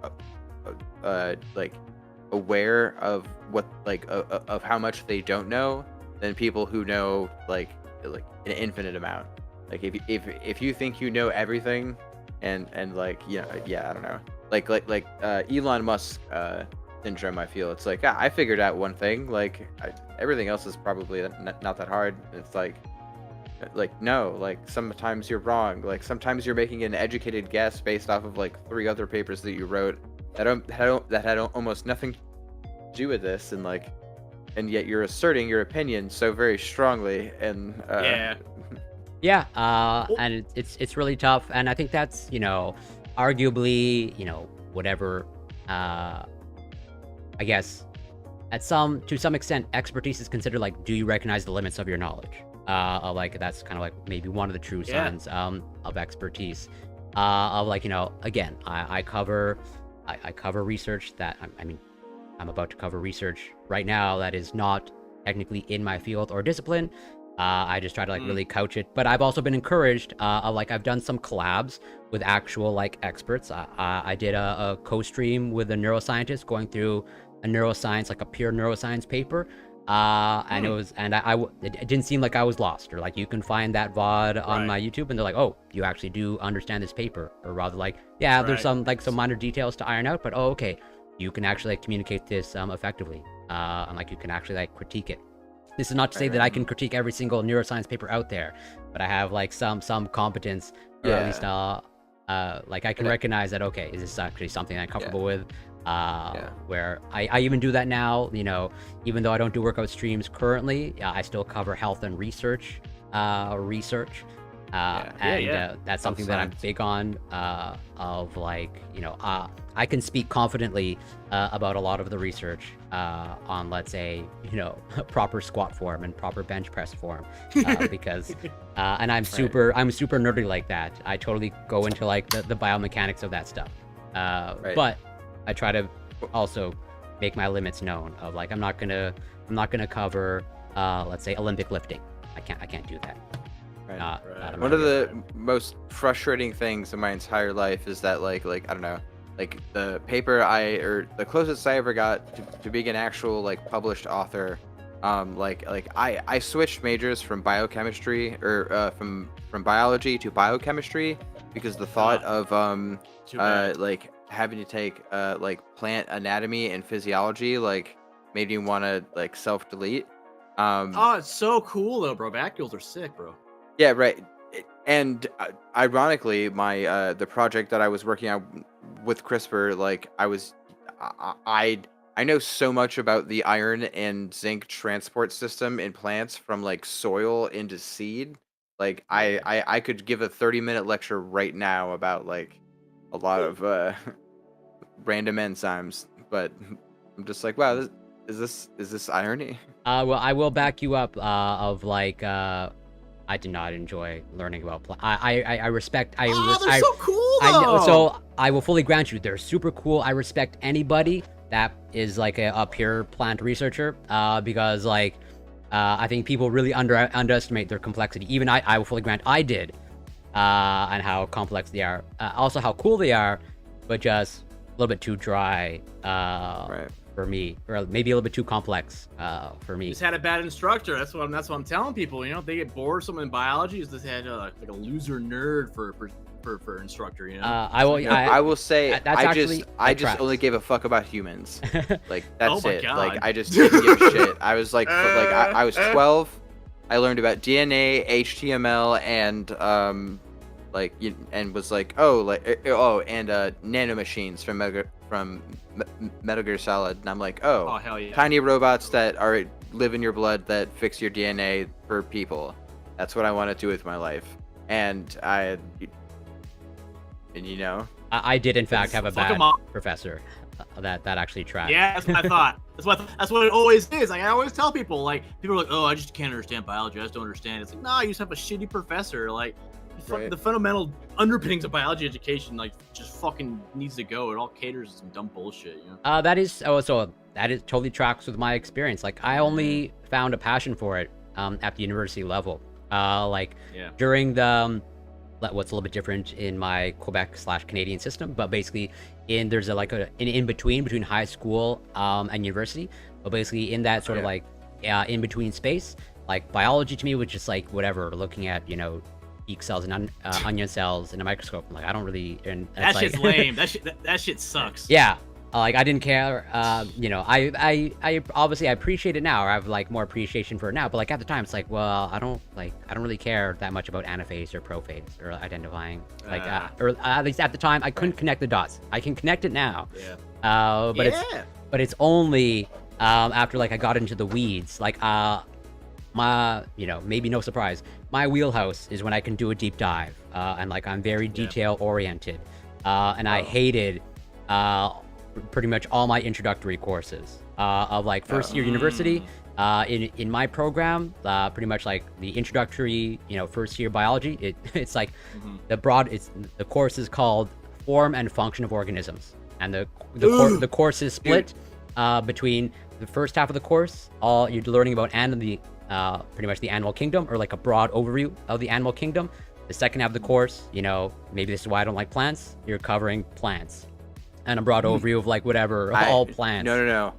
aware of what of how much they don't know than people who know like an infinite amount. Like if you think you know everything and like I don't know, like Elon Musk syndrome. I feel it's like I figured out one thing, like everything else is probably not that hard. It's like no, like sometimes you're wrong, like sometimes you're making an educated guess based off of like 3 other papers that you wrote that had almost nothing to do with this, and yet you're asserting your opinion so very strongly, and
and it's really tough, and I think that's arguably whatever I guess to some extent expertise is considered like, do you recognize the limits of your knowledge? Like that's kind of like maybe one of the true signs of expertise. Of like again, I cover research that I'm about to cover research right now that is not technically in my field or discipline. I just try to like really couch it, but I've also been encouraged. I've done some collabs with actual like experts. I did a co-stream with a neuroscientist going through a neuroscience, like a pure neuroscience paper. And it didn't seem like I was lost, or like you can find that VOD on my YouTube and they're like, oh, you actually do understand this paper, or rather like, there's some minor details to iron out, but okay, you can actually like communicate this effectively, and like you can actually like critique it. This is not to say that I can critique every single neuroscience paper out there, but I have like some competence, or at least like I can recognize that, okay, is this actually something I'm comfortable with? Where I even do that now, even though I don't do workout streams currently, I still cover health and research, that's something that I'm big on, of like, I can speak confidently about a lot of the research on, let's say, proper squat form and proper bench press form, because and I'm super nerdy like that. I totally go into like the biomechanics of that stuff, but I try to also make my limits known of like, I'm not gonna cover let's say Olympic lifting. I can't do that.
One of the most frustrating things in my entire life is that like I don't know, like the paper the closest I ever got to being an actual like published author, I switched majors from biochemistry or from biology to biochemistry because the thought of like having to take like plant anatomy and physiology like made me want to like self-delete.
It's so cool though, bro. Vacuoles are sick, bro.
Yeah, right. And ironically, my the project that I was working on with CRISPR, like I know so much about the iron and zinc transport system in plants from like soil into seed. Like I could give a 30-minute lecture right now about like a lot of random enzymes, but I'm just like, wow, is this irony?
Well, I will back you up. Of like, I did not enjoy learning about I respect.
They're so cool though.
I know, so I will fully grant you, they're super cool. I respect anybody that is like a pure plant researcher, because like I think people really underestimate their complexity. Even I will fully grant I did, and how complex they are. Also how cool they are, but just a little bit too dry for me, or maybe a little bit too complex for me.
Just had a bad instructor. That's what I'm telling people. You know, if they get bored or something in biology, is just had like a loser nerd for instructor. You know.
I will say I just
tracks.
only gave a fuck about humans. Like that's
Oh my
it.
God.
Like I just didn't give a shit. I was like I was 12. I learned about DNA, HTML, and was like nanomachines from Metal Gear Solid, and I'm like,
Oh hell yeah.
tiny robots that live in your blood that fix your DNA for people. That's what I want to do with my life. And you know,
I did in fact have a
Fuck
bad
'em up.
professor that actually tracked.
Yeah, that's what I thought. That's what it always is. Like I always tell people, like people are like, "Oh, I just can't understand biology. I just don't understand." It's like, no, you just have a shitty professor. Like
Right.
the fundamental underpinnings of biology education, like just fucking needs to go. It all caters to some dumb bullshit. You know.
That is totally tracks with my experience. Like I only found a passion for it at the university level. During the what's a little bit different in my Quebec/Canadian system, but basically there's an in between high school and university, but basically in that sort of like in between space, like biology to me was just like whatever, looking at yeast cells and onion cells in a microscope. Like I don't really, and
That
like,
shit's lame. That shit sucks.
yeah. Like I didn't care. I obviously I appreciate it now, or I have like more appreciation for it now. But like at the time, it's like, well, I don't really care that much about anaphase or prophase or identifying. Or at least at the time, I couldn't connect the dots. I can connect it now.
Yeah.
But it's only after like I got into the weeds. Like maybe no surprise, my wheelhouse is when I can do a deep dive, and like I'm very detail oriented, and I hated pretty much all my introductory courses of like first year university. In my program, pretty much like the introductory, first year biology, it's like the course is called Form and Function of Organisms, and the course is split between the first half of the course, all you're learning about pretty much the animal kingdom, or like a broad overview of the animal kingdom. The second half of the course, maybe this is why I don't like plants, you're covering plants and a broad overview of like whatever, all plants.
No.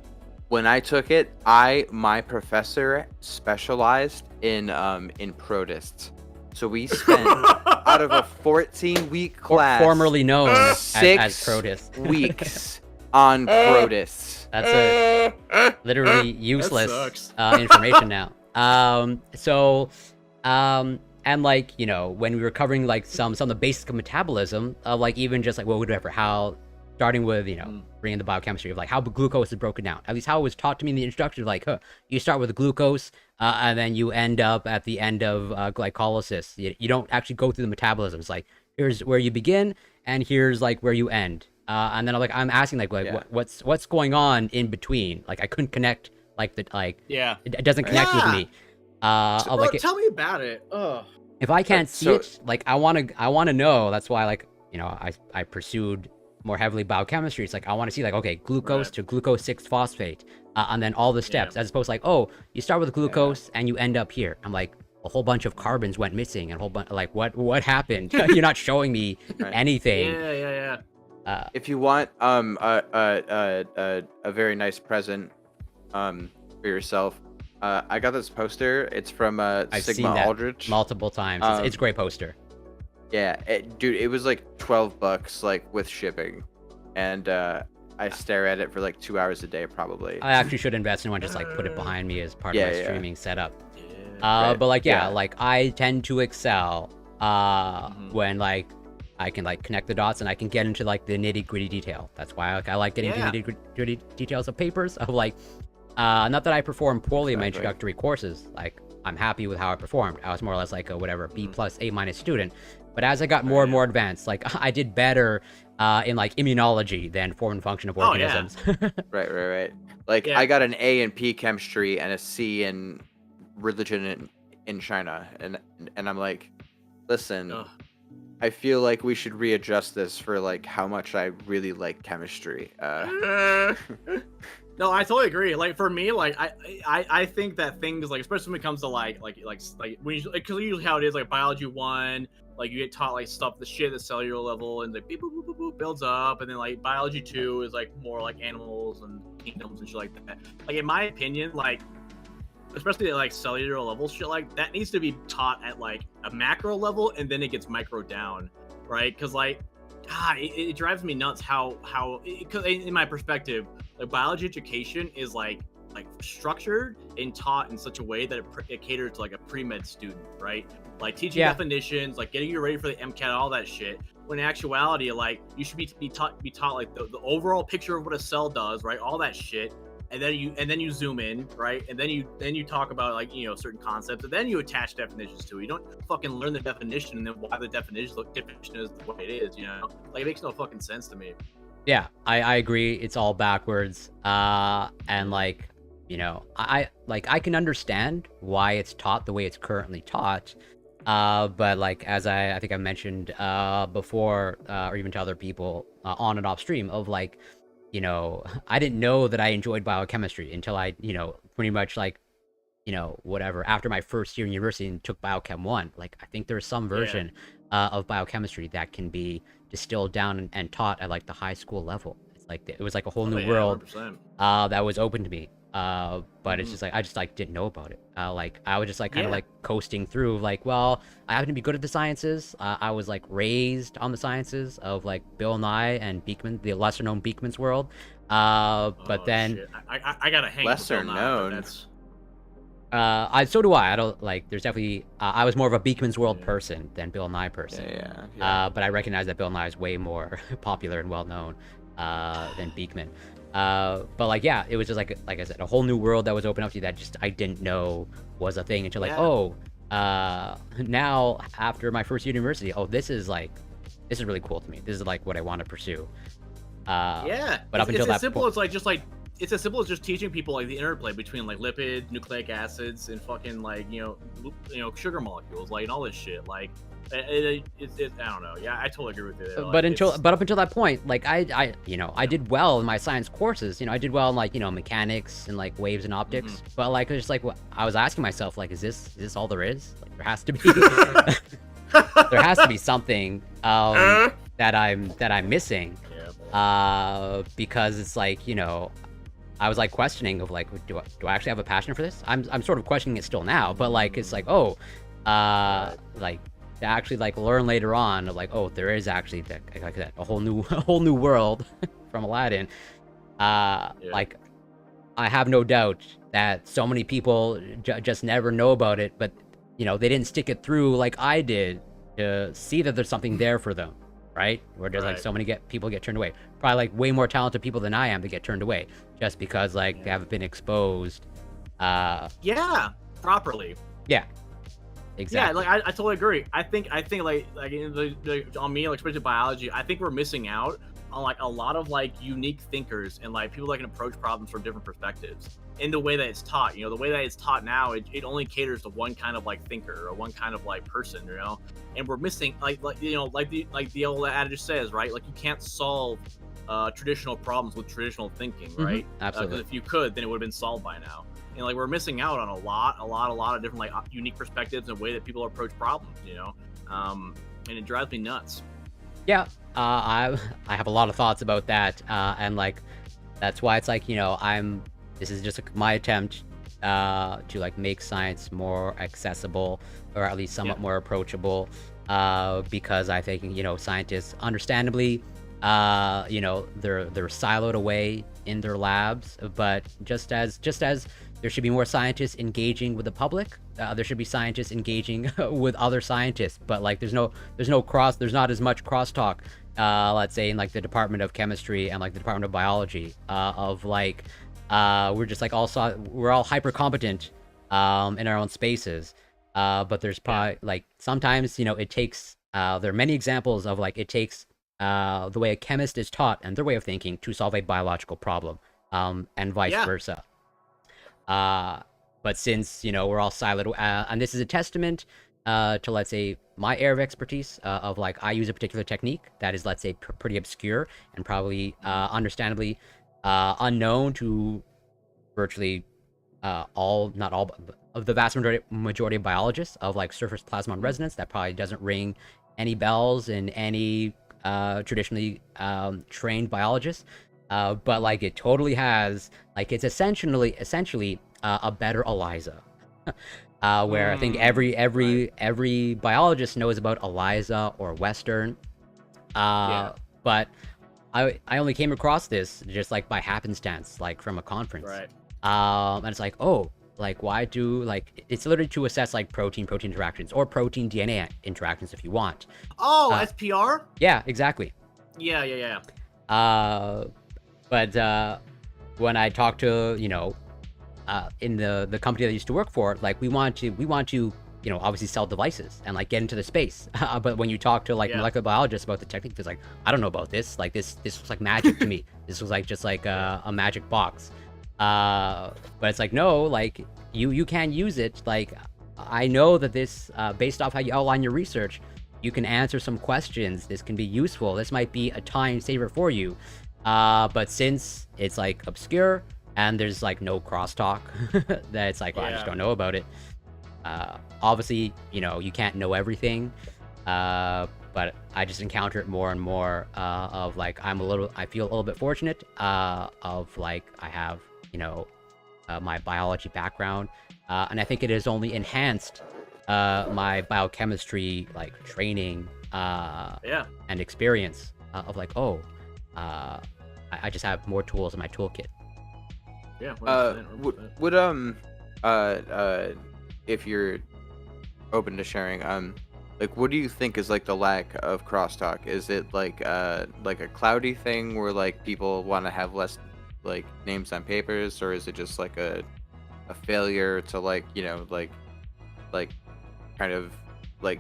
When I took it, my professor specialized in protists. So we spent out of a 14-week class,
formerly known as protists,
weeks on protists.
That's literally useless information now. And like, when we were covering like some of the basics of metabolism, of like even just like whatever, how starting with bringing the biochemistry of like how glucose is broken down, at least how it was taught to me in the introduction, like you start with the glucose, and then you end up at the end of glycolysis. You don't actually go through the metabolism. It's like, here's where you begin and here's like where you end, and then I'm asking what's going on in between. Like I couldn't connect it doesn't connect with me.
Tell me about it.
If I can't see it, like I want to know. That's why I pursued more heavily biochemistry. It's like I want to see like, okay, glucose to glucose 6-phosphate, and then all the steps, as opposed to like, oh, you start with glucose and you end up here. I'm like, a whole bunch of carbons went missing, and a whole bunch like what happened? You're not showing me anything.
If you want a very nice present for yourself, I got this poster. It's from
I've
Sigma
seen that
Aldrich
multiple times. It's a great poster.
Yeah, dude, it was like $12 like with shipping, and I stare at it for like 2 hours a day probably.
I actually should invest in one, just like put it behind me as part of my streaming setup.
Right.
But like like I tend to excel when like I can like connect the dots and I can get into like the nitty-gritty detail. That's why I like getting into nitty-gritty details of papers, of like not that I perform poorly in my introductory courses. Like I'm happy with how I performed. I was more or less like a whatever B+, A- student. But as I got more and more advanced, like I did better in like immunology than form and function of organisms.
Right. Like I got an A in P chemistry and a C in religion in China, and I'm like, listen, I feel like we should readjust this for like how much I really like chemistry.
No, I totally agree. Like for me, like I think that things like, especially when it comes to like when you, like, because usually how it is like biology 1, like you get taught like stuff the shit at the cellular level and like beep, boop, boop, boop, boop, builds up, and then like biology 2 is like more like animals and kingdoms and shit like that. Like in my opinion, like especially at like cellular level shit like that needs to be taught at like a macro level, and then it gets micro down, right? Because like God, it drives me nuts how because in my perspective, like biology education is like structured and taught in such a way that it caters to like a pre-med student, right? Like teaching definitions, like getting you ready for the MCAT, all that shit. When in actuality, like you should be taught like the overall picture of what a cell does, right? All that shit. And then you zoom in, right? And then you talk about like, you know, certain concepts, and then you attach definitions to it. You don't fucking learn the definition and then why the definition is the way it is, you know? Like it makes no fucking sense to me.
Yeah, I agree. It's all backwards. And like, you know, I can understand why it's taught the way it's currently taught. But like, as I think I mentioned before, or even to other people on and off stream, of like, you know, I didn't know that I enjoyed biochemistry until I, you know, pretty much like, you know, whatever, after my first year in university and took Biochem 1. Like, I think there's some version of biochemistry that can be distilled down and taught at like the high school level. It's like, it was like a whole new world that was open to me. But it's just like, I just like didn't know about it. Like I was just like kind of like coasting through, like, well, I happen to be good at the sciences. I was like raised on the sciences of like Bill Nye and Beekman, the lesser known Beekman's world. But then
shit. I gotta hang
lesser
with Bill Nye,
known.
That's...
so do I. I don't like. There's definitely. I was more of a Beekman's World person than Bill Nye person. But I recognize that Bill Nye is way more popular and well known than Beekman. But like, yeah, it was just like I said, a whole new world that was open up to you that just I didn't know was a thing until like, now after my first year at university, this is really cool to me. This is like what I want to pursue. But up until that point,
it's as simple as just teaching people like the interplay between like lipids, nucleic acids, and fucking like you know sugar molecules, like and all this shit. Like I don't know. Yeah, I totally agree with you there. Like,
but up until that point, like I did well in my science courses. You know, I did well in like, you know, mechanics and like waves and optics. But like, it was just like, I was asking myself, like, is this all there is? Like, there has to be there has to be something that I'm missing. Because it's like, you know, I was like questioning of like, do I actually have a passion for this? I'm sort of questioning it still now, but like, it's like, like to actually like learn later on of like, there is actually like that a whole new world from Aladdin. Like, I have no doubt that so many people just never know about it, but you know, they didn't stick it through like I did to see that there's something there for them, right? Where there's like so many people get turned away. Probably like way more talented people than I am to get turned away just because like they haven't been exposed.
Properly.
Yeah. Exactly.
Yeah, like I totally agree. I think like on me, like especially biology, I think we're missing out on like a lot of like unique thinkers and like people that can approach problems from different perspectives in the way that it's taught. You know, the way that it's taught now, it only caters to one kind of like thinker or one kind of like person, you know. And we're missing like you know, like the old adage says, right? Like you can't solve traditional problems with traditional thinking, right?
Absolutely.
Because if you could, then it would have been solved by now. And like we're missing out on a lot of different like unique perspectives and way that people approach problems, you know. And it drives me nuts.
Yeah, I have a lot of thoughts about that, and like that's why it's like, you know, this is just like my attempt to like make science more accessible, or at least somewhat more approachable, because I think, you know, scientists understandably, you know, they're siloed away in their labs, but just as there should be more scientists engaging with the public, there should be scientists engaging with other scientists, but like there's not as much crosstalk, let's say in like the Department of Chemistry and like the Department of Biology, of like we're just like we're all hyper competent in our own spaces, but there's probably like sometimes, you know, it takes there are many examples of like it takes the way a chemist is taught and their way of thinking to solve a biological problem, and vice versa. But since, you know, we're all siloed, and this is a testament to, let's say, my area of expertise, of like I use a particular technique that is, let's say, pretty obscure and probably understandably unknown to virtually not all, but of the vast majority of biologists, of like surface plasmon resonance. That probably doesn't ring any bells in any traditionally trained biologists. But like it totally has, like it's essentially a better ELISA. Where I think every biologist knows about ELISA or Western. But I only came across this just like by happenstance, like from a conference.
Right.
And it's like, oh, like why do, like, it's literally to assess like protein interactions or protein DNA interactions if you want.
Oh, SPR?
Yeah, exactly.
Yeah.
But when I talk to, in the company that I used to work for, like we want to, obviously sell devices and like get into the space. But when you talk to like molecular biologists about the technique, it's like, I don't know about this. Like this was like magic to me. This was like just like a magic box. But it's like, no, like you can use it. Like I know that this, based off how you outline your research, you can answer some questions. This can be useful. This might be a time saver for you. But since it's like obscure and there's like no crosstalk, that it's like, well, I just don't know about it. Obviously, you can't know everything. But I just encounter it more and more, of like, I feel a little bit fortunate, of like, I have, my biology background, and I think it has only enhanced, my biochemistry, like training, and experience, of like, oh, I just have more tools in my toolkit.
Yeah.
100%. Would if you're open to sharing, like, what do you think is like the lack of crosstalk? Is it like a cloudy thing where like people want to have less like names on papers, or is it just like a failure to like like kind of like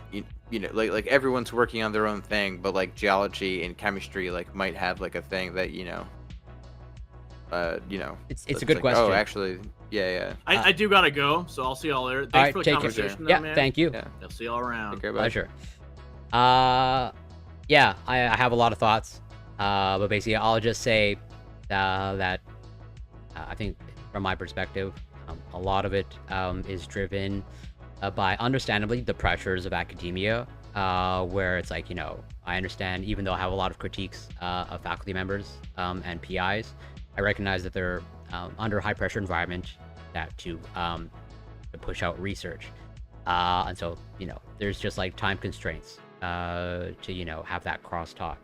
like everyone's working on their own thing, but like geology and chemistry like might have like a thing that
It's a good question.
Oh, actually, yeah.
I do gotta go, so I'll see y'all later. Thanks for the conversation, though,
yeah,
man.
thank you.
Yeah.
I'll see y'all around.
Pleasure. Yeah, I have a lot of thoughts, but basically I'll just say that I think from my perspective, a lot of it is driven by, understandably, the pressures of academia, where it's like, I understand, even though I have a lot of critiques of faculty members and PIs, I recognize that they're under high pressure environment to push out research. And so, there's just like time constraints to, have that crosstalk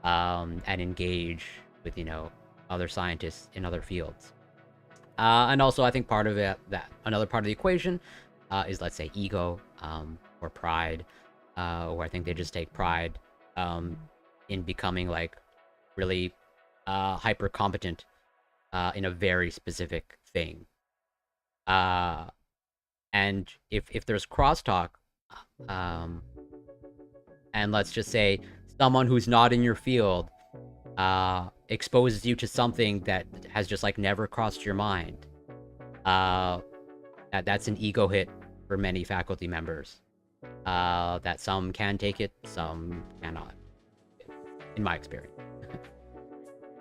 and engage with, other scientists in other fields. And also, I think part of it, that another part of the equation is, let's say, ego or pride, where I think they just take pride in becoming like really hyper competent in a very specific thing. And if there's crosstalk, and let's just say someone who's not in your field exposes you to something that has just like never crossed your mind, that's an ego hit for many faculty members. That some can take it, some cannot, in my experience.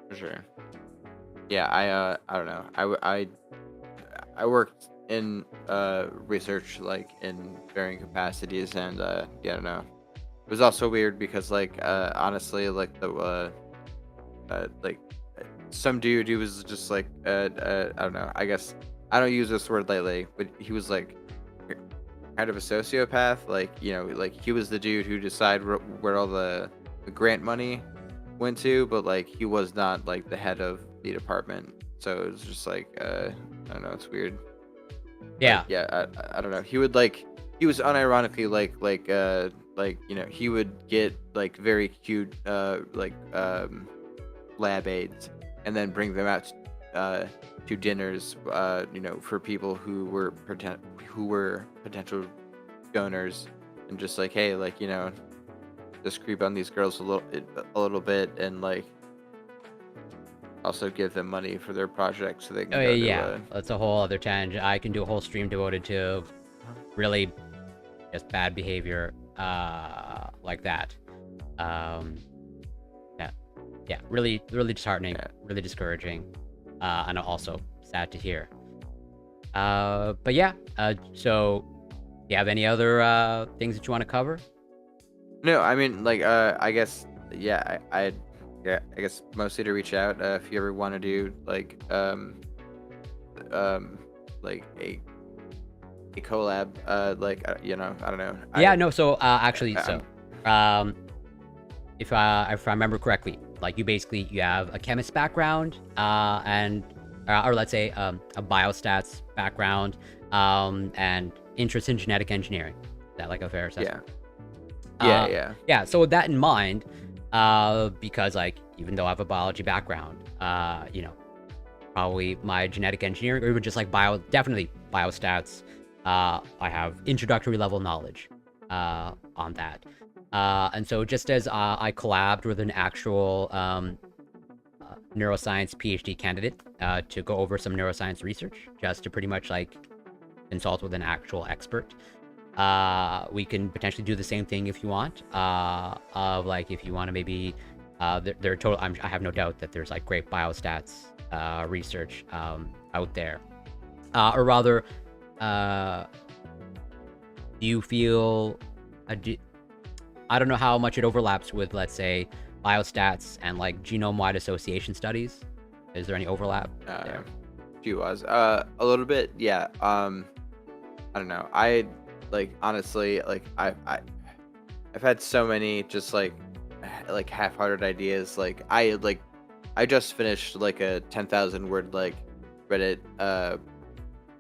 For sure. Yeah, I don't know. I worked in research like in varying capacities, and yeah, I don't know. It was also weird because like honestly, like the like some dude who was just like I don't know. I guess I don't use this word lately, but he was like kind of a sociopath. Like like he was the dude who decided where all the grant money went to, but like he was not like the head of the department. So it was just like I don't know. It's weird.
Yeah.
But, yeah. I don't know. He would like. He was unironically like he would get like very cute lab aids and then bring them out to dinners for people who were potential donors, and just like, hey, like just creep on these girls a little bit, and like also give them money for their projects so they can
yeah, that's a whole other tangent. I can do a whole stream devoted to really just bad behavior like that. Yeah, yeah, really, really disheartening, really discouraging, and also sad to hear. But yeah, so you have any other things that you want to cover?
No, I mean, like, I guess, yeah, I guess mostly to reach out, if you ever want to do like a collab, like, you know, I don't know.
Yeah, no. So actually,
I'm-
if I remember correctly, like you have a chemist background, and or let's say a biostats background, and interest in genetic engineering. Is that like a fair assessment? Yeah. So with that in mind, because like even though I have a biology background, you know, probably my genetic engineering or even just like definitely biostats, I have introductory level knowledge on that. And so just as I collabed with an actual neuroscience PhD candidate to go over some neuroscience research, just to pretty much like consult with an actual expert. We can potentially do the same thing if you want. Of like if you want to maybe, they're total. I have no doubt that there's like great biostats research out there, or rather, do you feel? I don't know how much it overlaps with, let's say, biostats and like genome-wide association studies. Is there any overlap there?
She was a little bit, yeah. I don't know. I like honestly, like I've had so many just like half-hearted ideas. Like I just finished like a 10,000 word like Reddit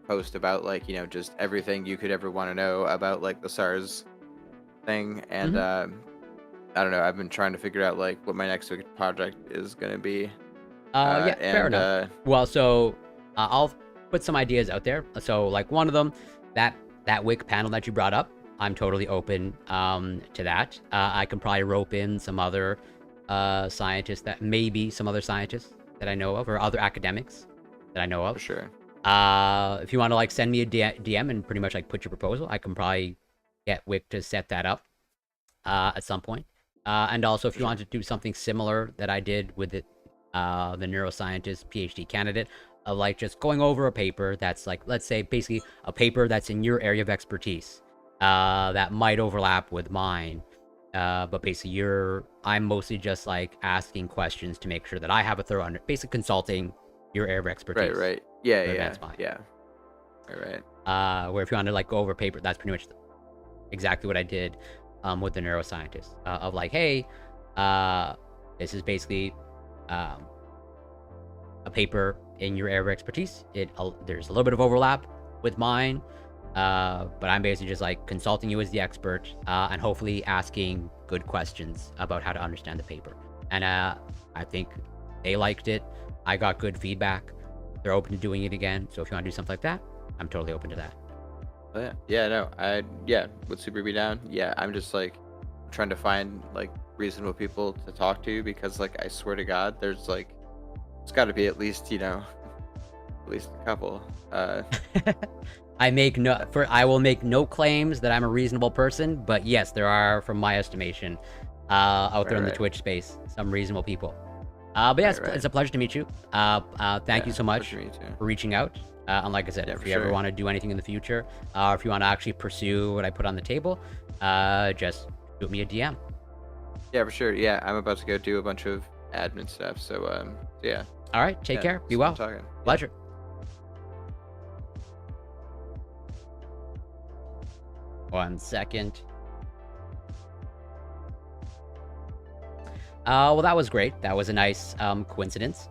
post about like, you know, just everything you could ever want to know about like the SARS thing, and I don't know. I've been trying to figure out like what my next project is gonna be.
Yeah, fair enough. Well, so I'll put some ideas out there. So like one of them, that WIC panel that you brought up, I'm totally open to that. I can probably rope in some other scientists that some other scientists that I know of, or other academics that I know of.
For sure.
If you want to like send me a DM and pretty much like put your proposal, I can probably get WIC to set that up at some point. And also if you want to do something similar that I did with the neuroscientist PhD candidate, of like just going over a paper that's like, let's say basically a paper that's in your area of expertise that might overlap with mine, but basically I'm mostly just like asking questions to make sure that I have a thorough basically consulting your area of expertise.
Right. Yeah.
That's fine.
Yeah. Right.
Where if you want to like go over a paper, that's pretty much exactly what I did with the neuroscientist, of like, hey, this is basically a paper in your area of expertise. There's a little bit of overlap with mine, but I'm basically just like consulting you as the expert, and hopefully asking good questions about how to understand the paper. And I think they liked it. I got good feedback. They're open to doing it again. So if you want to do something like that, I'm totally open to that.
Oh, yeah. Would super be down. Yeah, I'm just like trying to find like reasonable people to talk to, because like I swear to God, there's got to be at least, you know, at least a couple.
I will make no claims that I'm a reasonable person, but yes, there are, from my estimation, out there in the Twitch space, some reasonable people. But yeah, it's a pleasure to meet you. Thank you so much for reaching out. And like I said, if you ever want to do anything in the future, or if you want to actually pursue what I put on the table, just shoot me a DM.
Yeah, for sure. Yeah, I'm about to go do a bunch of admin stuff. So, yeah.
All right. Take care. Be well. Pleasure. One second. Well, that was great. That was a nice coincidence.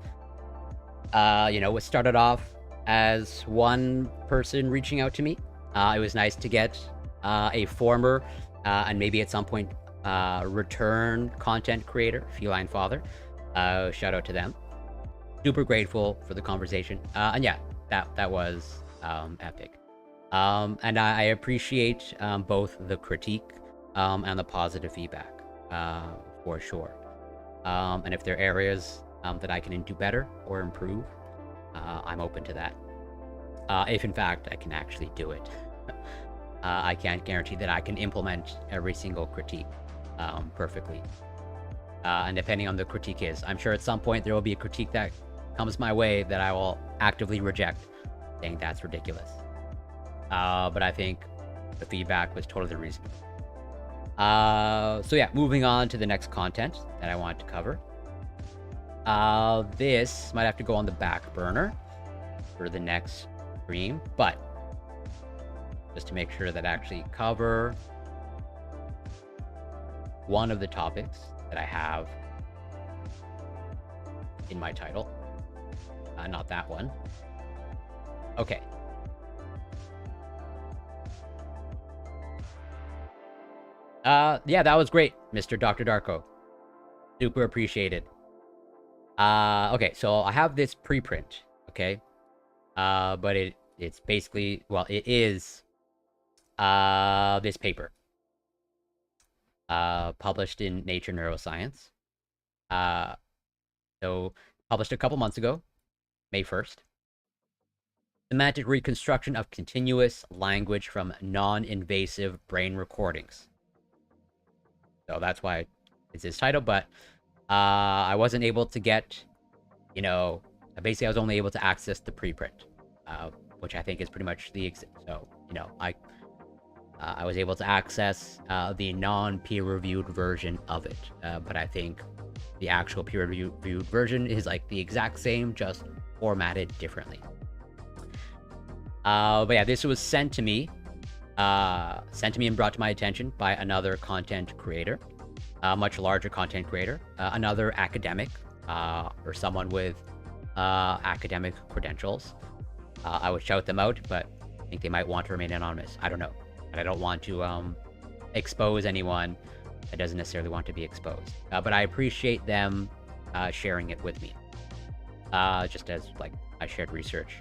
You know, it started off as one person reaching out to me. It was nice to get a former and maybe at some point return content creator, Feline Father. Shout out to them. Super grateful for the conversation. And yeah, that was epic. And I appreciate both the critique and the positive feedback, for sure. And if there are areas that I can do better or improve, I'm open to that. If in fact I can actually do it. I can't guarantee that I can implement every single critique perfectly. And depending on the critique is, I'm sure at some point there will be a critique that comes my way that I will actively reject, saying that's ridiculous. But I think the feedback was totally reasonable. So yeah, moving on to the next content that I want to cover. This might have to go on the back burner for the next stream, but just to make sure that I actually cover one of the topics that I have in my title. Not that one. Okay. Yeah, that was great, Mr. Dr. Darko. Super appreciated. Okay, so I have this preprint, okay? But it's basically, well, it is this paper. Published in Nature Neuroscience. So published a couple months ago, May 1st. Semantic reconstruction of continuous language from non-invasive brain recordings. So that's why it's his title, but I wasn't able to get, basically I was only able to access the preprint, which I think is pretty much the, so, I was able to access the non-peer-reviewed version of it, but I think the actual peer-reviewed version is like the exact same, just formatted differently. But yeah, this was sent to me and brought to my attention by another content creator, a much larger content creator, another academic, or someone with academic credentials. I would shout them out, but I think they might want to remain anonymous. I don't know. And I don't want to expose anyone that doesn't necessarily want to be exposed. But I appreciate them sharing it with me. Just as like I shared research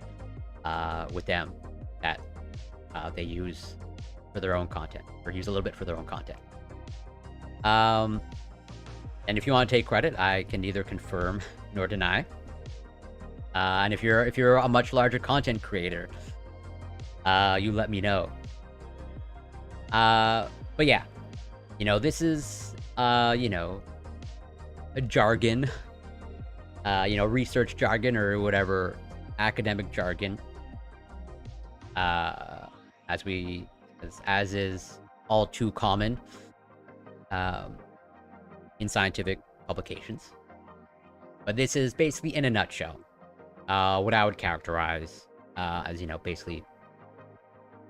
with them that they use for their own content, or use a little bit for their own content. And if you want to take credit, I can neither confirm nor deny. And if you're a much larger content creator, you let me know. But yeah, this is, a jargon, research jargon or whatever, academic jargon, as is all too common, in scientific publications. But this is basically, in a nutshell, what I would characterize, as, basically,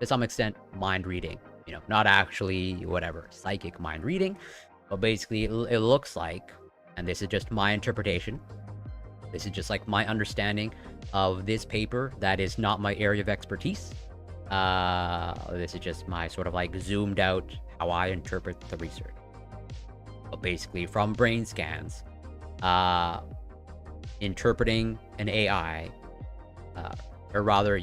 to some extent, mind reading. Not actually whatever psychic mind reading, but basically it looks like, and this is just my interpretation, this is just like my understanding of this paper that is not my area of expertise. This is just my sort of like zoomed out how I interpret the research. But basically from brain scans, interpreting an AI, or rather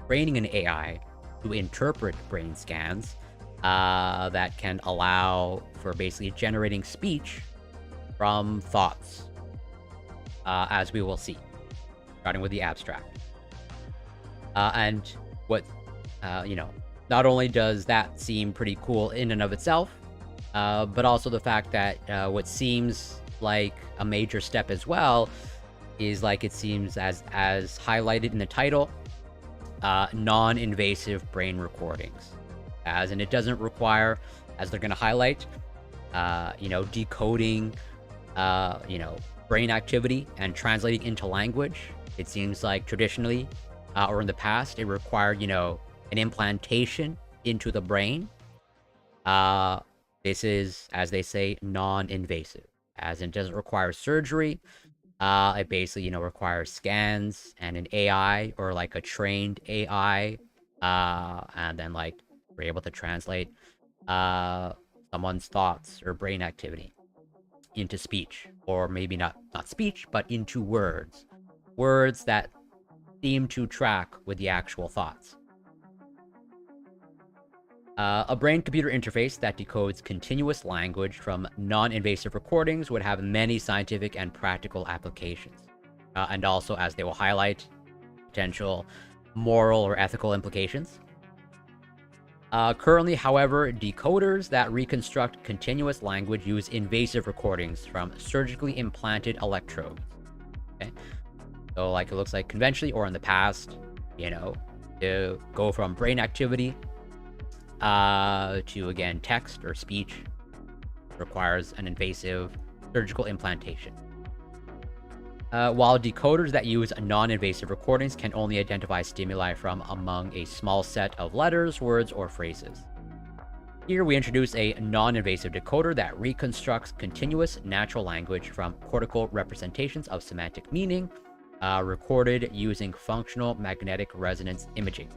training an AI to interpret brain scans, that can allow for basically generating speech from thoughts, as we will see, starting with the abstract. And what, not only does that seem pretty cool in and of itself, but also the fact that what seems like a major step as well is, like, it seems as highlighted in the title, non-invasive brain recordings. And it doesn't require, as they're going to highlight, decoding, brain activity and translating into language. It seems like traditionally, or in the past, it required, an implantation into the brain. This is, as they say, non-invasive, as in doesn't require surgery. It basically, requires scans and an AI, or like a trained AI, and then like we're able to translate someone's thoughts or brain activity into speech, or maybe not speech, but into words that seem to track with the actual thoughts. A brain-computer interface that decodes continuous language from non-invasive recordings would have many scientific and practical applications. And also, as they will highlight, potential moral or ethical implications. Currently, however, decoders that reconstruct continuous language use invasive recordings from surgically implanted electrodes. Okay, so like it looks like conventionally or in the past, to go from brain activity to again text or speech requires an invasive surgical implantation. While decoders that use non-invasive recordings can only identify stimuli from among a small set of letters, words, or phrases. Here we introduce a non-invasive decoder that reconstructs continuous natural language from cortical representations of semantic meaning, recorded using functional magnetic resonance imaging.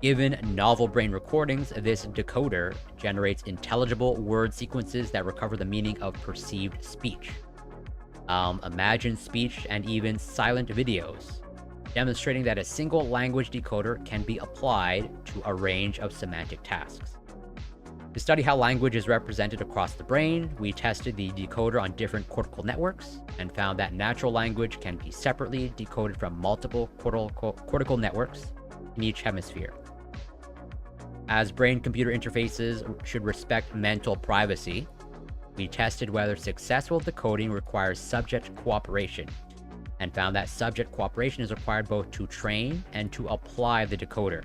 Given novel brain recordings, this decoder generates intelligible word sequences that recover the meaning of perceived speech. Imagined speech, and even silent videos, demonstrating that a single language decoder can be applied to a range of semantic tasks. To study how language is represented across the brain, we tested the decoder on different cortical networks and found that natural language can be separately decoded from multiple cortical networks in each hemisphere. As brain-computer interfaces should respect mental privacy, we tested whether successful decoding requires subject cooperation, and found that subject cooperation is required both to train and to apply the decoder.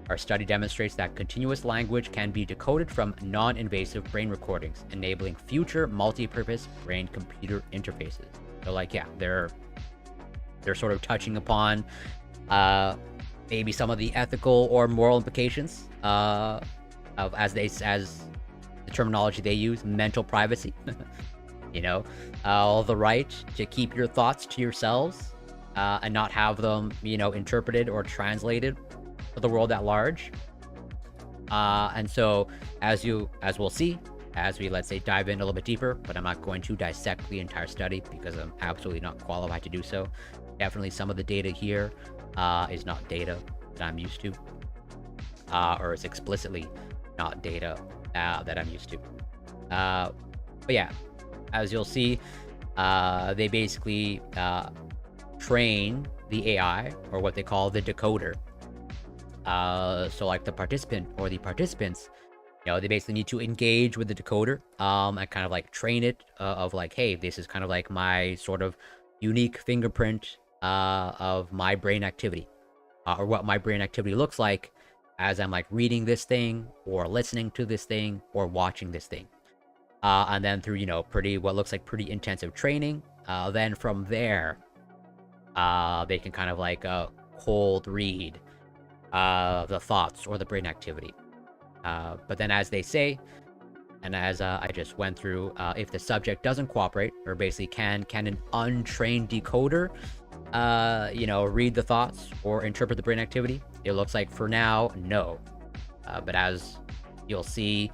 Our study demonstrates that continuous language can be decoded from non-invasive brain recordings, enabling future multi-purpose brain-computer interfaces. So, like, yeah, they're sort of touching upon maybe some of the ethical or moral implications of as the terminology they use, mental privacy. The right to keep your thoughts to yourselves and not have them, interpreted or translated for the world at large. And so, as we'll see, as we, let's say, dive in a little bit deeper, but I'm not going to dissect the entire study because I'm absolutely not qualified to do so. Definitely some of the data here is not data that I'm used to, or is explicitly not data that I'm used to. But yeah, as you'll see, they basically train the AI, or what they call the decoder. So like the participant or the participants, they basically need to engage with the decoder and kind of like train it of like, hey, this is kind of like my sort of unique fingerprint of my brain activity, or what my brain activity looks like as I'm like reading this thing or listening to this thing or watching this thing. And then through, what looks like pretty intensive training, then from there, they can kind of like cold read the thoughts or the brain activity. But then as they say, and as I just went through, if the subject doesn't cooperate, or basically can an untrained decoder, read the thoughts or interpret the brain activity? It looks like for now, no. But as you'll see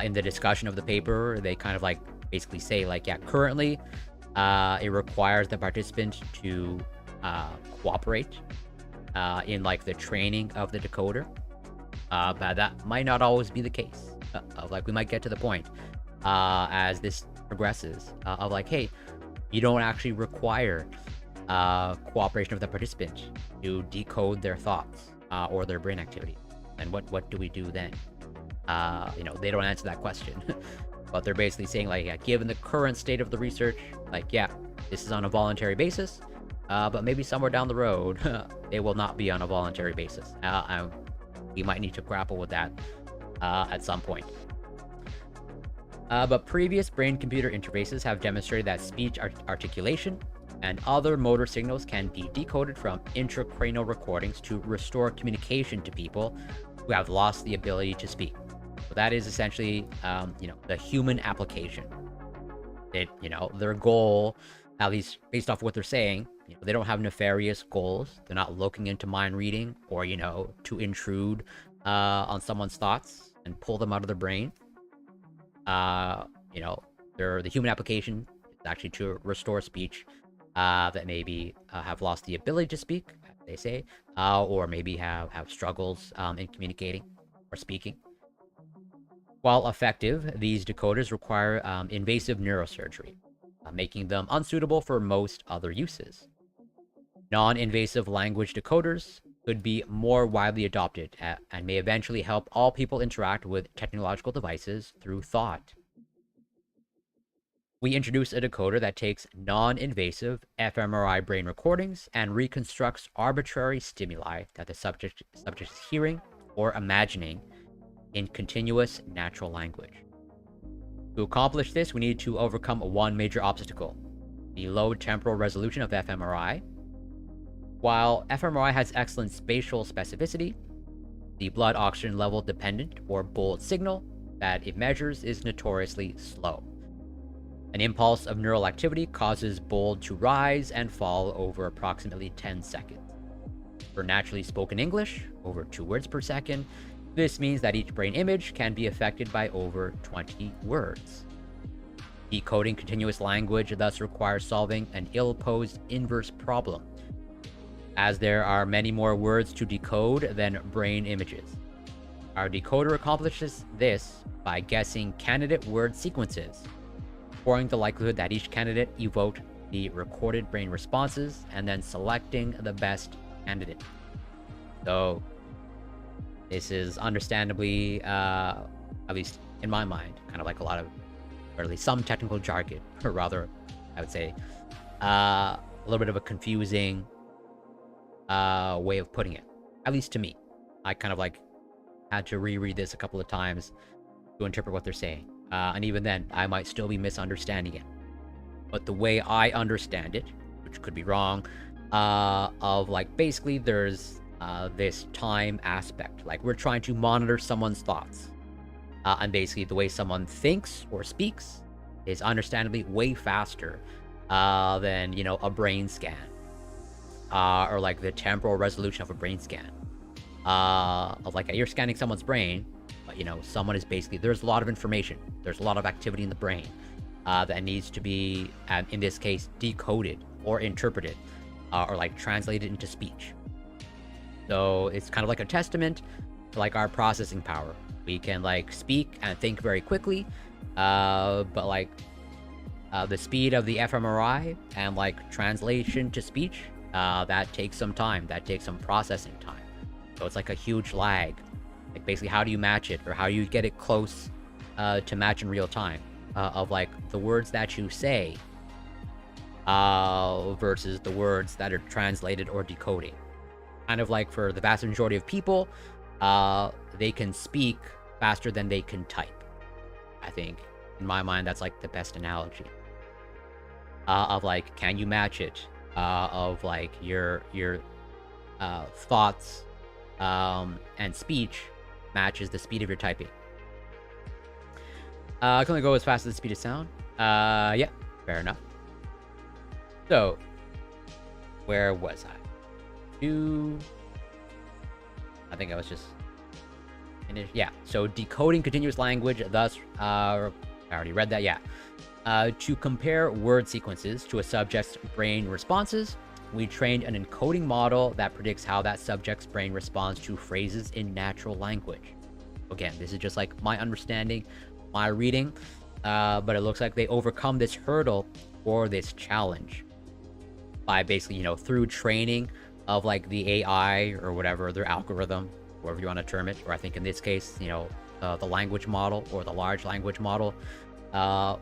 in the discussion of the paper, they kind of like basically say like, yeah, currently it requires the participant to cooperate in like the training of the decoder. But that might not always be the case. Like we might get to the point as this progresses of like, hey, you don't actually require cooperation of the participant to decode their thoughts or their brain activity. And what do we do then? They don't answer that question. But they're basically saying like, yeah, given the current state of the research, like, yeah, this is on a voluntary basis, but maybe somewhere down the road, they will not be on a voluntary basis. We might need to grapple with that at some point. But previous brain-computer interfaces have demonstrated that speech articulation and other motor signals can be decoded from intracranial recordings to restore communication to people who have lost the ability to speak. So that is essentially, the human application. Their goal, at least based off what they're saying, they don't have nefarious goals. They're not looking into mind reading or, to intrude on someone's thoughts and pull them out of their brain. The human application is actually to restore speech that maybe have lost the ability to speak, they say, or maybe have struggles in communicating or speaking. While effective, these decoders require invasive neurosurgery, making them unsuitable for most other uses. Non-invasive language decoders could be more widely adopted and may eventually help all people interact with technological devices through thought. We introduce a decoder that takes non-invasive fMRI brain recordings and reconstructs arbitrary stimuli that the subject is hearing or imagining in continuous natural language. To accomplish this, we need to overcome one major obstacle: the low temporal resolution of fMRI. While fMRI has excellent spatial specificity, the blood oxygen level dependent or bold signal that it measures is notoriously slow. An impulse of neural activity causes bold to rise and fall over approximately 10 seconds. For naturally spoken English, over 2 words per second, this means that each brain image can be affected by over 20 words. Decoding continuous language thus requires solving an ill-posed inverse problem, as there are many more words to decode than brain images. Our decoder accomplishes this by guessing candidate word sequences, scoring the likelihood that each candidate evoked the recorded brain responses, and then selecting the best candidate. So this is understandably, at least in my mind, kind of like a lot of, or at least some technical jargon, or rather, I would say, a little bit of a confusing way of putting it, at least to me. I kind of like had to reread this a couple of times to interpret what they're saying. And even then, I might still be misunderstanding it. But the way I understand it, which could be wrong, of like basically there's this time aspect. Like we're trying to monitor someone's thoughts. And basically the way someone thinks or speaks is understandably way faster than, you know, a brain scan. Or like the temporal resolution of a brain scan. Of like you're scanning someone's brain, but you know, someone is basically, there's a lot of information, there's a lot of activity in the brain that needs to be, in this case, decoded or interpreted, or like translated into speech. So it's kind of like a testament to like our processing power. We can like speak and think very quickly, but like the speed of the fMRI and like translation to speech, that takes some time, that takes some processing time. So it's like a huge lag. Like basically, how do you match it, or how do you get it close to match in real time of like the words that you say versus the words that are translated or decoding. Kind of like for the vast majority of people, they can speak faster than they can type. I think, in my mind, that's like the best analogy of like, can you match it of like your thoughts and speech matches the speed of your typing. I can only go as fast as the speed of sound. Yeah, fair enough. So, where was I? I think I was just finished. Yeah, so decoding continuous language, thus, I already read that, yeah. To compare word sequences to a subject's brain responses, we trained an encoding model that predicts how that subject's brain responds to phrases in natural language. Again, this is just like my understanding, my reading, but it looks like they overcome this hurdle or this challenge by basically, you know, through training of like the AI or whatever, their algorithm, whatever you want to term it, or I think in this case, you know, the language model or the large language model,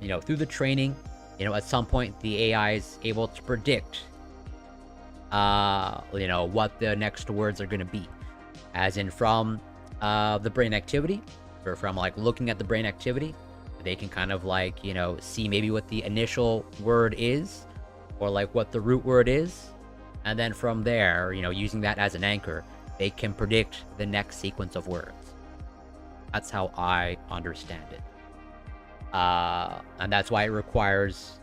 you know, through the training, you know, at some point the AI is able to predict you know, what the next words are going to be, as in from the brain activity, or from like looking at the brain activity, they can kind of like, you know, see maybe what the initial word is, or like what the root word is, and then from there, you know, using that as an anchor, they can predict the next sequence of words. That's how I understand it, and that's why it requires,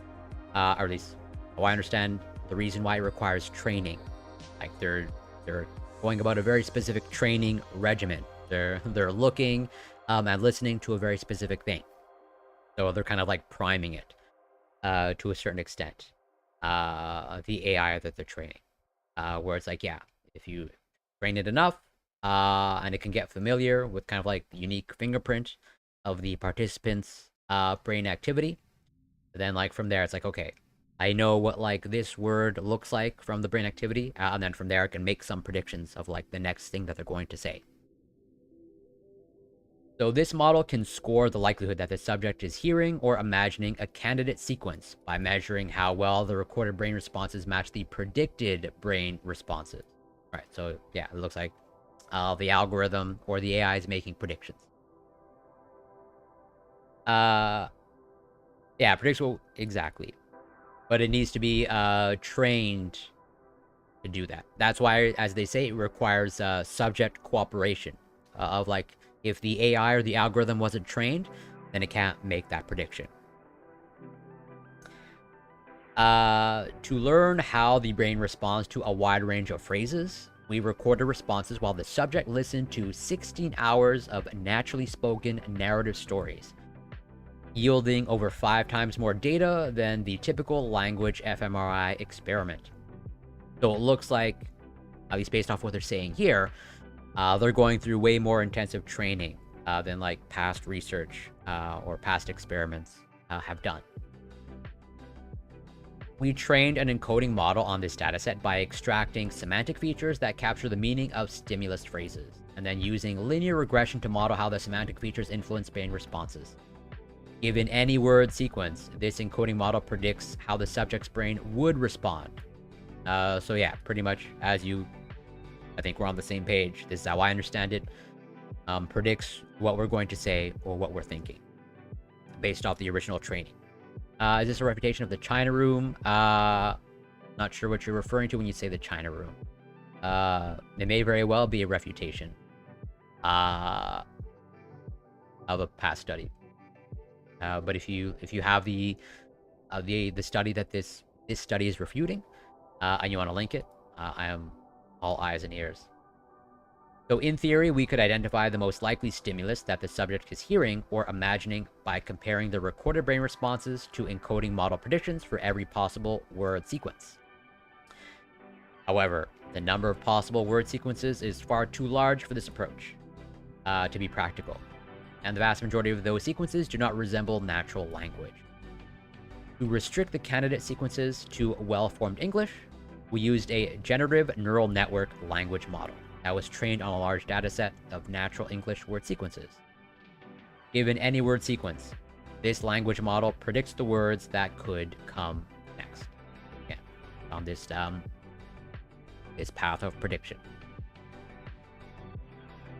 or at least how I understand the reason why it requires training. Like they're going about a very specific training regimen. They're looking and listening to a very specific thing. So they're kind of like priming it to a certain extent. The AI that they're training, where it's like, yeah, if you train it enough, and it can get familiar with kind of like the unique fingerprint of the participant's brain activity, then like from there it's like, okay, I know what like this word looks like from the brain activity, and then from there I can make some predictions of like the next thing that they're going to say. So this model can score the likelihood that the subject is hearing or imagining a candidate sequence by measuring how well the recorded brain responses match the predicted brain responses. All right, so yeah, it looks like the algorithm or the AI is making predictions. Yeah, predicts what exactly, but it needs to be trained to do that. That's why, as they say, it requires subject cooperation of like, if the AI or the algorithm wasn't trained, then it can't make that prediction. To learn how the brain responds to a wide range of phrases, we recorded responses while the subject listened to 16 hours of naturally spoken narrative stories, yielding over 5 times more data than the typical language fMRI experiment. So it looks like, at least based off what they're saying here, they're going through way more intensive training than like past research or past experiments have done. We trained an encoding model on this dataset by extracting semantic features that capture the meaning of stimulus phrases, and then using linear regression to model how the semantic features influence brain responses. Given any word sequence, this encoding model predicts how the subject's brain would respond. So yeah, pretty much as you, I think we're on the same page. This is how I understand it. Predicts what we're going to say or what we're thinking based off the original training. Is this a refutation of the China room? Not sure what you're referring to when you say the China room. It may very well be a refutation of a past study. But if you have the study that this study is refuting, and you want to link it, I am all eyes and ears. So in theory, we could identify the most likely stimulus that the subject is hearing or imagining by comparing the recorded brain responses to encoding model predictions for every possible word sequence. However, the number of possible word sequences is far too large for this approach to be practical, and the vast majority of those sequences do not resemble natural language. To restrict the candidate sequences to well-formed English, we used a generative neural network language model that was trained on a large dataset of natural English word sequences. Given any word sequence, this language model predicts the words that could come next. Again, on this path of prediction.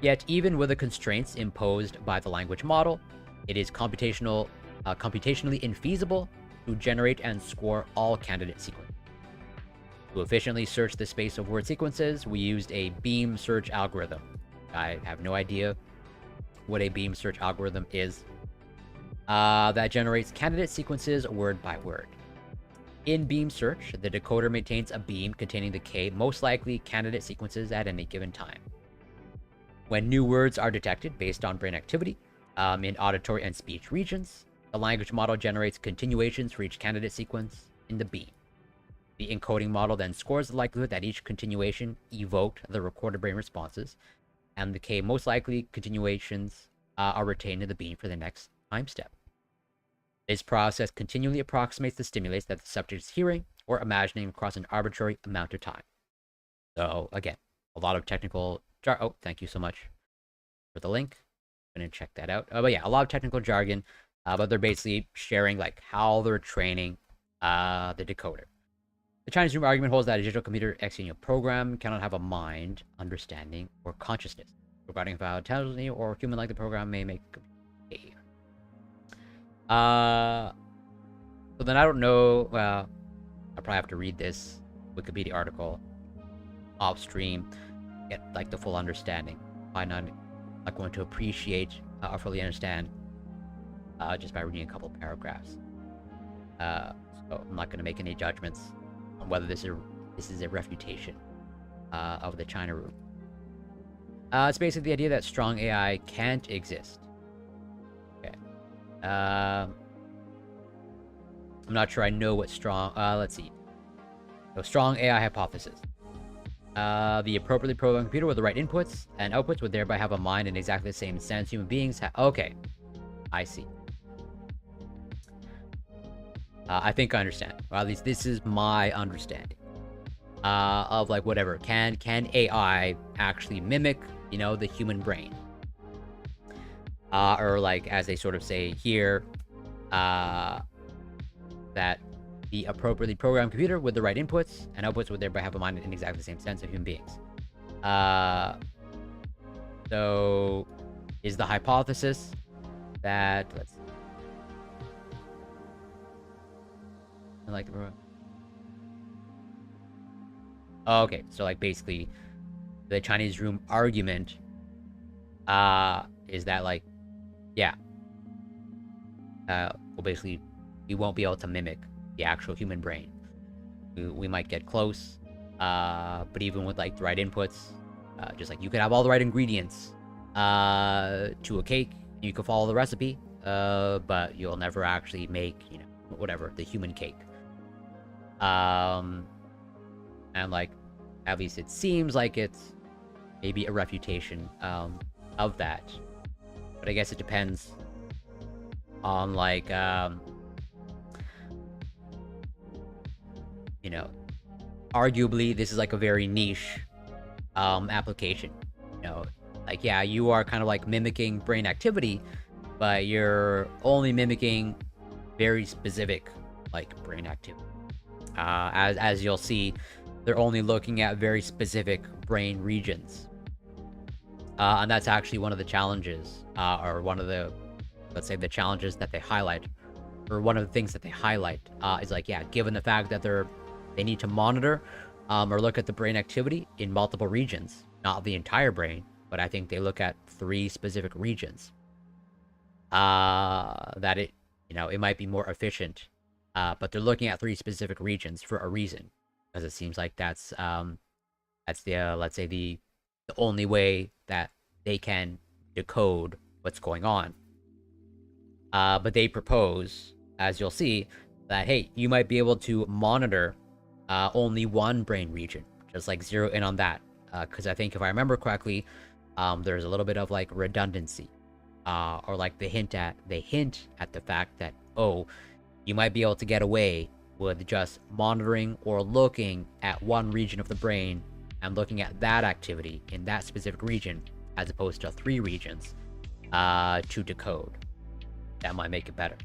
Yet, even with the constraints imposed by the language model, it is computationally infeasible to generate and score all candidate sequences. To efficiently search the space of word sequences, we used a beam search algorithm. I have no idea what a beam search algorithm is. That generates candidate sequences word by word. In beam search, the decoder maintains a beam containing the k most likely candidate sequences at any given time. When new words are detected based on brain activity in auditory and speech regions, the language model generates continuations for each candidate sequence in the beam. The encoding model then scores the likelihood that each continuation evoked the recorded brain responses, and the k most likely continuations are retained in the beam for the next time step. This process continually approximates the stimulus that the subject is hearing or imagining across an arbitrary amount of time. So again, a lot of technical oh, thank you so much for the link. I'm gonna check that out. But yeah, a lot of technical jargon, but they're basically sharing like how they're training the decoder. The Chinese room argument holds that a digital computer executing a program cannot have a mind, understanding, or consciousness, regarding how intelligently or human-like the program may make behave. So then I don't know. Well, I'll probably have to read this Wikipedia article off stream, get like the full understanding. I'm not going to appreciate or fully understand just by reading a couple paragraphs. So I'm not going to make any judgments on whether this is a refutation of the China room. It's basically the idea that strong AI can't exist. Okay. I'm not sure I know what strong... let's see. So, strong AI hypothesis. The appropriately programmed computer with the right inputs and outputs would thereby have a mind in exactly the same sense human beings have. Okay. I see. I think I understand. Or at least this is my understanding. Of like whatever. Can AI actually mimic, the human brain? Or like as they sort of say here, that the appropriately programmed computer with the right inputs and outputs would thereby have a mind in exactly the same sense of human beings. So is the hypothesis that okay, so like basically the Chinese room argument is that like, yeah, well basically we won't be able to mimic the actual human brain. We might get close, but even with like the right inputs, just like you could have all the right ingredients to a cake, you could follow the recipe, but you'll never actually make, whatever, the human cake. And like, at least it seems like it's maybe a refutation of that. But I guess it depends on like, arguably this is like a very niche application. Like, yeah, you are kind of like mimicking brain activity, but you're only mimicking very specific like brain activity. As you'll see, they're only looking at very specific brain regions. And that's actually one of the challenges, or one of the, let's say, the challenges that they highlight, or one of the things that they highlight, is like, yeah, given the fact that they need to monitor or look at the brain activity in multiple regions, not the entire brain, but I think they look at 3 specific regions, that it might be more efficient, but they're looking at 3 specific regions for a reason, because it seems like that's the let's say the only way that they can decode what's going on. But they propose, as you'll see, that hey, you might be able to monitor only one brain region, just like zero in on that, because I think if I remember correctly, there's a little bit of like redundancy, or like they hint at the fact that, oh, you might be able to get away with just monitoring or looking at one region of the brain and looking at that activity in that specific region, as opposed to 3 regions to decode. That might make it better.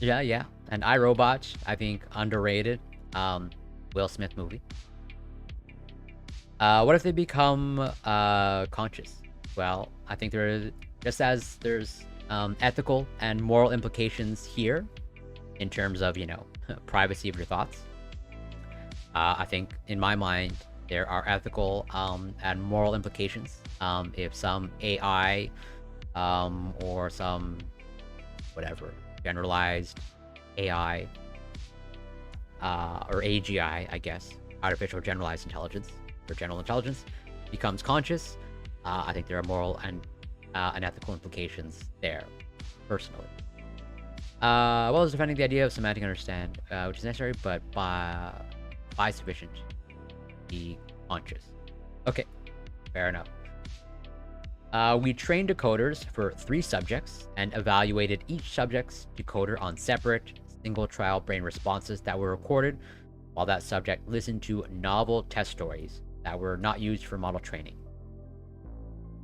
Yeah. And iRobot, I think, underrated. Will Smith movie. What if they become conscious? Well, I think just as there's ethical and moral implications here in terms of, privacy of your thoughts. I think in my mind, there are ethical and moral implications if some AI or some whatever generalized AI or AGI, I guess, artificial generalized intelligence or general intelligence, becomes conscious. I think there are moral and ethical implications there, personally. Well as defending the idea of semantic understand, which is necessary, but by sufficient be conscious. Okay, fair enough. We trained decoders for 3 subjects and evaluated each subject's decoder on separate single trial brain responses that were recorded, while that subject listened to novel test stories that were not used for model training.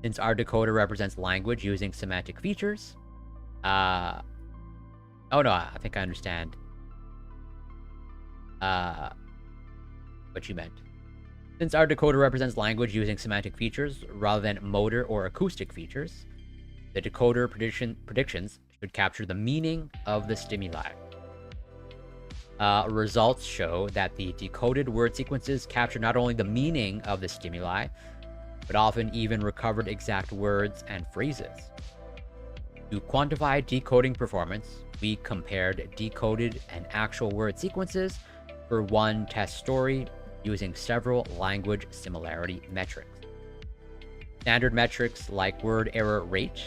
Since our decoder represents language using semantic features, oh no, I think I understand what you meant. Since our decoder represents language using semantic features rather than motor or acoustic features, the decoder predictions should capture the meaning of the stimuli. Results show that the decoded word sequences capture not only the meaning of the stimuli, but often even recovered exact words and phrases. To quantify decoding performance, we compared decoded and actual word sequences for one test story using several language similarity metrics. Standard metrics like word error rate,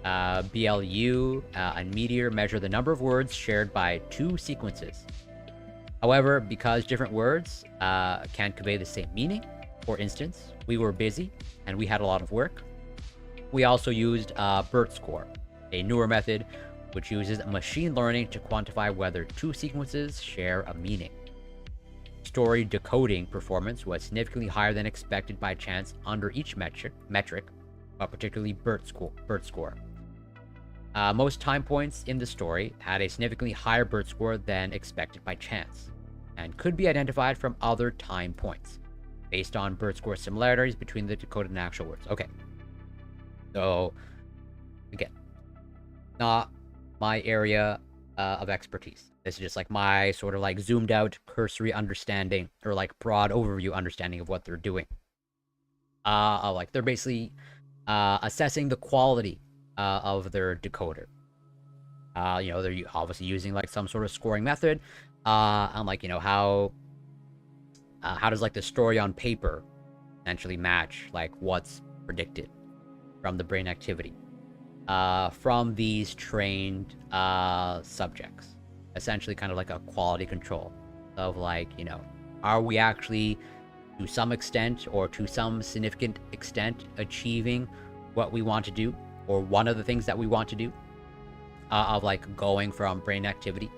BLU, and Meteor measure the number of words shared by 2 sequences. However, because different words can convey the same meaning, for instance, we were busy and we had a lot of work, we also used BERT score, a newer method which uses machine learning to quantify whether two sequences share a meaning. Story decoding performance was significantly higher than expected by chance under each metric, but particularly BERT score. Most time points in the story had a significantly higher BERT score than expected by chance, and could be identified from other time points, based on BERT score similarities between the decoded and actual words. Okay. So, again, not my area of expertise. This is just like my sort of like zoomed out cursory understanding, or like broad overview understanding of what they're doing. Like they're basically assessing the quality of their decoder. They're obviously using like some sort of scoring method, and like how does like the story on paper essentially match like what's predicted from the brain activity from these trained subjects. Essentially kind of like a quality control of like, are we actually to some extent or to some significant extent achieving what we want to do, or one of the things that we want to do, of like going from brain activity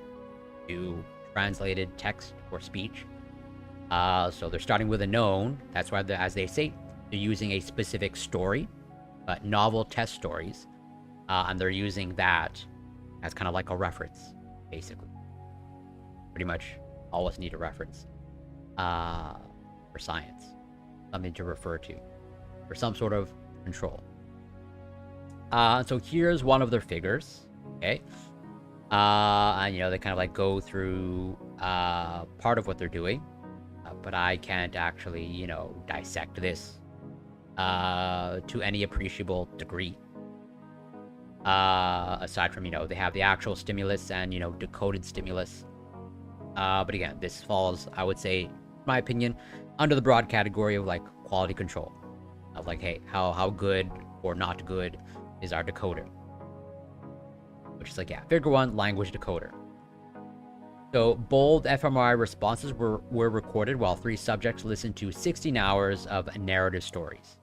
to translated text or speech. So they're starting with a known. That's why, as they say, they're using a specific story, but novel test stories, and they're using that as kind of like a reference, basically. Pretty much always need a reference for science, something to refer to, for some sort of control. So here's one of their figures, okay? And they kind of like go through part of what they're doing, but I can't actually, dissect this to any appreciable degree. Aside from, they have the actual stimulus and, decoded stimulus. But again, this falls, I would say, in my opinion, under the broad category of like quality control. Of like, hey, how good or not good is our decoder? Which is like, yeah, figure 1, language decoder. So bold fMRI responses were recorded while 3 subjects listened to 16 hours of narrative stories.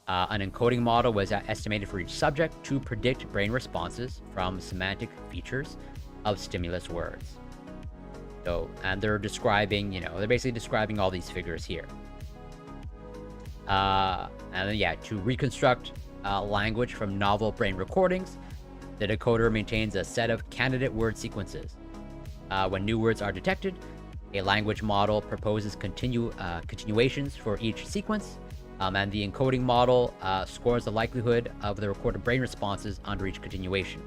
An encoding model was estimated for each subject to predict brain responses from semantic features of stimulus words. So, and they're describing, they're basically describing all these figures here. And then, yeah, to reconstruct language from novel brain recordings, the decoder maintains a set of candidate word sequences. When new words are detected, a language model proposes continuations for each sequence, and the encoding model scores the likelihood of the recorded brain responses under each continuation.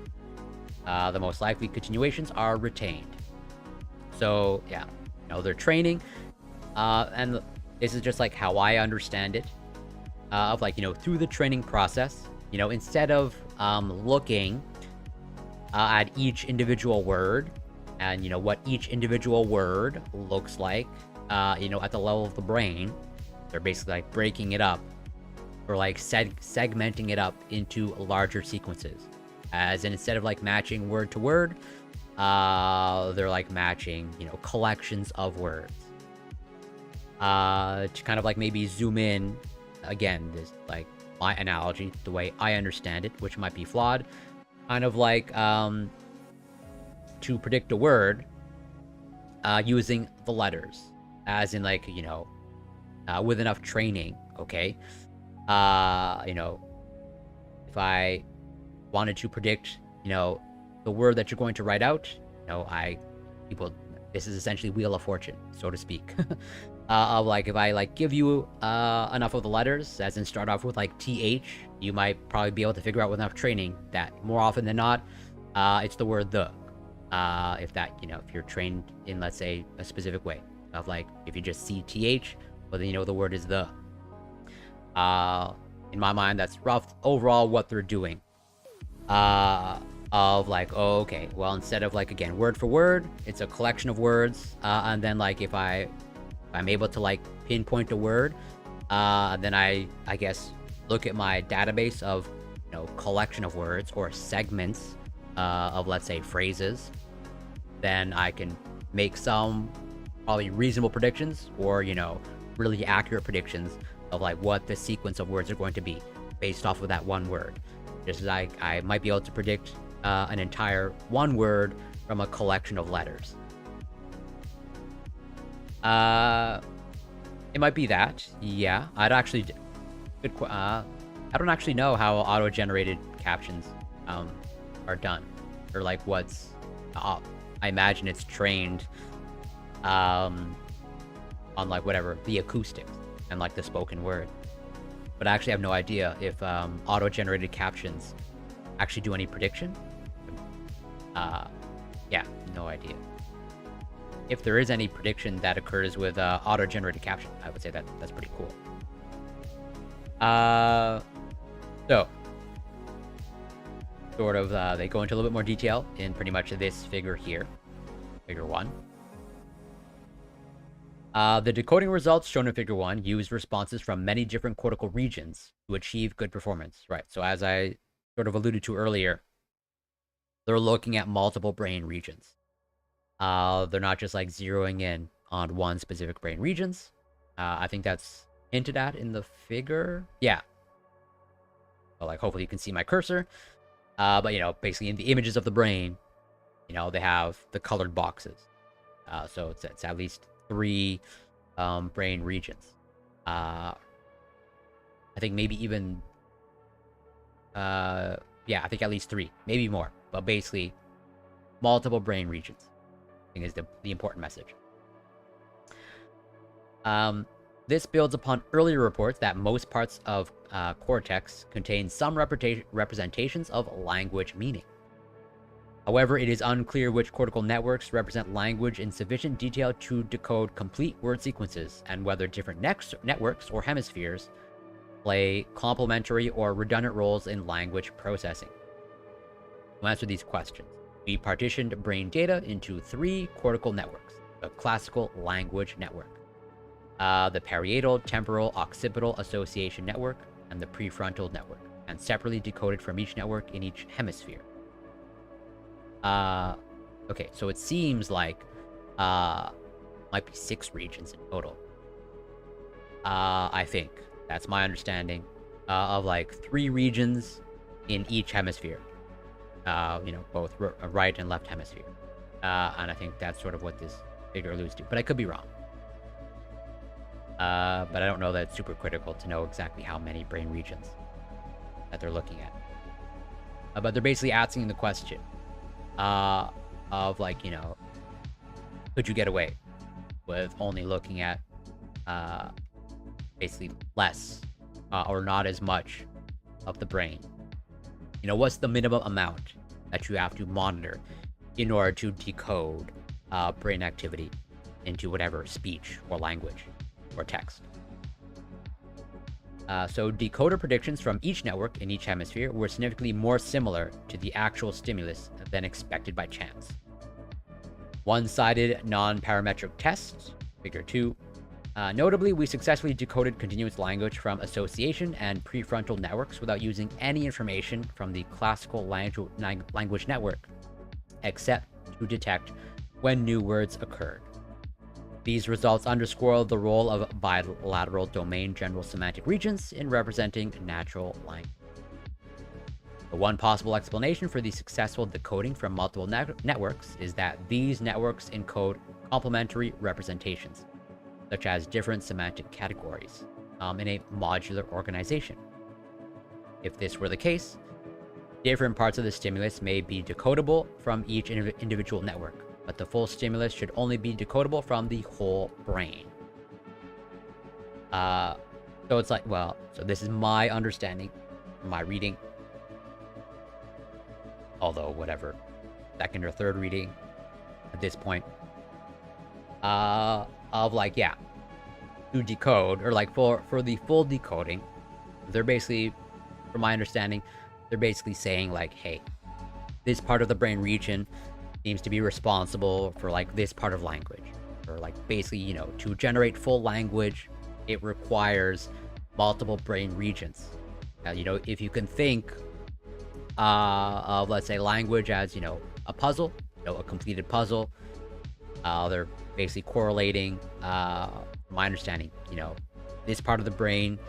The most likely continuations are retained. So, yeah, they're training, and this is just like how I understand it, of like, through the training process, instead of looking at each individual word and, what each individual word looks like, at the level of the brain, they're basically like breaking it up, or like segmenting it up into larger sequences. As in, instead of like matching word to word, they're like matching, collections of words. To kind of like maybe zoom in, again, this like my analogy, the way I understand it, which might be flawed, kind of like to predict a word using the letters, as in like, with enough training, okay? If I wanted to predict, the word that you're going to write out, this is essentially Wheel of Fortune, so to speak. Of like, if I like give you enough of the letters, as in start off with like TH, you might probably be able to figure out with enough training that more often than not, it's the word the. If that, if you're trained in, let's say, a specific way of like, if you just see TH, well then the word is the. In my mind, that's rough overall what they're doing. Of like, oh, okay, well, instead of like, again, word for word, it's a collection of words, and then like if I'm able to like pinpoint a word, then I guess look at my database of collection of words or segments of, let's say, phrases, then I can make some probably reasonable predictions, or really accurate predictions of like what the sequence of words are going to be based off of that one word. Just as I might be able to predict an entire one word from a collection of letters. It might be that. Yeah, I'd actually. I don't actually know how auto-generated captions are done, or like what's. I imagine it's trained on like whatever the acoustics and like the spoken word, but I actually have no idea if auto-generated captions actually do any prediction. Yeah, no idea. If there is any prediction that occurs with auto-generated caption, I would say that that's pretty cool. So sort of they go into a little bit more detail in pretty much this figure here, figure 1. The decoding results shown in figure 1 use responses from many different cortical regions to achieve good performance. Right, so as I sort of alluded to earlier, they're looking at multiple brain regions. They're not just like zeroing in on one specific brain regions. I think that's hinted at in the figure. Yeah. So like hopefully you can see my cursor. But you know, basically in the images of the brain, you know, they have the colored boxes. So it's at least 3 brain regions. I think maybe even yeah, I think at least 3, maybe more. But basically multiple brain regions, I think is the important message. This builds upon earlier reports that most parts of cortex contain some representations of language meaning. However, it is unclear which cortical networks represent language in sufficient detail to decode complete word sequences, and whether different networks or hemispheres play complementary or redundant roles in language processing. To answer these questions, we partitioned brain data into 3 cortical networks: the classical language network, the parietal temporal occipital association network, and the prefrontal network, and separately decoded from each network in each hemisphere. Okay, so it seems like might be 6 regions in total. I think that's my understanding of like 3 regions in each hemisphere. You know, both right and left hemisphere. And I think that's sort of what this figure alludes to, but I could be wrong. But I don't know that it's super critical to know exactly how many brain regions that they're looking at. But they're basically asking the question of like, you know, could you get away with only looking at basically less or not as much of the brain? You know, what's the minimum amount that you have to monitor in order to decode brain activity into whatever speech or language or text? So decoder predictions from each network in each hemisphere were significantly more similar to the actual stimulus than expected by chance. One-sided non-parametric tests, figure 2. Notably, we successfully decoded continuous language from association and prefrontal networks without using any information from the classical language network, except to detect when new words occurred. These results underscore the role of bilateral domain general semantic regions in representing natural language. The one possible explanation for the successful decoding from multiple networks is that these networks encode complementary representations, such as different semantic categories, in a modular organization. If this were the case, different parts of the stimulus may be decodable from each individual network, but the full stimulus should only be decodable from the whole brain. So it's like, well, so this is my understanding, my reading. Although, whatever, second or third reading at this point. Of like, yeah, to decode, or like for the full decoding, they're basically, from my understanding, they're basically saying like, hey, this part of the brain region seems to be responsible for like this part of language, or like basically, you know, to generate full language, it requires multiple brain regions. Now, you know, if you can think of, let's say, language as, you know, a puzzle, you know, a completed puzzle, they're basically correlating, my understanding, you know, this part of the brain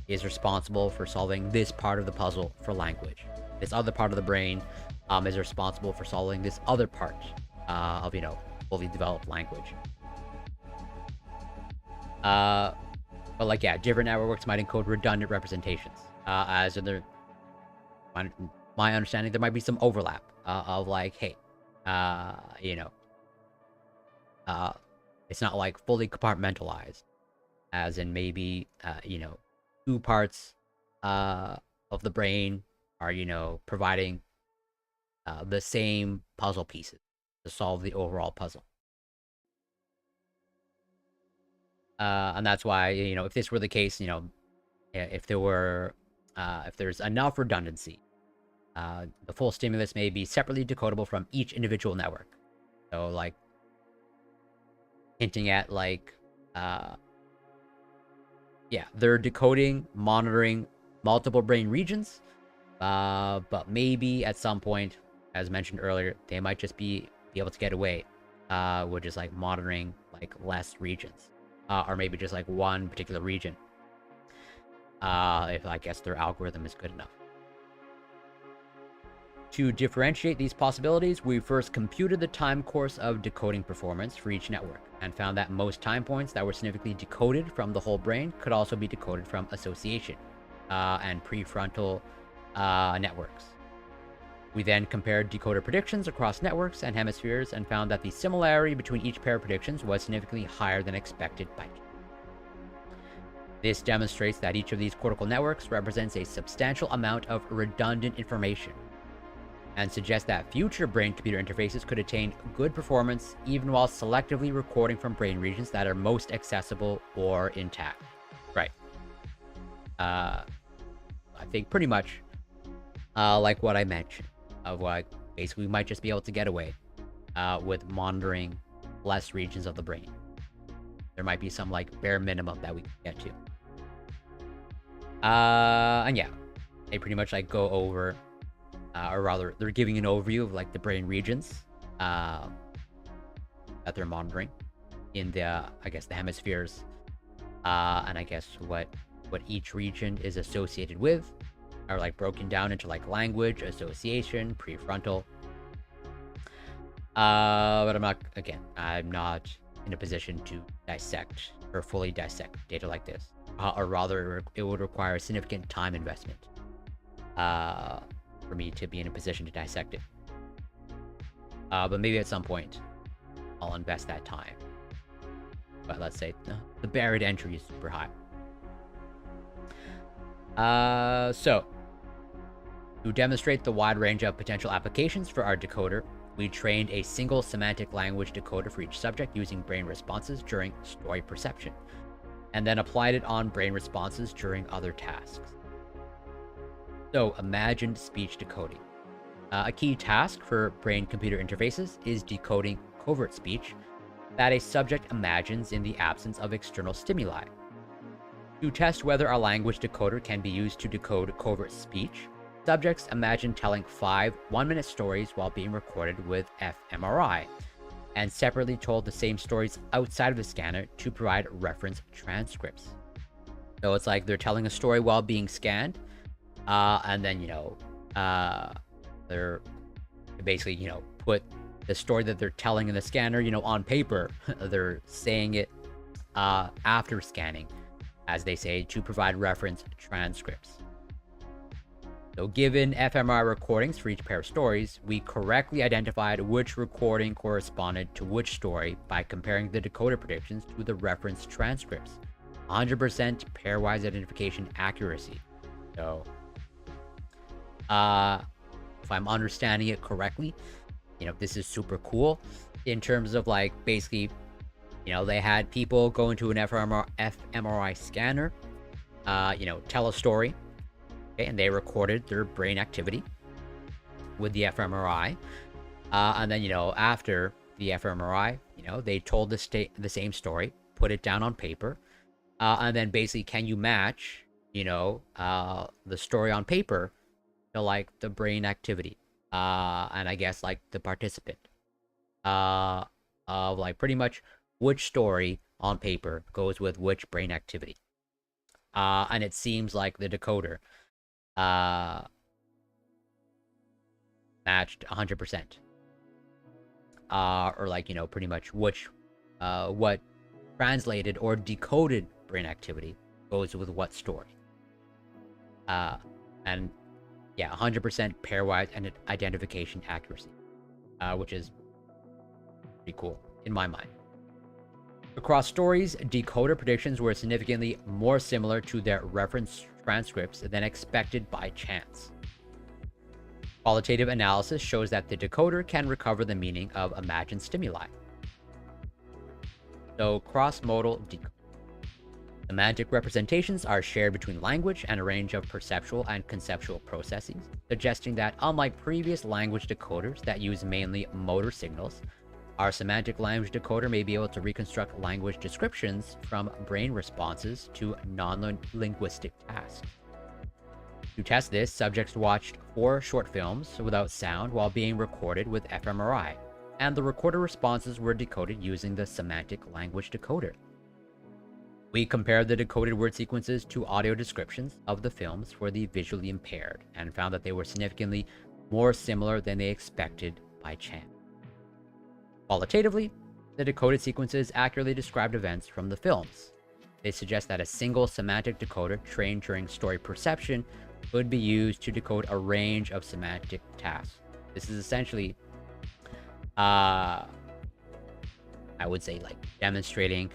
is responsible for solving this part of the puzzle for language. This other part of the brain is responsible for solving this other part of, fully developed language. But like, yeah, different networks might encode redundant representations. As in my understanding, there might be some overlap of like, hey, it's not like fully compartmentalized, as in maybe, 2 parts of the brain are, providing the same puzzle pieces to solve the overall puzzle. And that's why, if this were the case, if there's enough redundancy, the full stimulus may be separately decodable from each individual network. So, like, hinting at, like, they're decoding, monitoring multiple brain regions, but maybe at some point, as mentioned earlier, they might just be able to get away with just, like, monitoring, like, less regions. Or maybe just, like, one particular region, if I guess their algorithm is good enough. To differentiate these possibilities, we first computed the time course of decoding performance for each network, and found that most time points that were significantly decoded from the whole brain could also be decoded from association and prefrontal networks. We then compared decoder predictions across networks and hemispheres and found that the similarity between each pair of predictions was significantly higher than expected by chance. This demonstrates that each of these cortical networks represents a substantial amount of redundant information, and suggests that future brain-computer interfaces could attain good performance even while selectively recording from brain regions that are most accessible or intact. Right. I think pretty much like what I mentioned, of like, basically we might just be able to get away with monitoring less regions of the brain. There might be some, like, bare minimum that we can get to. And yeah, they pretty much, like, go over, or rather, they're giving an overview of, like, the brain regions that they're monitoring in the, I guess, the hemispheres, and I guess what each region is associated with, are, like, broken down into, like, language, association, prefrontal. But I'm not in a position to dissect or fully dissect data like this, or rather, it would require a significant time investment for me to be in a position to dissect it. But maybe at some point, I'll invest that time. But let's say the barrier to entry is super high. So, to demonstrate the wide range of potential applications for our decoder, we trained a single semantic language decoder for each subject using brain responses during story perception, and then applied it on brain responses during other tasks. So, imagined speech decoding. A key task for brain-computer interfaces is decoding covert speech that a subject imagines in the absence of external stimuli. To test whether our language decoder can be used to decode covert speech, subjects imagine telling 5 one-minute stories while being recorded with fMRI, and separately told the same stories outside of the scanner to provide reference transcripts. So it's like they're telling a story while being scanned, and then, they're basically, put the story that they're telling in the scanner, on paper. They're saying it after scanning, as they say, to provide reference transcripts. So given fMRI recordings for each pair of stories, we correctly identified which recording corresponded to which story by comparing the decoder predictions to the reference transcripts. 100% pairwise identification accuracy. So, if I'm understanding it correctly, this is super cool in terms of, like, basically, they had people go into an fMRI scanner, tell a story, okay, and they recorded their brain activity with the fMRI, and then, after the fMRI, they told the same story, put it down on paper, and then basically, can you match, the story on paper to, like, the brain activity, and I guess, like, the participant, of, like, pretty much which story on paper goes with which brain activity. And it seems like the decoder matched 100%. Or like, pretty much what translated or decoded brain activity goes with what story. And yeah, 100% pairwise and identification accuracy, which is pretty cool in my mind. Across stories, decoder predictions were significantly more similar to their reference transcripts than expected by chance. Qualitative analysis shows that the decoder can recover the meaning of imagined stimuli. So, cross-modal decoding. Semantic representations are shared between language and a range of perceptual and conceptual processes, suggesting that unlike previous language decoders that use mainly motor signals, our semantic language decoder may be able to reconstruct language descriptions from brain responses to non-linguistic tasks. To test this, subjects watched 4 short films without sound while being recorded with fMRI, and the recorded responses were decoded using the semantic language decoder. We compared the decoded word sequences to audio descriptions of the films for the visually impaired and found that they were significantly more similar than they expected by chance. Qualitatively, the decoded sequences accurately described events from the films. They suggest that a single semantic decoder trained during story perception could be used to decode a range of semantic tasks. This is essentially, I would say, like demonstrating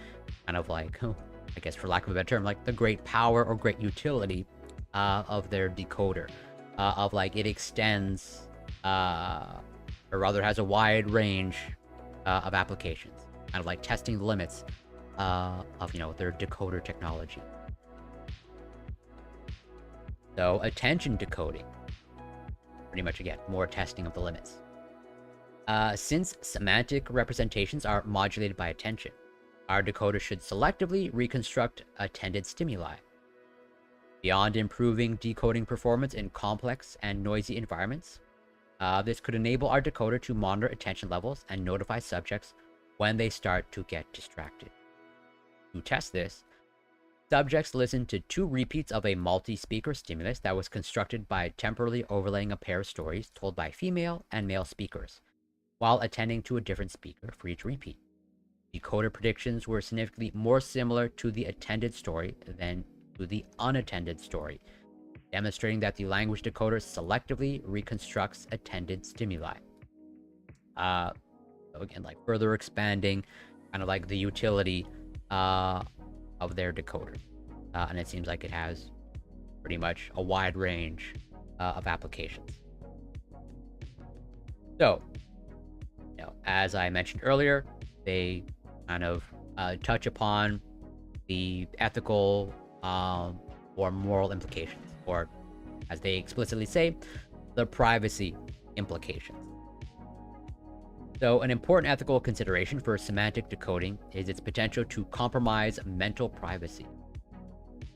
kind of like, I guess for lack of a better term, like the great power or great utility of their decoder. Of like it extends, or rather has a wide range of applications. Kind of like testing the limits of, their decoder technology. So attention decoding. Pretty much, again, more testing of the limits. Since semantic representations are modulated by attention, our decoder should selectively reconstruct attended stimuli. Beyond improving decoding performance in complex and noisy environments, this could enable our decoder to monitor attention levels and notify subjects when they start to get distracted. To test this, subjects listened to 2 repeats of a multi-speaker stimulus that was constructed by temporally overlaying a pair of stories told by female and male speakers, while attending to a different speaker for each repeat. Decoder predictions were significantly more similar to the attended story than to the unattended story, demonstrating that the language decoder selectively reconstructs attended stimuli. So again, like further expanding kind of like the utility of their decoder. And it seems like it has pretty much a wide range of applications. So, as I mentioned earlier, they kind of touch upon the ethical or moral implications, or as they explicitly say, the privacy implications. So an important ethical consideration for semantic decoding is its potential to compromise mental privacy.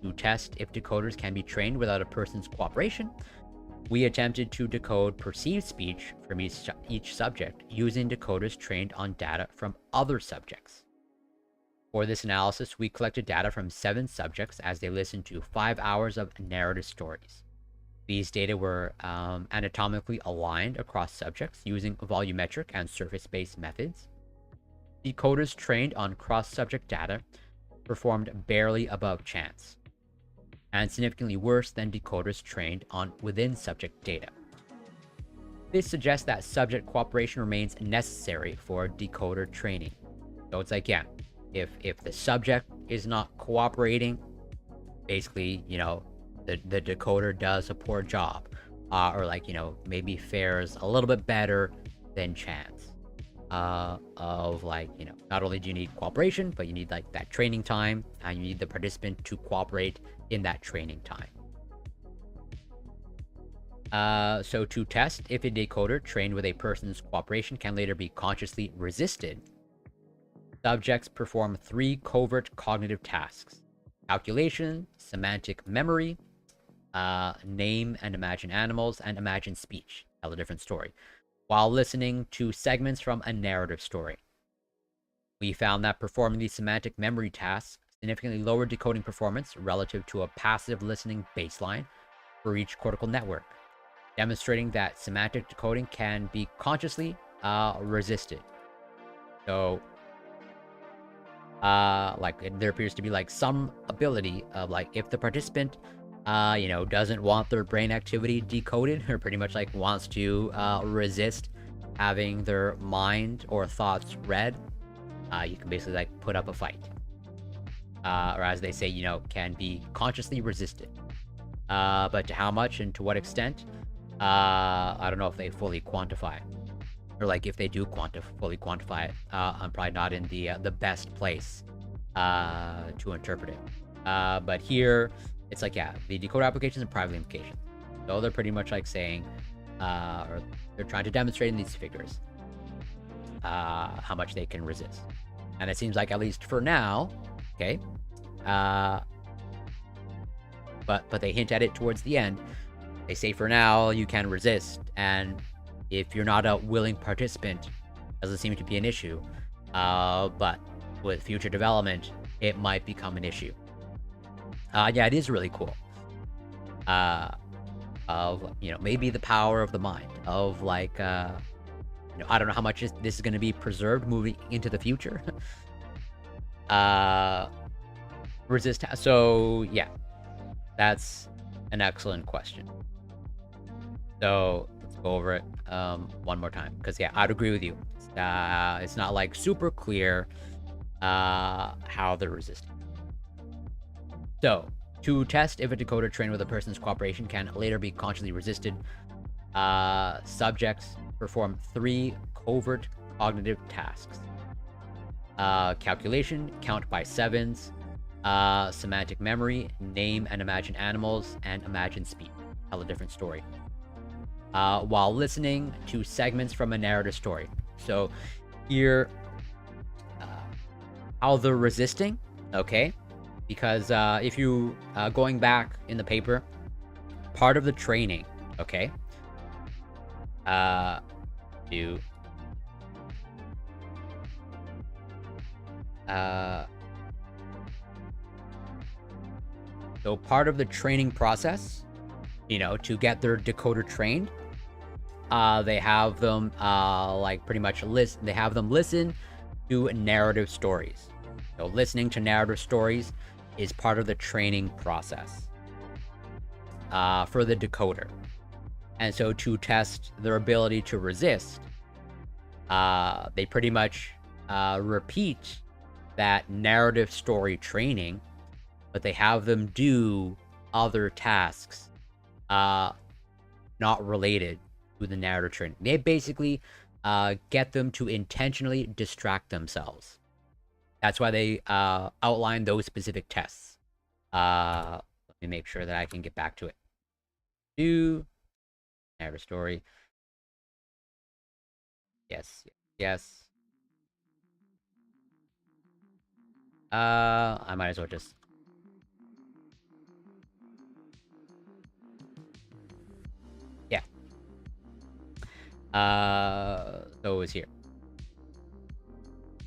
To test if decoders can be trained without a person's cooperation, we attempted to decode perceived speech from each subject using decoders trained on data from other subjects. For this analysis, we collected data from 7 subjects as they listened to 5 hours of narrative stories. These data were anatomically aligned across subjects using volumetric and surface-based methods. Decoders trained on cross-subject data performed barely above chance, and significantly worse than decoders trained on within-subject data. This suggests that subject cooperation remains necessary for decoder training. So it's like, yeah, if the subject is not cooperating, basically, the decoder does a poor job, or like, maybe fares a little bit better than chance. Of like, not only do you need cooperation, but you need like that training time, and you need the participant to cooperate in that training time. So to test if a decoder trained with a person's cooperation can later be consciously resisted, subjects perform 3 covert cognitive tasks: calculation, semantic memory, name and imagine animals, and imagine speech, tell a different story, while listening to segments from a narrative story. We found that performing these semantic memory tasks significantly lowered decoding performance relative to a passive listening baseline for each cortical network. demonstrating that semantic decoding can be consciously resisted. So, like, there appears to be like some ability of like, if the participant, doesn't want their brain activity decoded, or pretty much like wants to resist having their mind or thoughts read, you can basically like put up a fight. Or as they say, can be consciously resisted. But to how much and to what extent, I don't know if they fully quantify, or like if they do fully quantify it. I'm probably not in the best place to interpret it. But here, it's like, yeah, the decoder applications and private implications. So they're pretty much like saying, or they're trying to demonstrate in these figures how much they can resist. And it seems like, at least for now, okay, but they hint at it towards the end. They say for now you can resist, and if you're not a willing participant, doesn't seem to be an issue. But with future development, it might become an issue. Yeah, it is really cool. Of maybe the power of the mind, of like I don't know how much this is going to be preserved moving into the future. Resist. So yeah, that's an excellent question. So let's go over it one more time, because yeah, I'd agree with you. It's not like super clear how they're resisting. So to test if a decoder trained with a person's cooperation can later be consciously resisted, subjects perform 3 covert cognitive tasks: calculation, count by sevens, semantic memory, name and imagine animals, and imagine speech, tell a different story, while listening to segments from a narrative story. So here, how they're resisting, okay? Because if you, going back in the paper, part of the training, okay, so part of the training process, to get their decoder trained, they have them like pretty much they have them listen to narrative stories. So listening to narrative stories is part of the training process for the decoder. And so to test their ability to resist, they pretty much repeat that narrative story training, but they have them do other tasks not related to the narrative training. They basically get them to intentionally distract themselves. That's why they outline those specific tests. Let me make sure that I can get back to it. Do narrative story. Yes, yes. I might as well just... Yeah. So it was here.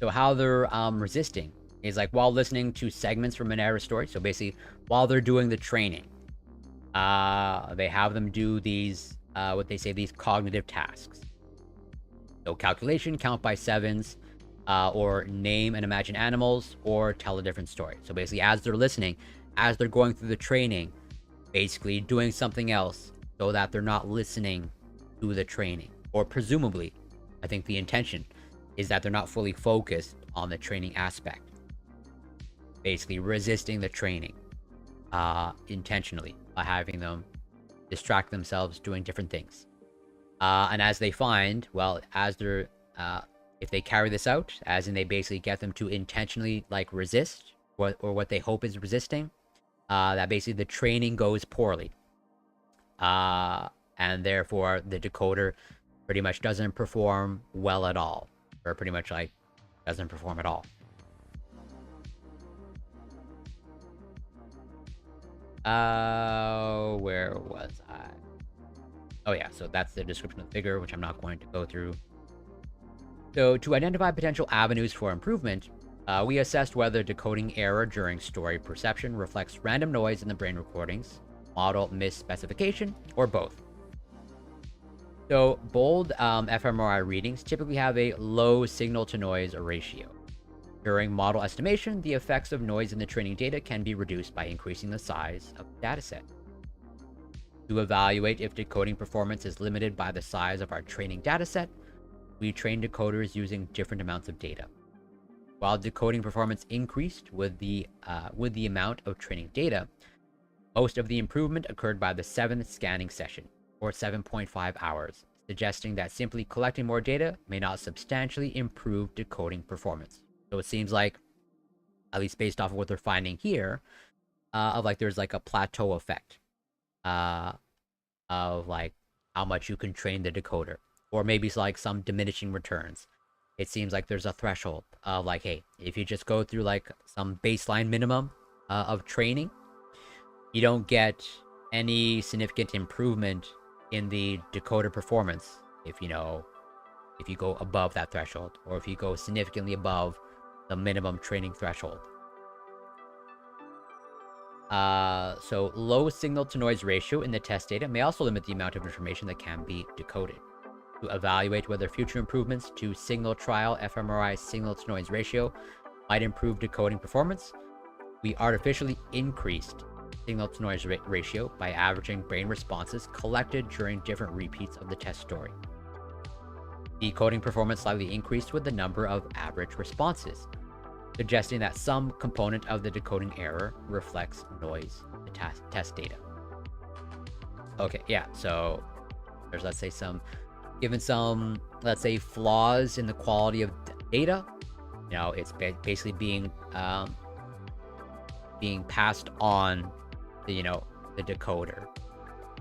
So how they're resisting is like while listening to segments from a narrative story. So basically, while they're doing the training, they have them do these, what they say, these cognitive tasks. So calculation, count by sevens, or name and imagine animals, or tell a different story. So basically, as they're listening, as they're going through the training, basically doing something else so that they're not listening to the training. Or presumably, I think the intention is that they're not fully focused on the training aspect. Basically resisting the training intentionally by having them distract themselves doing different things. And as they find, well, as they're, if they carry this out, as in they basically get them to intentionally like resist what they hope is resisting, that basically the training goes poorly. And therefore the decoder pretty much doesn't perform well at all. Or pretty much like doesn't perform at all. Where was I? Oh yeah, so that's the description of the figure, which I'm not going to go through. So to identify potential avenues for improvement, we assessed whether decoding error during story perception reflects random noise in the brain recordings, model misspecification, or both. So bold fMRI readings typically have a low signal-to-noise ratio. During model estimation, the effects of noise in the training data can be reduced by increasing the size of the dataset. To evaluate if decoding performance is limited by the size of our training dataset, we train decoders using different amounts of data. While decoding performance increased with the amount of training data, most of the improvement occurred by the 7th scanning session, or 7.5 hours, suggesting that simply collecting more data may not substantially improve decoding performance. So it seems like, at least based off of what they're finding here, of like there's like a plateau effect of like how much you can train the decoder, or maybe it's like some diminishing returns. It seems like there's a threshold of like, hey, if you just go through like some baseline minimum of training, you don't get any significant improvement in the decoder performance if you go above that threshold, or if you go significantly above the minimum training threshold. So low signal-to-noise ratio in the test data may also limit the amount of information that can be decoded. To evaluate whether future improvements to signal trial fMRI signal-to-noise ratio might improve decoding performance, we artificially increased signal-to-noise ratio by averaging brain responses collected during different repeats of the test story. Decoding performance slightly increased with the number of average responses, suggesting that some component of the decoding error reflects noise in the test data. Okay, yeah, so there's, let's say, given some, let's say, flaws in the quality of data. It's basically being passed on to, the decoder.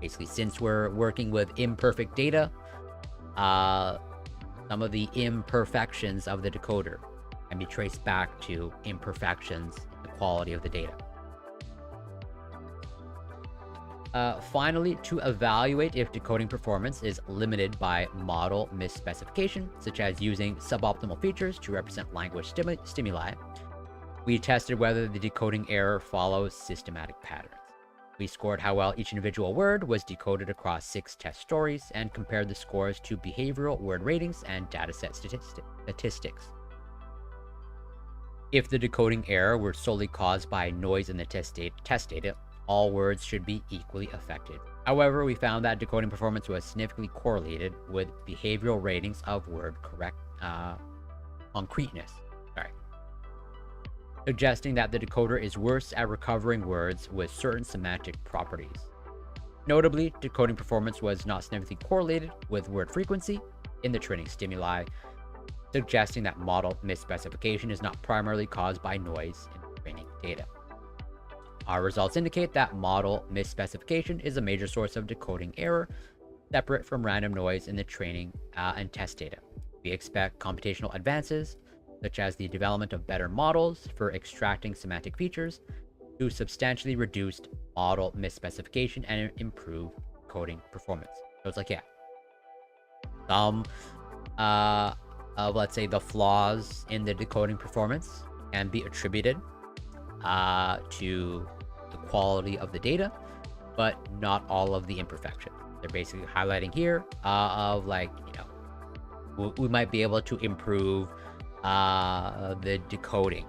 Basically, since we're working with imperfect data, some of the imperfections of the decoder can be traced back to imperfections in the quality of the data. Finally, to evaluate if decoding performance is limited by model misspecification, such as using suboptimal features to represent language stimuli, we tested whether the decoding error follows systematic patterns. We scored how well each individual word was decoded across 6 test stories and compared the scores to behavioral word ratings and dataset statistics. If the decoding error were solely caused by noise in the test data, all words should be equally affected. However, we found that decoding performance was significantly correlated with behavioral ratings of word concreteness, suggesting that the decoder is worse at recovering words with certain semantic properties. Notably, decoding performance was not significantly correlated with word frequency in the training stimuli, suggesting that model misspecification is not primarily caused by noise in the training data. Our results indicate that model misspecification is a major source of decoding error, separate from random noise in the training and test data. We expect computational advances, such as the development of better models for extracting semantic features, to substantially reduce model misspecification and improve coding performance. So it's like, yeah, some of, let's say, the flaws in the decoding performance can be attributed to the quality of the data, but not all of the imperfections. They're basically highlighting here of like, we might be able to improve the decoding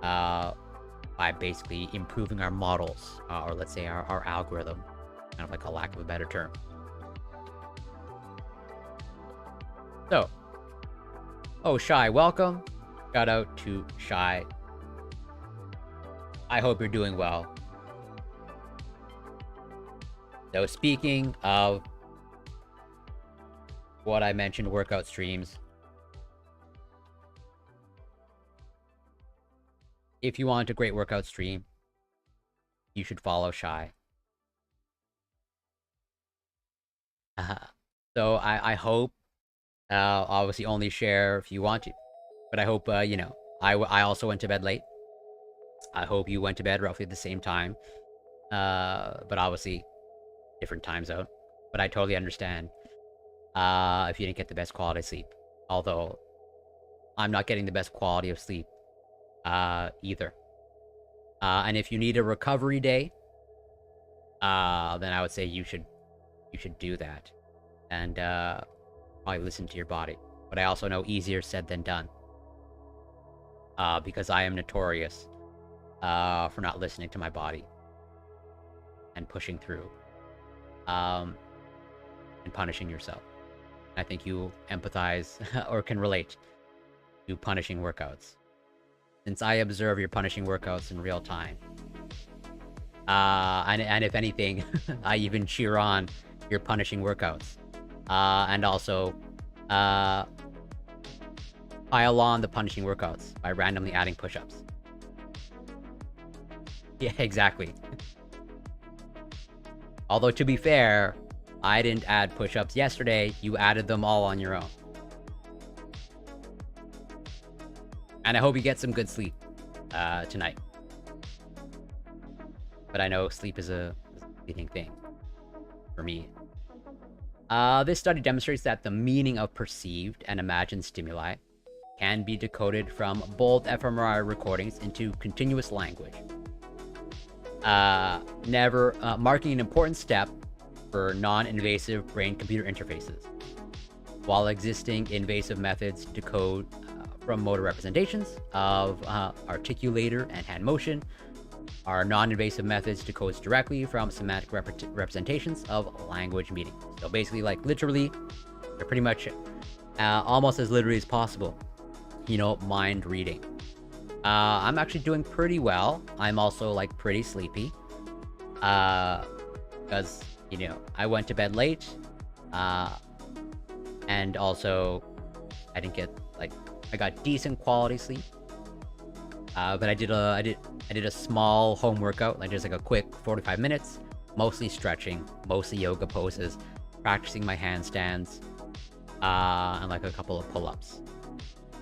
by basically improving our models, or let's say our algorithm, kind of like a lack of a better term. So, Shy, welcome. Shout out to Shy. I hope you're doing well. So, speaking of what I mentioned, workout streams, if you want a great workout stream, you should follow Shy. So I hope, obviously only share if you want to, but I hope, I also went to bed late. I hope you went to bed roughly at the same time, but obviously different time zone. But I totally understand if you didn't get the best quality of sleep. Although I'm not getting the best quality of sleep either. And if you need a recovery day, then I would say you should do that. and probably listen to your body. But I also know easier said than done, because I am notorious for not listening to my body and pushing through, and punishing yourself. I think you empathize or can relate to punishing workouts, since I observe your punishing workouts in real time. And if anything, I even cheer on your punishing workouts. And also, pile on the punishing workouts by randomly adding push-ups. Yeah, exactly. Although, to be fair, I didn't add push-ups yesterday. You added them all on your own. And I hope you get some good sleep tonight. But I know sleep is a fleeting thing for me. This study demonstrates that the meaning of perceived and imagined stimuli can be decoded from bold fMRI recordings into continuous language, marking an important step for non-invasive brain-computer interfaces. While existing invasive methods decode from motor representations of articulator and hand motion, our non-invasive methods decodes directly from semantic representations of language meaning. So basically, like, literally, they're pretty much almost as literally as possible, you know, mind reading. I'm actually doing pretty well. I'm also, like, pretty sleepy, because, you know, I went to bed late, and also I didn't get, like, I got decent quality sleep. But I did a small home workout, like just like a quick 45 minutes, mostly stretching, mostly yoga poses, practicing my handstands, and like a couple of pull-ups.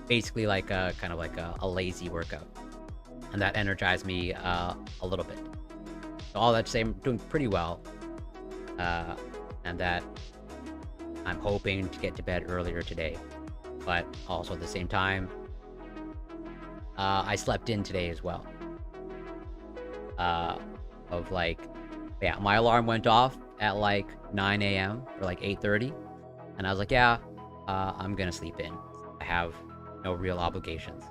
Basically like a kind of like a lazy workout, and that energized me a little bit. So all that to say, I'm doing pretty well, and that I'm hoping to get to bed earlier today, but also at the same time, I slept in today as well. Of like, yeah, my alarm went off at like 9 a.m. or like 8:30, and I was like, yeah, I'm gonna sleep in. I have no real obligations.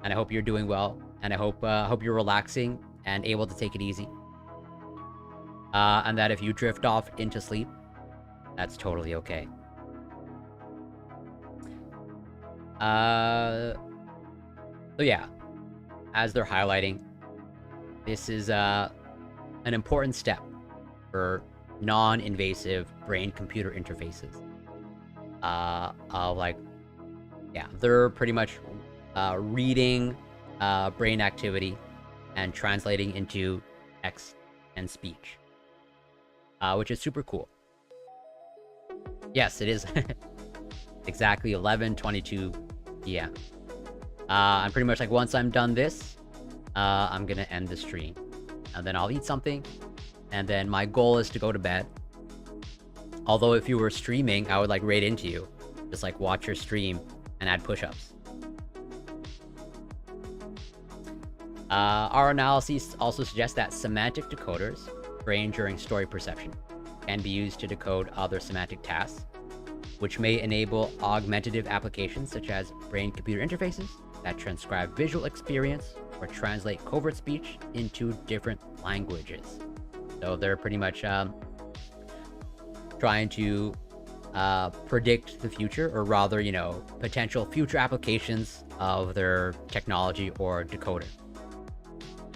And I hope you're doing well, and I hope you're relaxing and able to take it easy. And that if you drift off into sleep, that's totally okay. So yeah, as they're highlighting, this is an important step for non-invasive brain-computer interfaces. Like, yeah, they're pretty much reading brain activity and translating into text and speech, which is super cool. Yes, it is. Exactly 11:22 p.m. I'm pretty much like, once I'm done this, I'm gonna end the stream, and then I'll eat something, and then my goal is to go to bed. Although if you were streaming, I would like raid into you, just like watch your stream and add push-ups. Our analyses also suggest that semantic decoders, trained during story perception, can be used to decode other semantic tasks, which may enable augmentative applications such as brain-computer interfaces that transcribe visual experience or translate covert speech into different languages. So they're pretty much trying to predict the future, or rather, you know, potential future applications of their technology or decoder.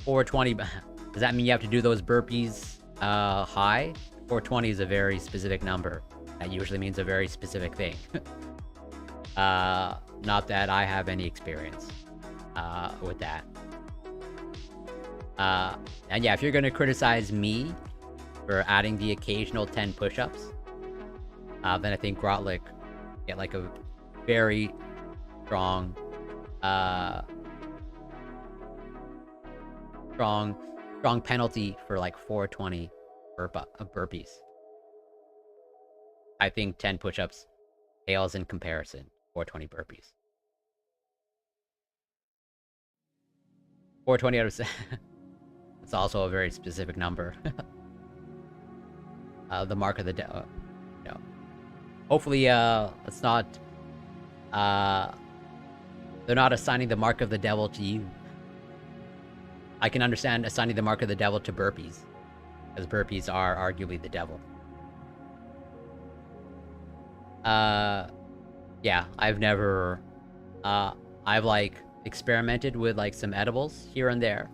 420, does that mean you have to do those burpees high? 420 is a very specific number. That usually means a very specific thing. Not that I have any experience with that. And yeah, if you're gonna criticize me for adding the occasional 10 push-ups, then I think Grotlick get like a very strong, strong penalty for like 420 burpees. I think 10 push-ups pales in comparison. 420 burpees. 420 out of 7. It's also a very specific number. the mark of the devil. You know, hopefully, it's not. They're not assigning the mark of the devil to you. I can understand assigning the mark of the devil to burpees, because burpees are arguably the devil. Yeah, I've never, I've like experimented with like some edibles here and there,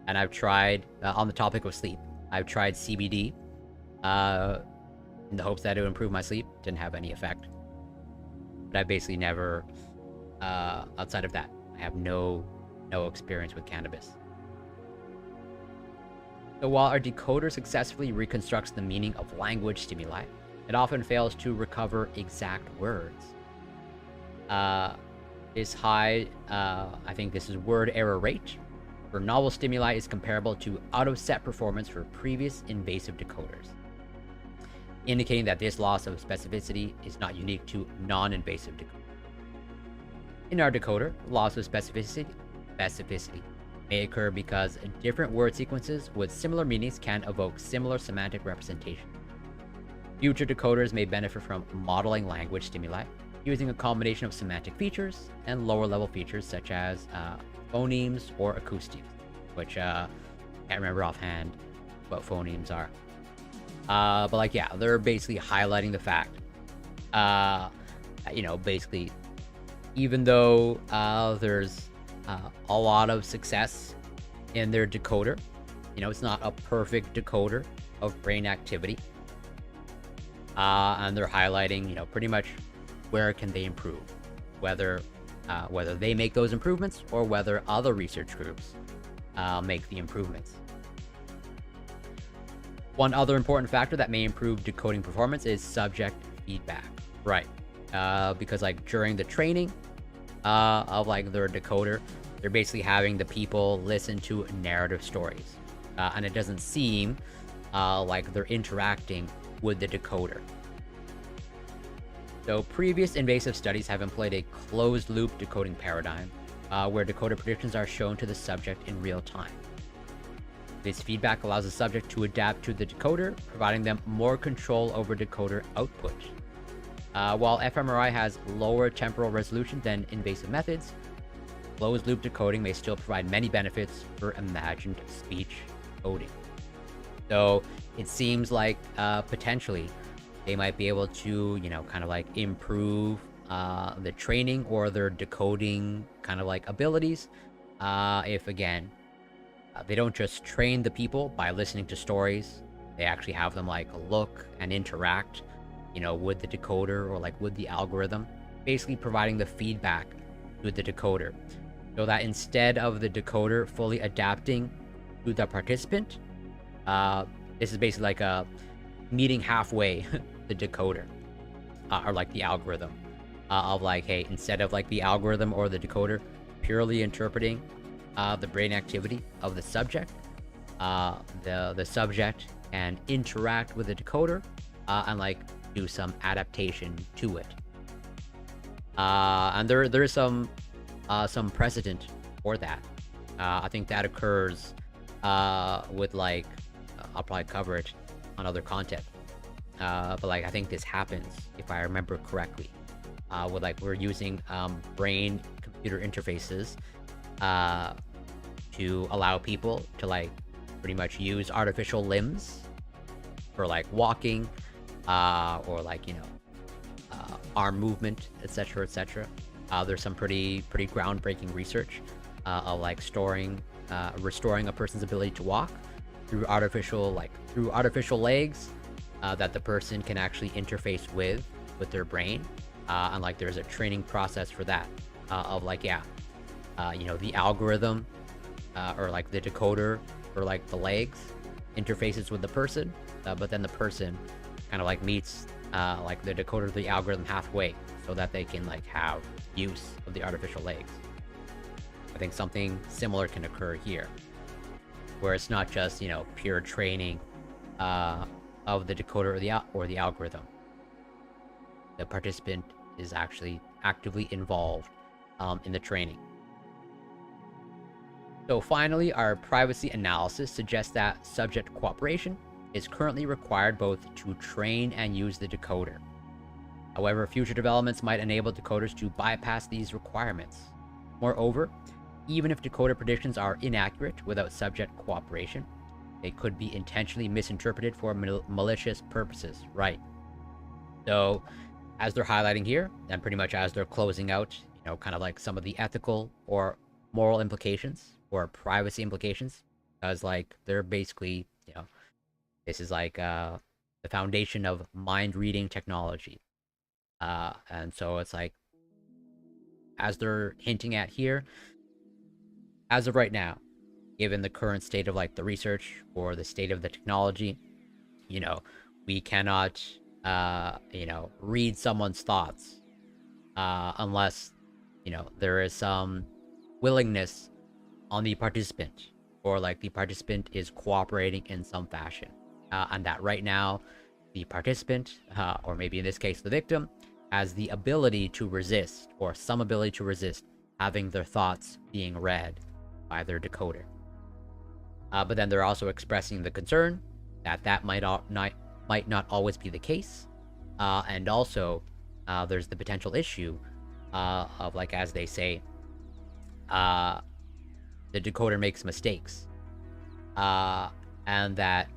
and I've tried, on the topic of sleep, I've tried CBD, in the hopes that it would improve my sleep. Didn't have any effect. But I basically never, outside of that, I have no experience with cannabis. So while our decoder successfully reconstructs the meaning of language stimuli, it often fails to recover exact words. This high, I think this is word error rate, for novel stimuli is comparable to out-of-set performance for previous invasive decoders, indicating that this loss of specificity is not unique to non-invasive decoders. In our decoder, loss of specificity may occur because different word sequences with similar meanings can evoke similar semantic representation. Future decoders may benefit from modeling language stimuli using a combination of semantic features and lower-level features such as phonemes or acoustics, which can't remember offhand what phonemes are. But like, yeah, they're basically highlighting the fact, you know, basically, even though there's a lot of success in their decoder, you know, it's not a perfect decoder of brain activity. And they're highlighting, you know, pretty much where can they improve, whether they make those improvements or whether other research groups make the improvements. One other important factor that may improve decoding performance is subject feedback, right? Because like during the training of like their decoder, they're basically having the people listen to narrative stories, and it doesn't seem like they're interacting with the decoder. So previous invasive studies have employed a closed-loop decoding paradigm, where decoder predictions are shown to the subject in real time. This feedback allows the subject to adapt to the decoder, providing them more control over decoder output. While fMRI has lower temporal resolution than invasive methods, closed-loop decoding may still provide many benefits for imagined speech coding. So it seems like potentially they might be able to, you know, kind of like improve the training or their decoding kind of like abilities. If again, they don't just train the people by listening to stories, they actually have them like look and interact, you know, with the decoder or like with the algorithm, basically providing the feedback to the decoder, so that instead of the decoder fully adapting to the participant, this is basically like a meeting halfway the decoder, or like the algorithm, of like, hey, instead of like the algorithm or the decoder purely interpreting the brain activity of the subject, the subject can interact with the decoder and like do some adaptation to it. And there is some precedent for that. I think that occurs with like, I'll probably cover it on other content. But like, I think this happens, if I remember correctly, with like, we're using brain computer interfaces to allow people to like pretty much use artificial limbs for like walking, or like, you know, arm movement, etc., etc. There's some pretty groundbreaking research of like restoring a person's ability to walk through artificial legs that the person can actually interface with their brain, and like there's a training process for that, of like, yeah, you know, the algorithm or like the decoder or like the legs interfaces with the person, but then the person kind of like meets like the decoder, the algorithm halfway, so that they can like have use of the artificial legs. I think something similar can occur here, where it's not just, you know, pure training of the decoder or the algorithm. The participant is actually actively involved in the training. So finally, our privacy analysis suggests that subject cooperation is currently required both to train and use the decoder. However, future developments might enable decoders to bypass these requirements. Moreover, even if decoder predictions are inaccurate without subject cooperation, they could be intentionally misinterpreted for malicious purposes. Right. So, as they're highlighting here, and pretty much as they're closing out, kind of like some of the ethical or moral implications or privacy implications, because like they're basically, this is like the foundation of mind reading technology. And so it's like, as they're hinting at here, as of right now, given the current state of like the research or the state of the technology, we cannot, read someone's thoughts unless, there is some willingness on the participant, or like the participant is cooperating in some fashion. And that right now, the participant, or maybe in this case the victim, has the ability to resist, or some ability to resist, having their thoughts being read by their decoder. But then they're also expressing the concern that might not always be the case. And also, there's the potential issue of, like, as they say, the decoder makes mistakes. And that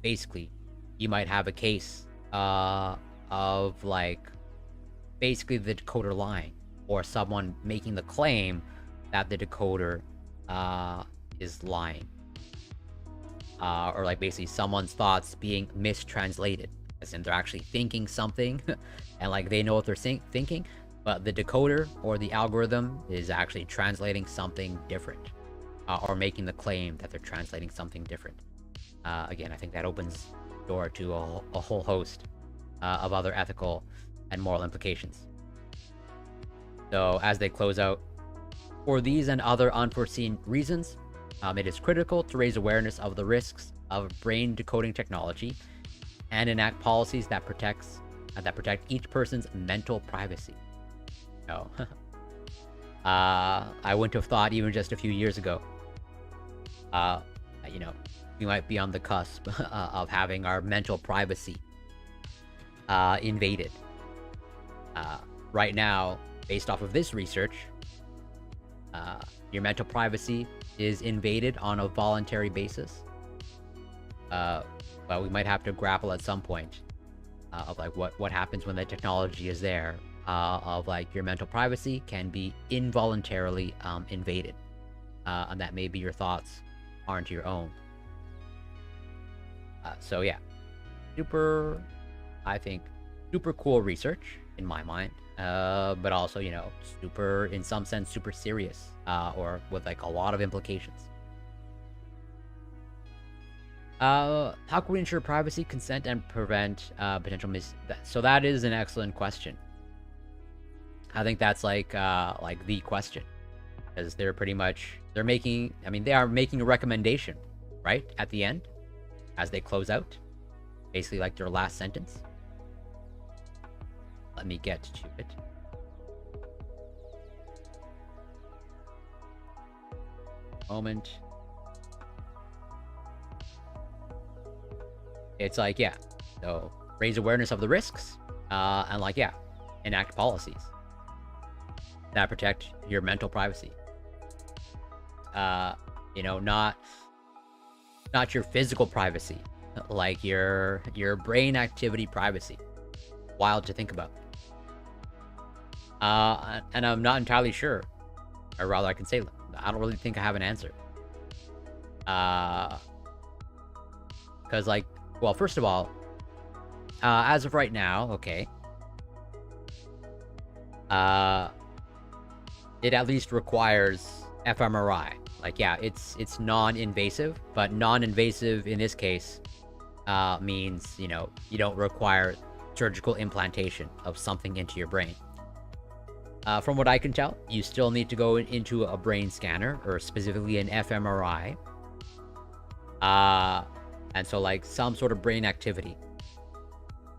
basically you might have a case of like basically the decoder lying, or someone making the claim that the decoder is lying, or like basically someone's thoughts being mistranslated, as in they're actually thinking something and like they know what they're thinking, but the decoder or the algorithm is actually translating something different, or making the claim that they're translating something different. Again, I think that opens the door to a whole host of other ethical and moral implications. So as they close out, for these and other unforeseen reasons, it is critical to raise awareness of the risks of brain decoding technology and enact policies that protect each person's mental privacy. I wouldn't have thought even just a few years ago, we might be on the cusp of having our mental privacy invaded. Right now, based off of this research, your mental privacy is invaded on a voluntary basis. But we might have to grapple at some point of like what happens when the technology is there, of like your mental privacy can be involuntarily invaded, and that maybe your thoughts aren't your own. So yeah, I think super cool research in my mind, but also, super, in some sense, super serious, or with like a lot of implications. How can we ensure privacy, consent, and prevent potential so that is an excellent question. I think that's like the question, because they are making a recommendation, right, at the end, as they close out, basically like their last sentence. Let me get to it. Moment. It's like, yeah, so raise awareness of the risks, and like, yeah, enact policies that protect your mental privacy. Not your physical privacy, like your brain activity privacy. Wild to think about. And I'm not entirely sure, or rather I can say I don't really think I have an answer. Because like, well, first of all, as of right now, okay, it at least requires fMRI. Like, yeah, it's non-invasive, but non-invasive in this case means, you don't require surgical implantation of something into your brain. From what I can tell, you still need to go into a brain scanner, or specifically an fMRI. And so like some sort of brain activity,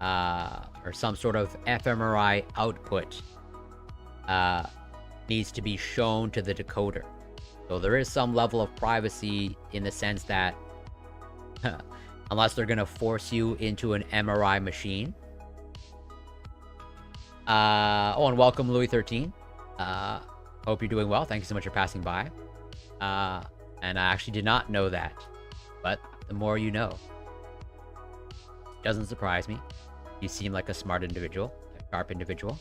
or some sort of fMRI output needs to be shown to the decoder. So there is some level of privacy in the sense that unless they're gonna force you into an MRI machine. Oh, and welcome Louis 13. Hope you're doing well. Thank you so much for passing by. And I actually did not know that, but the more you know. Doesn't surprise me. You seem like a smart individual, a sharp individual.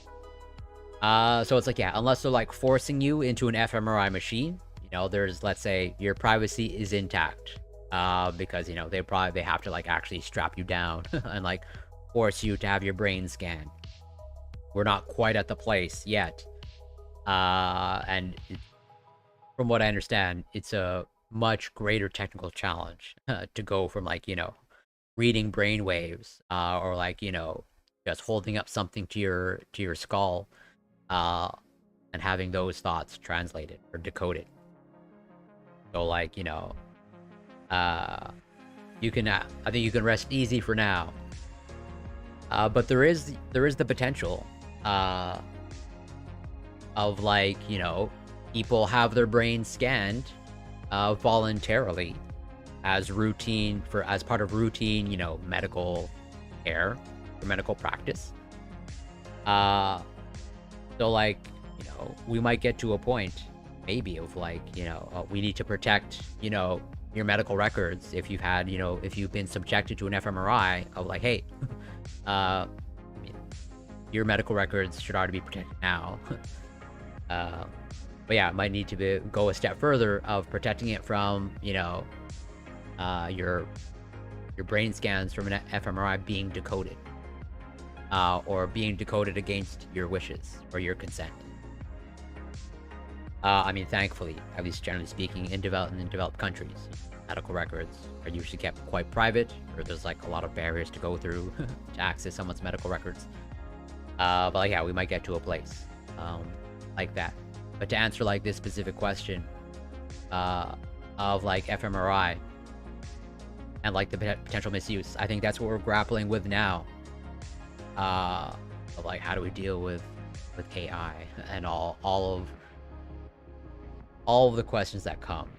So it's like, yeah, unless they're like forcing you into an fMRI machine, you know, there's, let's say, your privacy is intact. Because, you know, they have to like actually strap you down and like force you to have your brain scanned. We're not quite at the place yet. And from what I understand, it's a much greater technical challenge to go from like, you know, reading brain waves, or like, you know, just holding up something to your skull, and having those thoughts translated or decoded. So like, you know, you can, I think you can rest easy for now. But there is the potential, of like, you know, people have their brains scanned, voluntarily as part of routine, you know, medical care or medical practice. So like, you know, we might get to a point maybe of like, you know, we need to protect, you know, your medical records if you've had, you know, if you've been subjected to an fMRI of like, hey, I mean, your medical records should already be protected now. But yeah, it might need to go a step further of protecting it from, you know, your brain scans from an fMRI being decoded, or being decoded against your wishes or your consent. I mean, thankfully, at least generally speaking, in developed countries, medical records are usually kept quite private, or there's like a lot of barriers to go through to access someone's medical records. But like, yeah, we might get to a place like that. But to answer like this specific question of like fMRI and like the potential misuse, I think that's what we're grappling with now. Of like, how do we deal with AI and all of the questions that come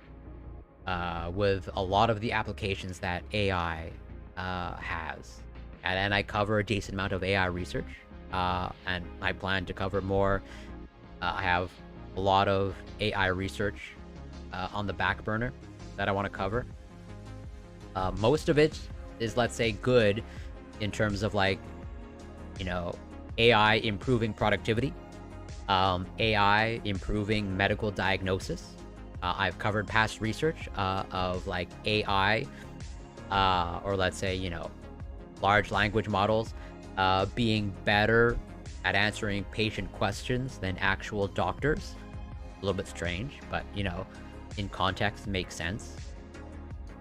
with a lot of the applications that AI has. And I cover a decent amount of AI research, and I plan to cover more. I have a lot of AI research on the back burner that I want to cover. Most of it is, let's say, good in terms of like, you know, AI improving productivity, AI improving medical diagnosis. I've covered past research of like AI, or let's say, you know, large language models being better at answering patient questions than actual doctors. A little bit strange, but, you know, in context makes sense.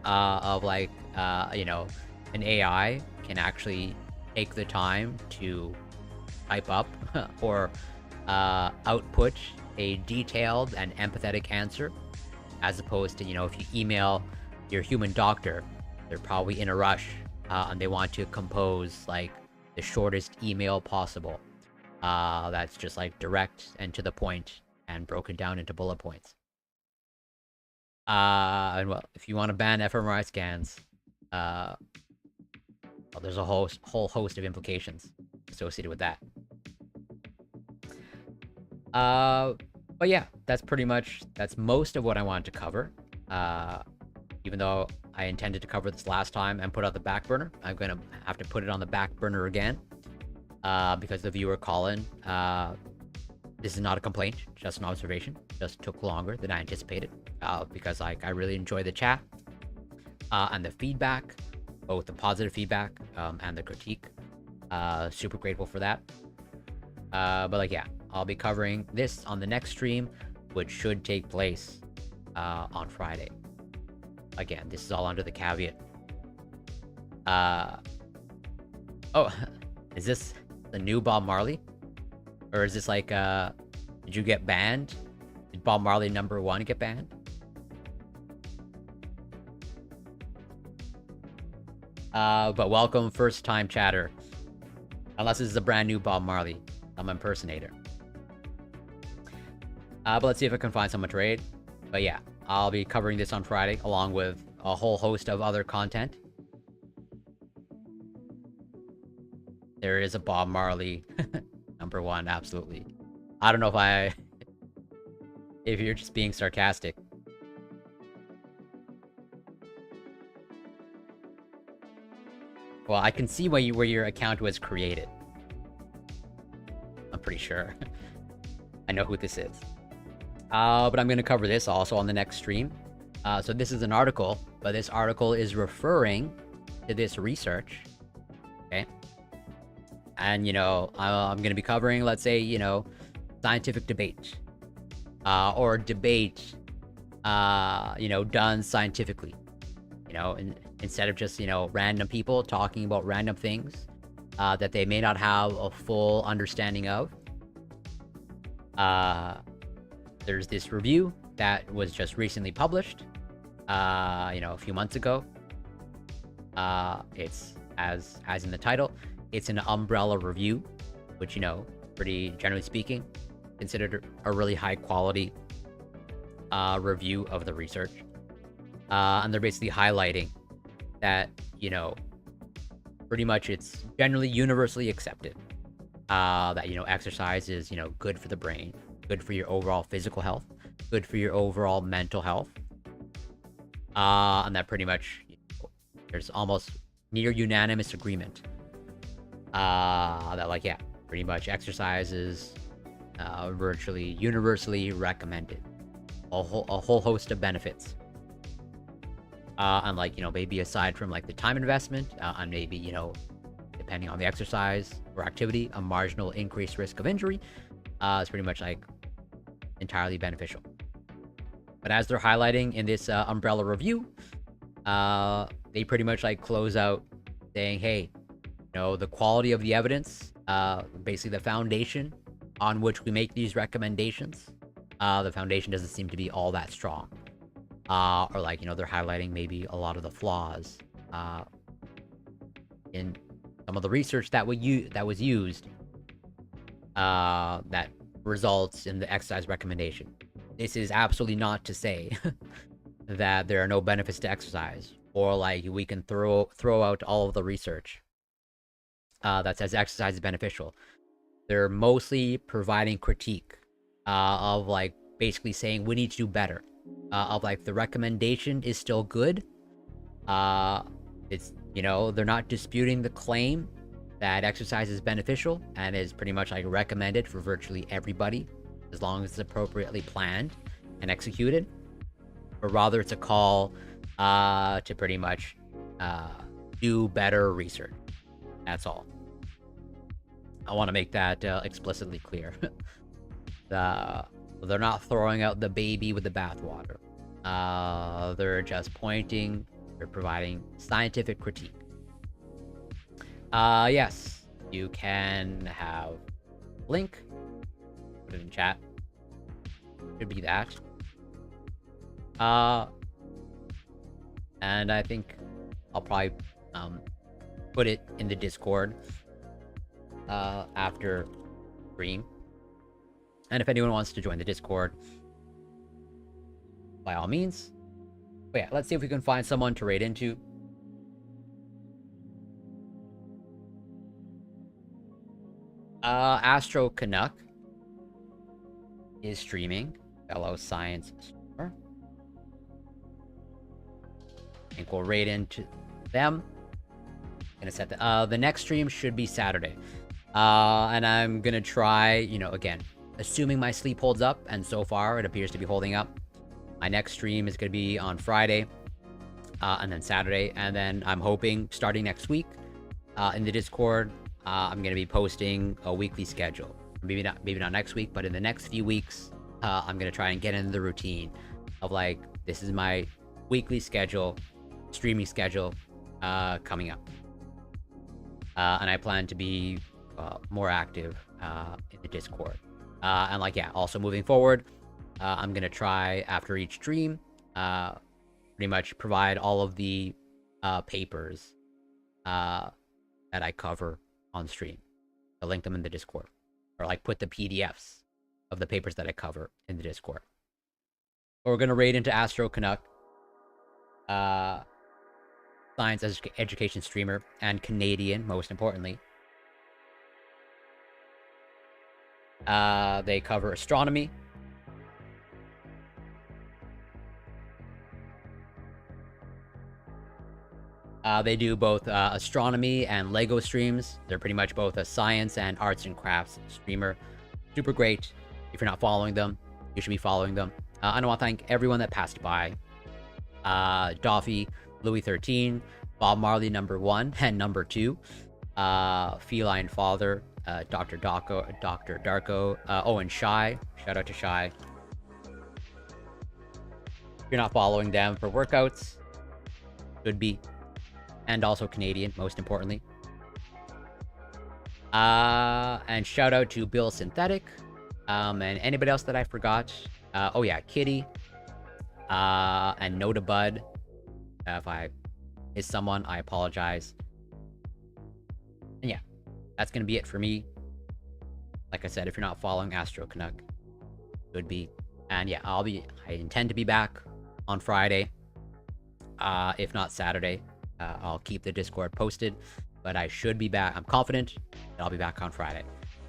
Of like, you know, an AI can actually take the time to type up or output a detailed and empathetic answer, as opposed to, you know, if you email your human doctor, they're probably in a rush, and they want to compose like the shortest email possible, that's just like direct and to the point and broken down into bullet points. And well, if you want to ban fMRI scans, well, there's a whole host of implications associated with that. But yeah, that's most of what I wanted to cover. Even though I intended to cover this last time and put out the back burner, I'm gonna have to put it on the back burner again, because the viewer call-in, this is not a complaint, just an observation. Just took longer than I anticipated, because like I really enjoy the chat and the feedback, both the positive feedback and the critique. Super grateful for that. But like, yeah, I'll be covering this on the next stream, which should take place on Friday. Again, this is all under the caveat. Oh, is this the new Bob Marley? Or is this like, did you get banned? Did Bob Marley #1 get banned? But welcome, first time chatter. Unless this is a brand new Bob Marley, some impersonator. But let's see if I can find someone to raid. But yeah, I'll be covering this on Friday, along with a whole host of other content. there is a Bob Marley number one, absolutely. I don't know if you're just being sarcastic. Well, I can see where your account was created. I'm pretty sure. I know who this is. But I'm going to cover this also on the next stream. So this is an article, but this article is referring to this research. Okay. And, I'm going to be covering, let's say, scientific debate. Or debate, done scientifically. Instead of just, random people talking about random things that they may not have a full understanding of. There's this review that was just recently published, a few months ago. It's, as in the title, it's an umbrella review, which, pretty generally speaking, considered a really high quality review of the research. And they're basically highlighting that, pretty much it's generally universally accepted that, exercise is, good for the brain, good for your overall physical health, good for your overall mental health. And that pretty much there's almost near unanimous agreement that, pretty much exercise is virtually universally recommended. A whole host of benefits. And maybe aside from the time investment, and maybe, depending on the exercise or activity, a marginal increased risk of injury is pretty much entirely beneficial. But as they're highlighting in this umbrella review, they pretty much close out saying, hey, the quality of the evidence, basically the foundation on which we make these recommendations, the foundation doesn't seem to be all that strong. Or they're highlighting maybe a lot of the flaws in some of the research that was used that results in the exercise recommendation. This is absolutely not to say that there are no benefits to exercise, or we can throw out all of the research that says exercise is beneficial. They're mostly providing critique of basically saying we need to do better. Of the recommendation is still good. It's they're not disputing the claim that exercise is beneficial and is pretty much recommended for virtually everybody as long as it's appropriately planned and executed. But rather it's a call to pretty much do better research. That's all. I want to make that explicitly clear. They're not throwing out the baby with the bathwater. They're just they're providing scientific critique. Yes, you can have link. Put it in chat. Should be that. And I think I'll probably put it in the Discord after stream. And if anyone wants to join the Discord, by all means. But yeah, let's see if we can find someone to raid into. Astro Canuck is streaming. Fellow science streamer. I think we'll raid into them. Gonna set the next stream should be Saturday. And I'm gonna try, again, assuming my sleep holds up, and so far it appears to be holding up. My next stream is going to be on Friday, and then Saturday, and then I'm hoping starting next week in the Discord, I'm going to be posting a weekly schedule. Maybe not next week, but in the next few weeks, I'm going to try and get into the routine of this is my weekly schedule, streaming schedule coming up. And I plan to be more active in the Discord. And also moving forward, I'm going to try after each stream, pretty much provide all of the papers that I cover on stream. I'll link them in the Discord, or put the PDFs of the papers that I cover in the Discord. But we're going to raid into Astro Canuck, science education streamer, and Canadian, most importantly. They cover astronomy. They do both astronomy and Lego streams. They're pretty much both a science and arts and crafts streamer. Super great. If you're not following them, you should be following them. I want to thank everyone that passed by. Doffy, Louis 13, Bob Marley #1 and #2, Feline Father, Dr. Darko, Owen Shy. Shout out to Shy. If you're not following them for workouts, should be. And also Canadian, most importantly. And shout out to Bill Synthetic, and anybody else that I forgot. Oh yeah, Kitty, and Noda Bud. If I missed someone, I apologize. And yeah, that's gonna be it for me. Like I said, if you're not following Astro Canuck, should be. And yeah, I intend to be back on Friday. If not Saturday. I'll keep the Discord posted, but I should be back. I'm confident that I'll be back on Friday.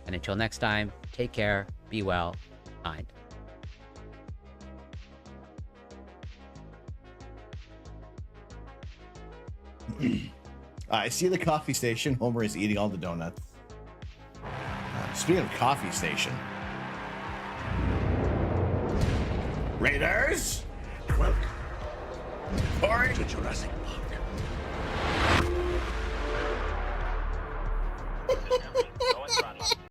And until next time, take care, be well, kind.
I see the coffee station. Homer is eating all the donuts. Speaking of coffee station, Raiders, welcome to Jurassic Park.